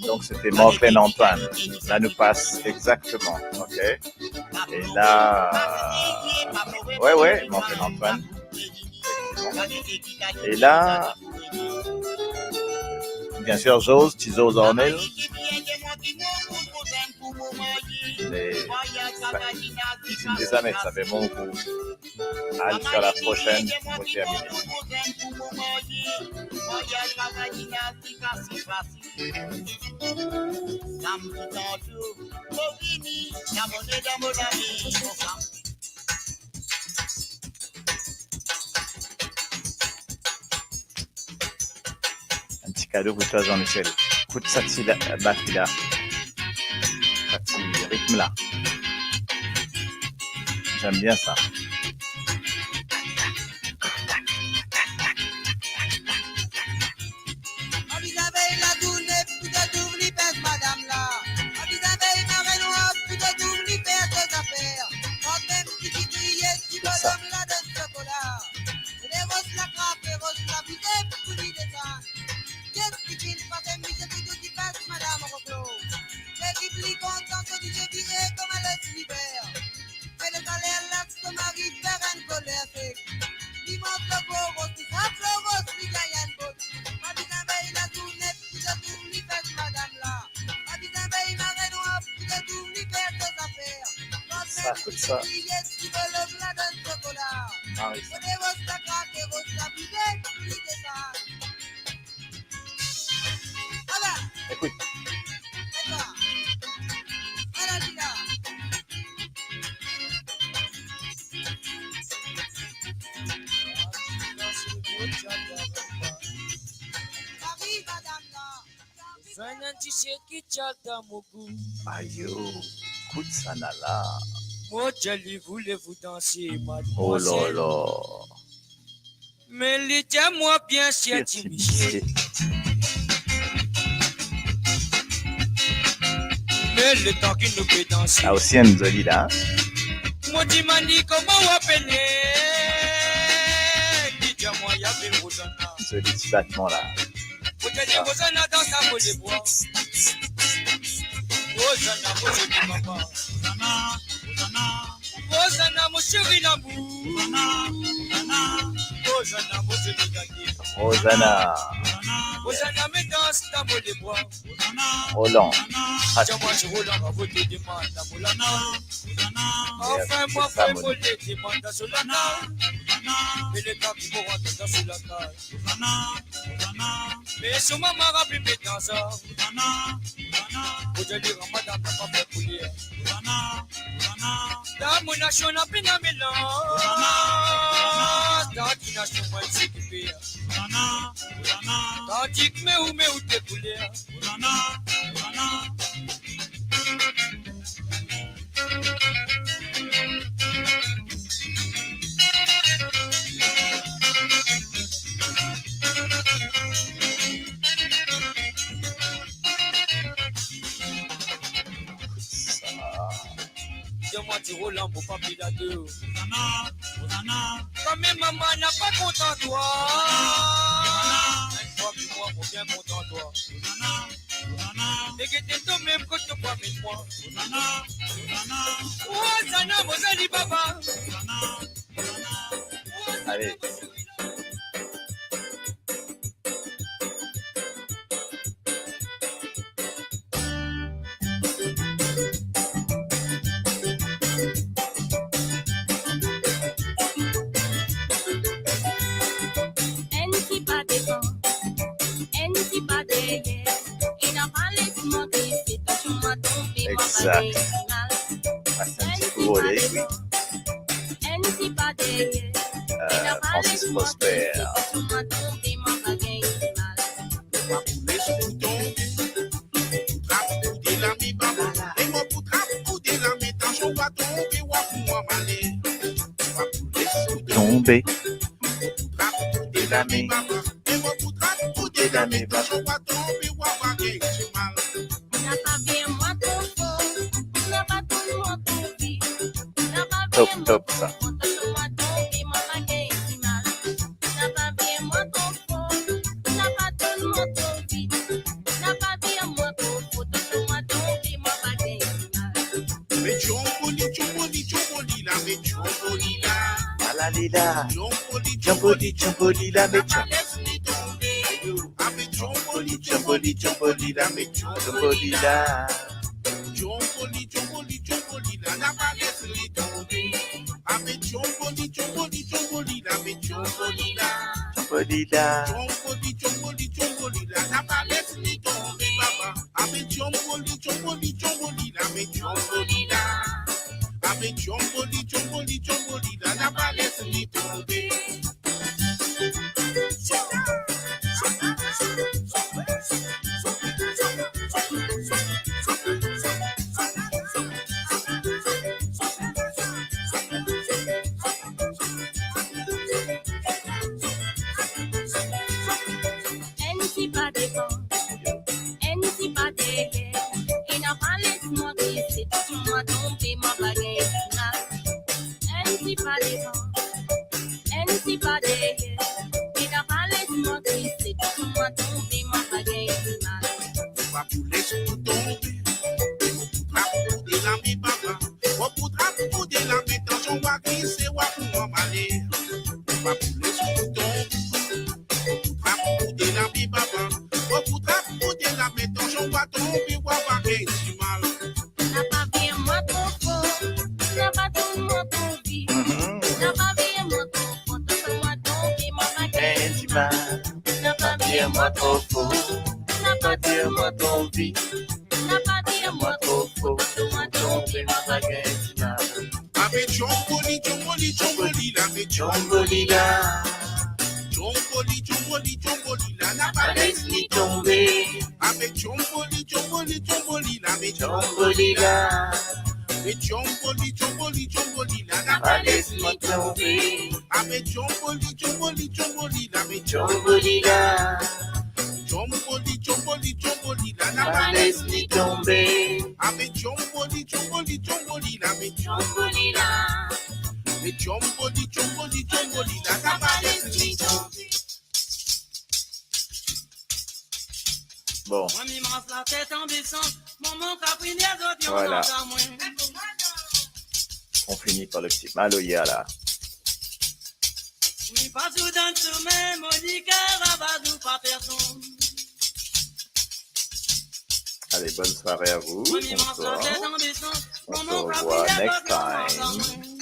Donc c'était Morgane Antoine. Là nous passe exactement, ok. Et là, ouais, Morgane Antoine. Et là, bien sûr, Jose, Tizo Zornel. Mais c'est une des années, ça fait mon goût. Allez sur la prochaine, pour terminer. Un petit cadeau pour toi, Jean-Michel. Écoute ça, batterie-là. Ça, petit rythme-là. J'aime bien ça. Ça, écoute ça. Ah oui. Écoute. Aïe, écoute ça, Nala. Voulez-vous danser, mademoiselle? Oh là là. Mais laissez-moi bien scientifique. Mais le temps qu'il nous fait danser. Ah, aussi un joli là. Moi, dis-moi, comment vous appelez? Dis-moi, il y avait Rosanna. Joli petit battement là. Vous avez Rosanna dans sa boule de bois. Rosanna, maman. Rosanna, mon chéri l'amour. Rosanna, mon chéri d'amour. Rosanna. Rosanna, me danse dans boule de bois. Roland. Moi, je Roland, va vous demander à Molana. Enfin, moi, je vais vous demander à Solana. Mais le temps qui me rentre dans la cage. Mais sur ma mère, je vais dans ça. Vous allez dire, madame, t'as pas fait poulir. Dans mon nation, on a pris un mélange. Dans une nation, on va s'équiper. Tandis que mais où t'es poulir. Dis-moi, tu roules en beau papier là deux. Comme maman n'a pas content toi. Une fois que moi, mon bien content toi. Et que t'es toi-même que tu vois mille fois. Rosanna, Mosali Baba. Allez. Exact. Ah, c'est un petit coup volé, oui. Francis Prosper. Tomber. Top ça. Alila. Jamboli, jamboli, la méchant. Jamboli, jamboli, jamboli, la méchant. Jamboli, la. Jamboli, jamboli, jamboli, la pas laissé tomber. Avec jamboli, jamboli, jamboli, la mais jamboli, la. Jamboli, la. Jamboli, jamboli, jamboli, la pas laissé tomber, papa. Avec jamboli, jamboli, jamboli, la mais jamboli, la. Avec jamboli, jamboli, jamboli, la pas laissé tomber. Dis-moi trop faux, dis-moi ton vie, dis-moi trop faux, tomber ma baguette là. Avec jamboli, jamboli, jamboli, la avec Jamboli là, jamboli, jamboli, jamboli, la n'a pas pas laissé laisse-lui tomber. avec jamboli, jamboli, jamboli, la avec Jamboli là, avec jamboli, jamboli, jamboli, la n'a pas pas laisse-moi laissé tomber. avec jamboli, jamboli, jamboli, la avec Jamboli là, jamboli, jamboli, jamboli, la n'a pas pas laisse-lui laissé tomber. avec jamboli, jamboli, jamboli, la avec Jamboli là, avec jamboli, jamboli, jamboli, la n'a pas laissé Bon, Voilà. on finit par le petit Maloya là. Allez, bonne soirée à vous. Bonsoir. On se revoit next time.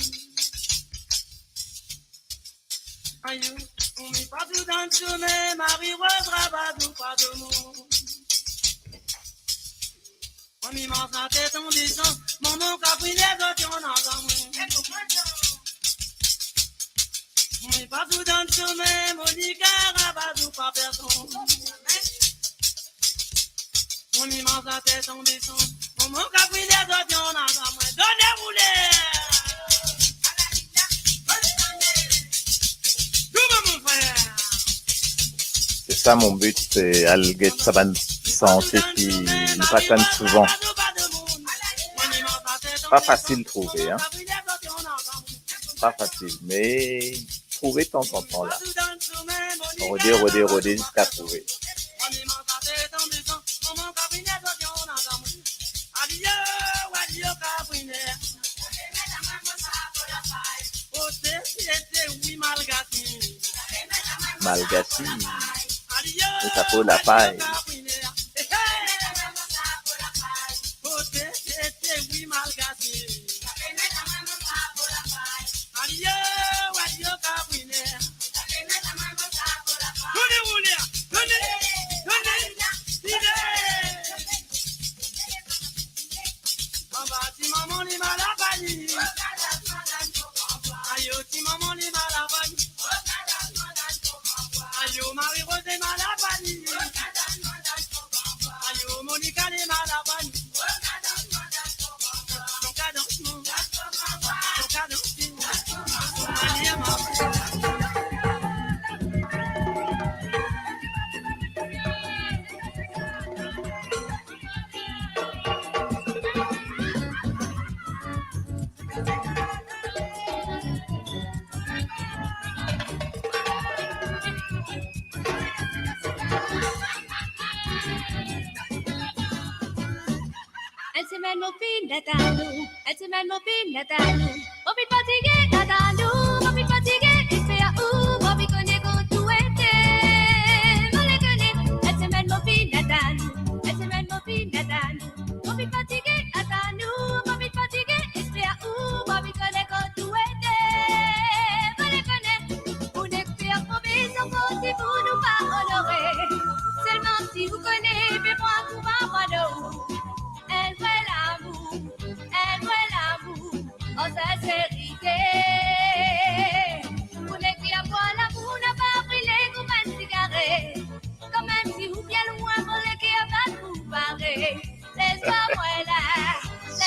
Pas tout dans le chemin, Monica, Rabadou, pas personne. Mon immense la tête en descend. Mon capri les autres, y'en a dans moi. Donnez-vous les. Mon frère. C'est ça mon but, c'est Alget Saban Santé qui nous patonne souvent. Pas facile de trouver, hein. Pas facile, mais trouver de temps en temps là. Rôder jusqu'à trouver. Malgati, et ça peut la paille. Elle se met mon pin, Nathalie. Mon pin fatigué, Nathalie. Mon pin fatigué.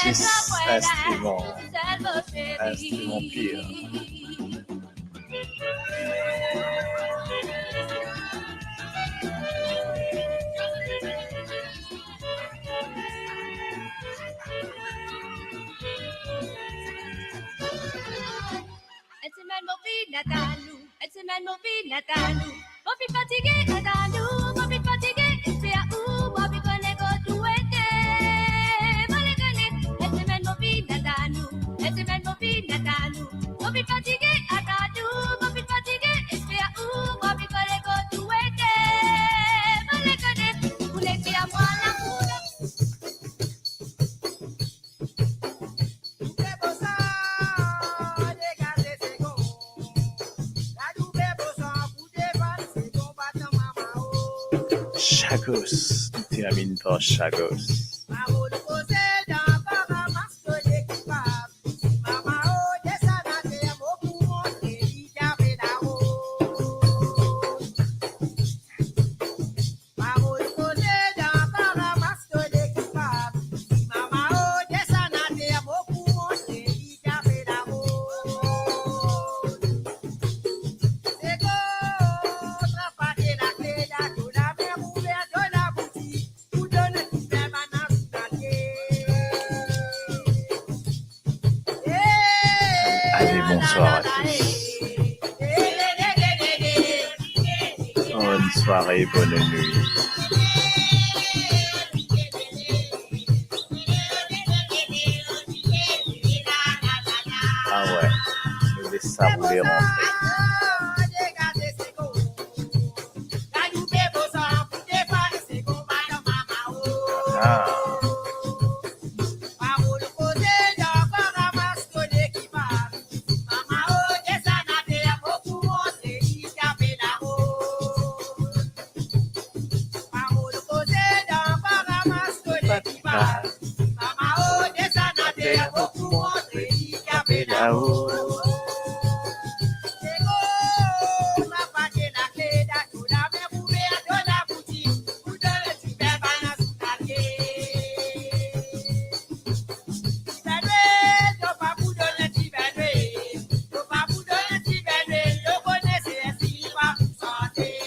6 instruments. Instruments pires. Elle se mène mon fils Natalou, elle se mène mon fils Natalou. Mon fils fatigué Natalou, mon fils fatigué, il fait à où, mon fils connaît quand tout était. Moi les connais, elle se mène mon fils Natalou, elle se mène mon fils Natalou. Mon fils fatigué Natalou, mon fils fatigué, il fait à où, mon fils connaît quand tout était. Moi les connais, vous les filles à moi la poudre. Chagos, termine par Chagos. Bonsoir à tous. Bonne soirée, bonne nuit. Ah ouais, je vais ça vous les rentrer. Ah.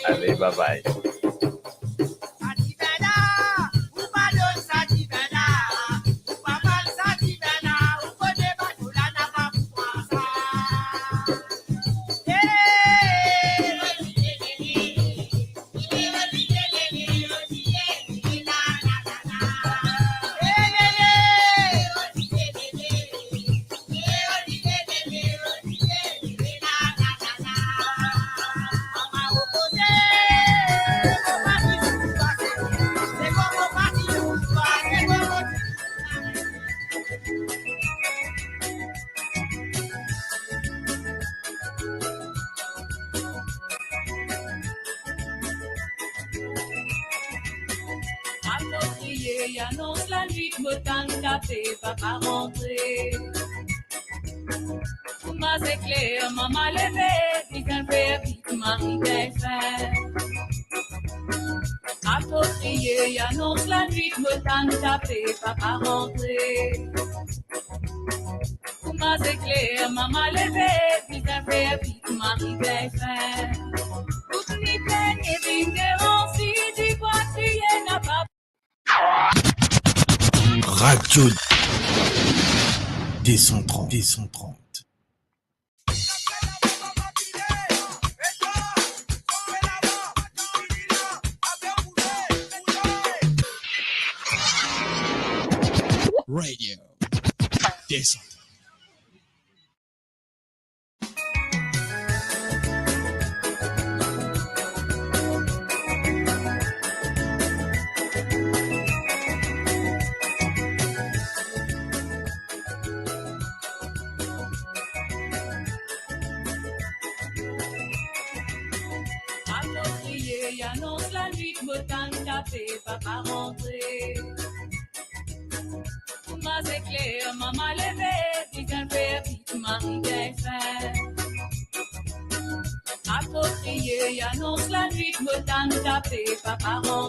Allez, bye bye. Il annonce la nuit, Motan café va pas rentrer. Maman c'est clair, maman levé, dit un frère, vite Marie fait. Approprié, il annonce la nuit, Motan café va pas rentrer. Maman c'est clair, maman levé, dit un frère, vite Marie fait. Toute ni peine et vigérance, si tu vois tu n'a pas. Radio D130. Radio D130. Il annonce la nuit, Motan café va pas rentrer. Maman c'est clair, maman levé, dit un frère, vite Marie fait. Approprié, il annonce la nuit, Motan café va pas rentrer.